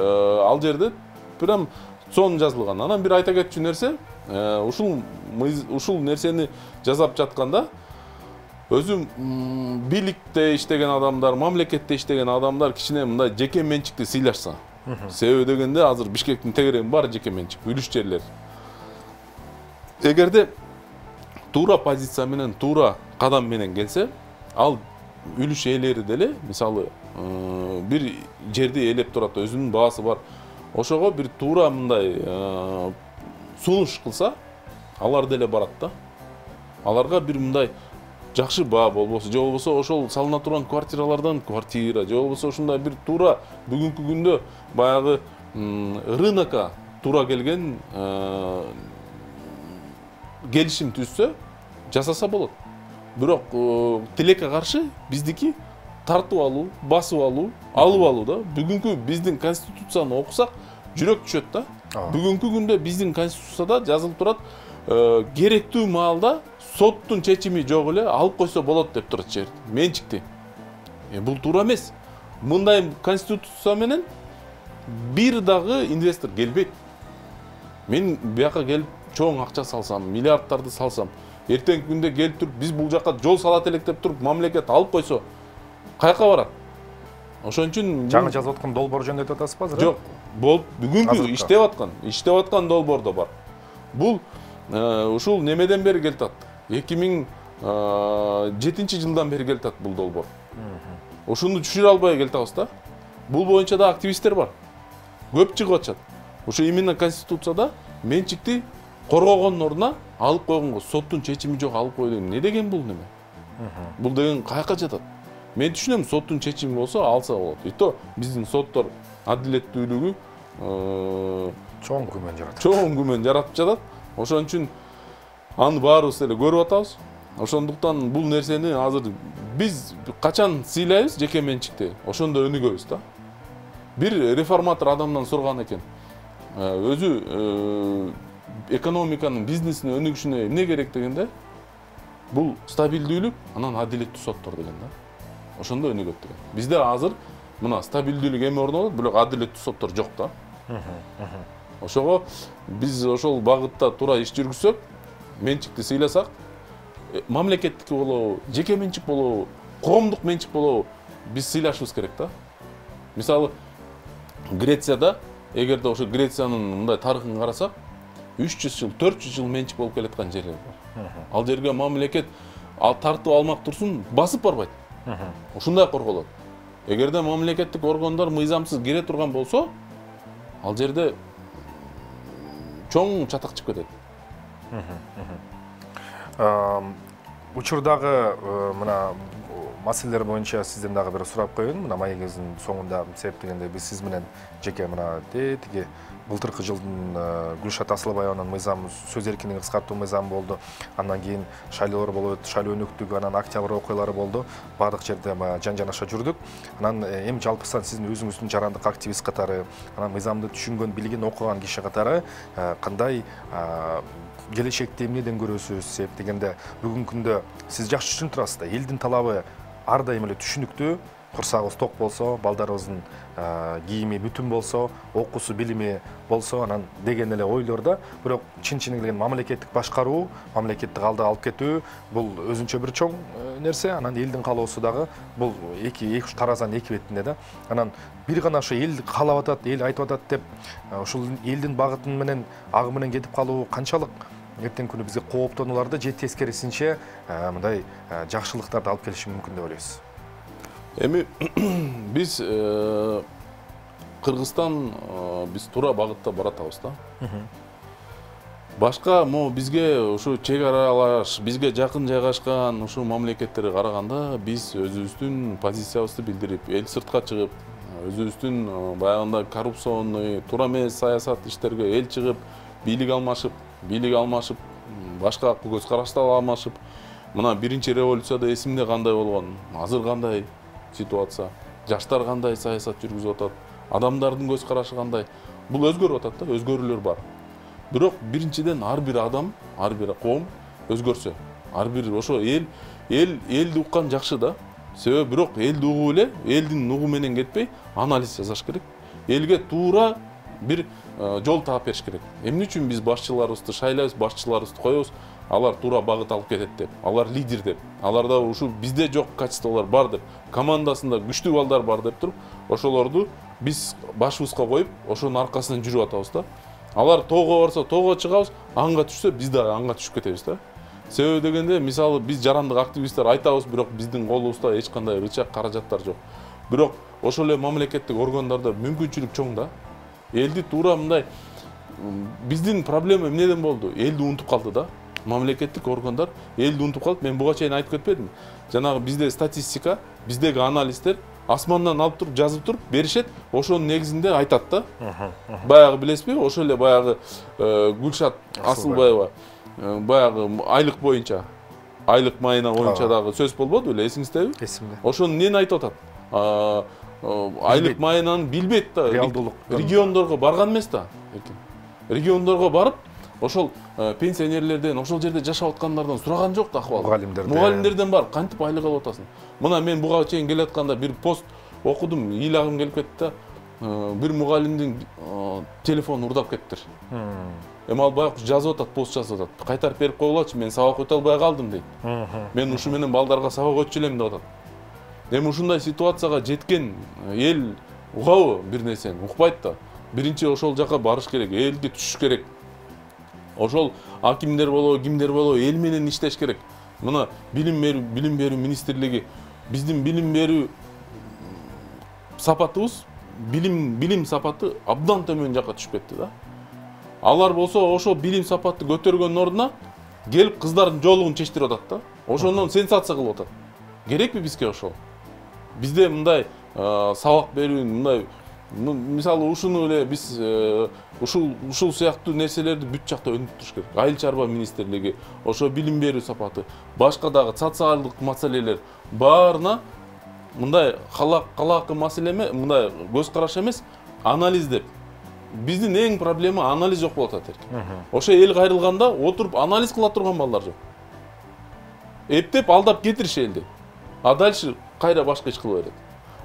ал жерде прям сон жазылган. Анан бир айта кетчү нерсе, ушул нерсени жасап жатканда өзү бийликте иштеген адамдар, мамлекетте иштеген адамдар кичине мындай жеке менчикти сыйлашса. Себеби дегенде азыр Бишкектин тегерегин бар жеке менчик, үлүш жерлер. Эгерде туура позиция менен, туура кадам менен келсе, ал үлүш ээлери деле, мисалы, бир жерди ээлеп турат, өзүнүн баасы бар. Ошого бир туура мындай сунуш кылса, алар деле барат да. Аларга бир мындай жакшы баа болбосо, же болбосо ошол салына турган квартиралардан квартира, же болбосо ушундай бир туура бүгүнкү күндө баягы рынокко туура келген келишим түзсө, жасаса болот. Бирок тилекке каршы биздики тартып алуу, басып алуу, алып алуу да. Бүгүнкү биздин конституцияны окусак, жүрөк түшөт да. Бүгүнкү күндө биздин конституцияда жазылып турат, керектүү маалда соттун чечими жок эле алып койсо болот деп турат жер, менчикти. Бул туура эмес. Мындай конституция менен бир дагы инвестор келбейт. Мен бияка келип чоң акча салсам, миллиардтарды салсам, эртеңки күндө келип туруп биз бул жака жол салат элек деп туруп мамлекет алып койсо, каяка барат? Ошон үчүн
жаңы жазып аткан долбоор жөнүндө айтып атасызбы азыр?
Жок, болуп бүгүнкү иштеп аткан долбоор да бар. Бул ушул немеден бери келатат. 2007-жылдан бери келатат бул долбоор. Ушуну түшүрө албай келатабыз да. Бул боюнча да активисттер бар. Көп чыгып атышат. Ошо именно конституцияда менчикти коргогондун ордуна алып койгонго соттун чечими жок алып кой деген. Не деген бул неме? Бул деген каяка жатат? Мен түшүнөм, соттун чечими болсо алса болот. И то биздин соттор адилеттүүлүгү
чоң
күмөн жаратып жатат. Ошон үчүн аны баарыбыз эле көрүп атабыз. Ошондуктан бул нерсени азыр биз качан сыйлайбыз жеке менчикти, ошондо өнүгөбүз да. Бир реформатор адамдан сурган экен. Өзү экономиканын, бизнестин өнүгүшүнө эмне керек дегенде, бул стабилдүүлүк, анан адилеттүү соттор деген да. Ошондо өнүгөт деген. Бизде азыр мына стабилдүүлүк эми орнолот, бирок адилеттүү соттор жок да. Ошого биз ошол багытта туура иш жүргүзсөк, менчикти сыйласак, мамлекеттики болобу, жеке менчик болобу, коомдук менчик болобу, биз сыйлашыбыз керек да. Мисалы, Грецияда, эгерде ошо Грециянын мындай тарыхын карасак, 300 жыл, 400 жыл менчик болуп келаткан жерлер бар. Ал жерге мамлекет тартып алмак турсун, басып барбайт. Ушундай корголот. Эгерде мамлекеттик органдар мыйзамсыз кире турган болсо, ал жерде чоң чатак чыгып кетет.
Учурдагы мына маселелер боюнча сизден дагы бир сурап коеюн. Мына маегибиздин соңунда себеп дегенде биз сиз менен жеке мына тиги былтыркы жылдын Гүлшат Асылбаеванын мыйзамы, сөз эркиндигин кыскартуу мыйзамы болду. Андан кийин шайлоолор болот, шайлоо өнүктүк, анан октябрь окуялары болду. Бардык жерде жан-жанаша жүрдүк. Анан эми жалпысынан сиздин өзүңүздүн жарандык активист катары, анан мыйзамды түшүнгөн, билген, окуган киши катары кандай келечекте эмнеден көрөсүз? Себеп дегенде бүгүнкү күндө сиз жакшы түшүнүп турасыз да, элдин талабы ар дайым эле түшүнүктүү. Курсагыбыз ток болсо, балдарыбыздын кийими бүтүн болсо, окуусу, билими болсо, анан деген эле ойлор да. Бирок чын-чынын келген мамлекеттик башкаруу, мамлекеттик алдыга алып кетүү бул өзүнчө бир чоң нерсе. Анан элдин каалоосу дагы бул эки таразанын эки бетинде да. Анан бир гана ошо эл каалап атат, эл айтып атат деп ушул элдин багытын менен агы менен кетип калуу канчалык эртең күнү бизге кооптонуларды же тескерисинче мындай жакшылыктарды алып келиши мүмкүн деп ойлойсуз?
Эми биз Кыргызстан биз туура багытта баратабыз да. Башка бизге ушу чек аралаш, бизге жакын жайгашкан ушу мамлекеттерге караганда биз өзүбүздүн позициябызды билдирип, эл сыртка чыгып, өзүбүздүн баягындай коррупционный, туура эмес саясат иштерге эл чыгып, бийлик алмашып, башка көз карашты алмашып, мына биринчи революцияда эсимде кандай болгон, азыр кандай ситуация, жаштар кандай саясат жүргүзүп атат, адамдардын көз карашы кандай, бул өзгөрүп атат да, өзгөрүүлөр бар. Бирок биринчиден ар бир адам, ар бир коом өзгөрсө, ар бир ошо элди уккан жакшы да. Себеби бирок элди угуп эле, элдин угу менен кетпей, анализ жасаш керек. Элге туура бир жол таап бериш керек. Эмне үчүн биз башчыларыбызды шайлайбыз, башчыларыбызды коебуз, алар туура багыт алып кетет деп, алар лидер деп, аларда ушу бизде жок качестволор бар деп, командасында күчтүү балдар бар деп туруп, ошолорду биз башыбызга коюп, ошонун аркасынан жүрүп атабыз да. Алар тоого барса, тоого чыгабыз, анга түшсө, биз да анга түшүп кетебиз да. Себеби дегенде, мисалы биз жарандык активисттер айтабыз, бирок биздин колубузда эч кандай рычаг, каражаттар жок. Бирок ошол эле мамлекеттик органдарда мүмкүнчүлүк чоң да. Элди туура мындай, биздин проблема эмнеден болду? Элди унутуп калды да. Мамлекеттик органдар элди унутуп калып, мен буга чейин айтып кетпедимби? Жанагы бизде статистика, биздеги анализдер асмандан алып туруп, жазып туруп беришет, ошонун негизинде айтат да. Баягы билесизби, ошол эле баягы Гүлшат Асылбаева баягы айлык боюнча, айлык майына боюнча дагы сөз болбоду беле, эсиңиздеби?
Эсимде.
Ошону эмнени айтып атат? Айлык майынан билбейт да, региондорго барган эмес да. Региондорго барып, ошол пенсионерлерден, ошол жерде жашап аткандардан сураган жок да акыбал. Мугалимдерден барып, кантип айлык алып атасың? Мына мен буга чейин келе атканда бир пост окудум, ыйлагым келип кетти да. Бир мугалимдин телефонун урдап кеттир. Эми ал баягы жазып атат, пост жазып атат. Кайтарып берип койгулачы, мен сабак өтө албай калдым дейт. Мен ушу менен балдарга сабак өтчү элем деп атат. Эми ушундай ситуацияга жеткен эл угабы бир нерсени? Укпайт да. Биринчи ошол жака барыш керек, элди түшүш керек. Ошол акимдер болобу, кимдер болобу эл менен иштеш керек. Мына билим берүү министрлиги биздин билим берүү сапатыбыз билим сапаты абдан төмөн жакка түшүп кетти да. Алар болсо ошо билим сапатты көтөргөндүн ордуна келип кыздардын жоолугун чечтирип атат да. Ошондон сенсация кылып атат. Керекпи бизге ошол? Бизде мындай сабак берүү, мындай мисалы ушуну эле биз ушул сыяктуу нерселерди бүт жакта өнүктүрүш туруш керек. Айыл чарба министрлиги, ошо билим берүү сапаты, башка дагы социалдык маселелер баарына мындай калаакы маселе эме, мындай көз караш эмес, анализдеп. Биздин эң проблема анализ жок болуп атат эркин. Ошо эл кайрылганда отуруп анализ кыла турган балдар жок. Эптеп алдап кетириш элди. А дальше кайра башка иш кыла берет.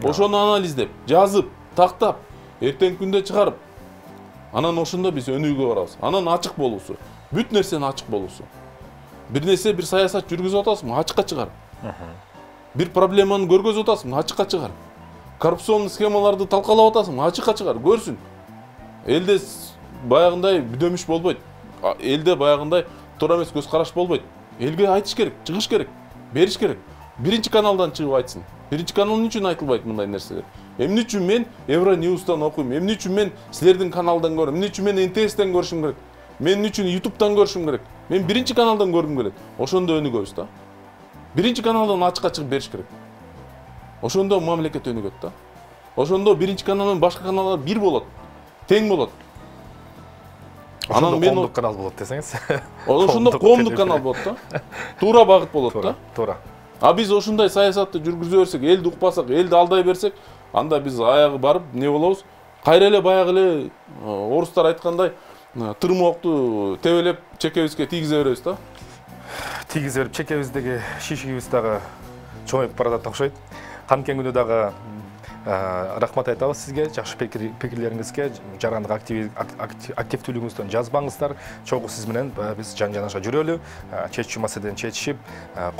Ошону анализдеп, жазып, тактап, эртең күндө чыгарып, анан ошондо биз өнүүгө барабыз. Анан ачык болуусу, бүт нерсени ачык болуусу. Бир нерсе, бир саясат жүргүзүп атасыңбы, ачыкка чыгар. Бир проблеманы көргөзүп атасыңбы, ачыкка чыгар. Коррупционный схемаларды талкалап атасыңбы, ачыкка чыгар, көрсүн. Элде баягындай бүдөмүш болбойт. Элде баягындай туура эмес көз караш болбойт. Элге айтыш керек, чыгыш керек, бериш керек. Биринчи каналдан чыгып айтсын. Биринчи канал үчүн айтылбайт мындай нерселер. Эмне үчүн мен Евроньюстан окуйм, эмне үчүн мен силердин каналдан көрөм, эмне үчүн мен НТСтен көрүшүм керек, мен үчүн YouTube'дан көрүшүм керек. Мен биринчи каналдан көргүм келет. Ошондо өнүгөбүз да. Биринчи каналдан ачыкка чыгып бериш керек. Ошондо мамлекет өнүгөт да. Ошондо биринчи канал менен башка каналдар бир болот, тең болот.
Анан мен коомдук канал болот десеңиз.
Ошондо коомдук канал болот да. Туура багыт болот да.
Туура.
А биз ошундай саясатты жүргүзө берсек, элди укпасак, элди алдай берсек, анда биз аягы барып не болобуз? Кайра эле баягы эле орустар айткандай, тырмоокту тебелеп чекебизге тийгизе беребиз да.
Тийгизе берип чекебиздеги шишигибиз дагы чоңоюп баратат окшойт. Канкен күнү дагы рахмат айтабыз сизге, жакшы пикирлериңизге, жарандык активдүүлүгүңүздөн жазбаңыздар. Чогуу сиз менен биз жан-жанаша жүрөлү, чечүү маселени чечишип,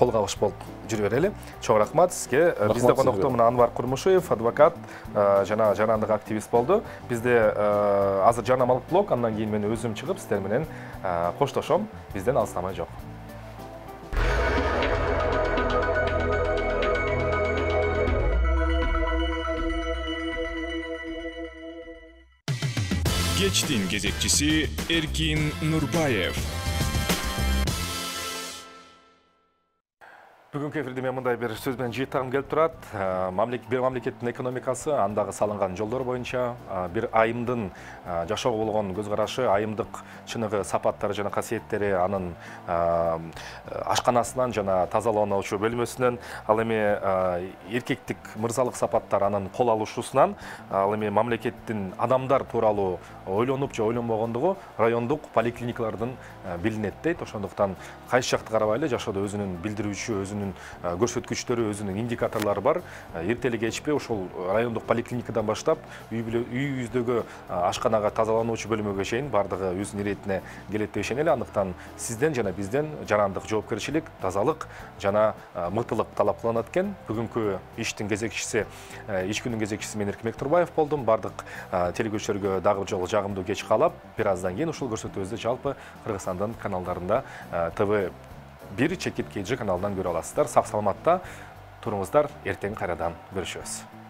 кол кабыш болуп жүрө берели. Чоң рахмат сизге. Бизде конокто мына Анвар Курмушев, адвокат, жана жарандык активист болду. Бизде азыр жарнамалык блок, андан кийин мен өзүм чыгып сиздер менен коштошом. Бизден алыстамай жок.
Кечтин кезекчиси Эркин Нурбаев.
Бүгүнкү эфирде мен мындай бир сөз менен жыйттагым келип турат. Бир мамлекеттин экономикасы, андагы салынган жолдор боюнча бир айымдын жашоого болгон көз карашы, айымдык чыныгы сапаттары жана касиеттери анын ашканасынан жана тазалануучу бөлмөсүнөн, ал эми эркектик мырзалык сапаттар анын кол алышуусунан, ал эми мамлекеттин адамдар тууралуу ойлонуп же ойлонбогондугу райондук поликлиникалардын билинет дейт. Ошондуктан кайсы жакты карабайлы, жашоодо өзүнүн билдирүүчү, өзүнүн көрсөткүчтөрү, өзүнүн индикаторлору бар. Эртели кечпи ошол райондук поликлиникадан баштап үйүбүздөгү ашканага тазалануучу бөлмөгө чейин бардыгы өзүнүн иретине келет деп ишенели. Андыктан сизден жана бизден жарандык жоопкерчилик, тазалык жана мыктылык талап кылынат экен. Бүгүнкү иштин кезекчиси, иш күнүнүн кезекчиси мен Эркинбек Турбаев болдум. Бардык телекөрүүчүлөргө дагы бир жолу жагымдуу кеч каалап, бир аздан кийин ушул көрсөтүүбүздү жалпы Кыргызстандын каналдарында ТВ1 Чекит KG каналынан көрө аласыздар. Сак саламатта туруңуздар, эртең кайрадан көрүшөбүз.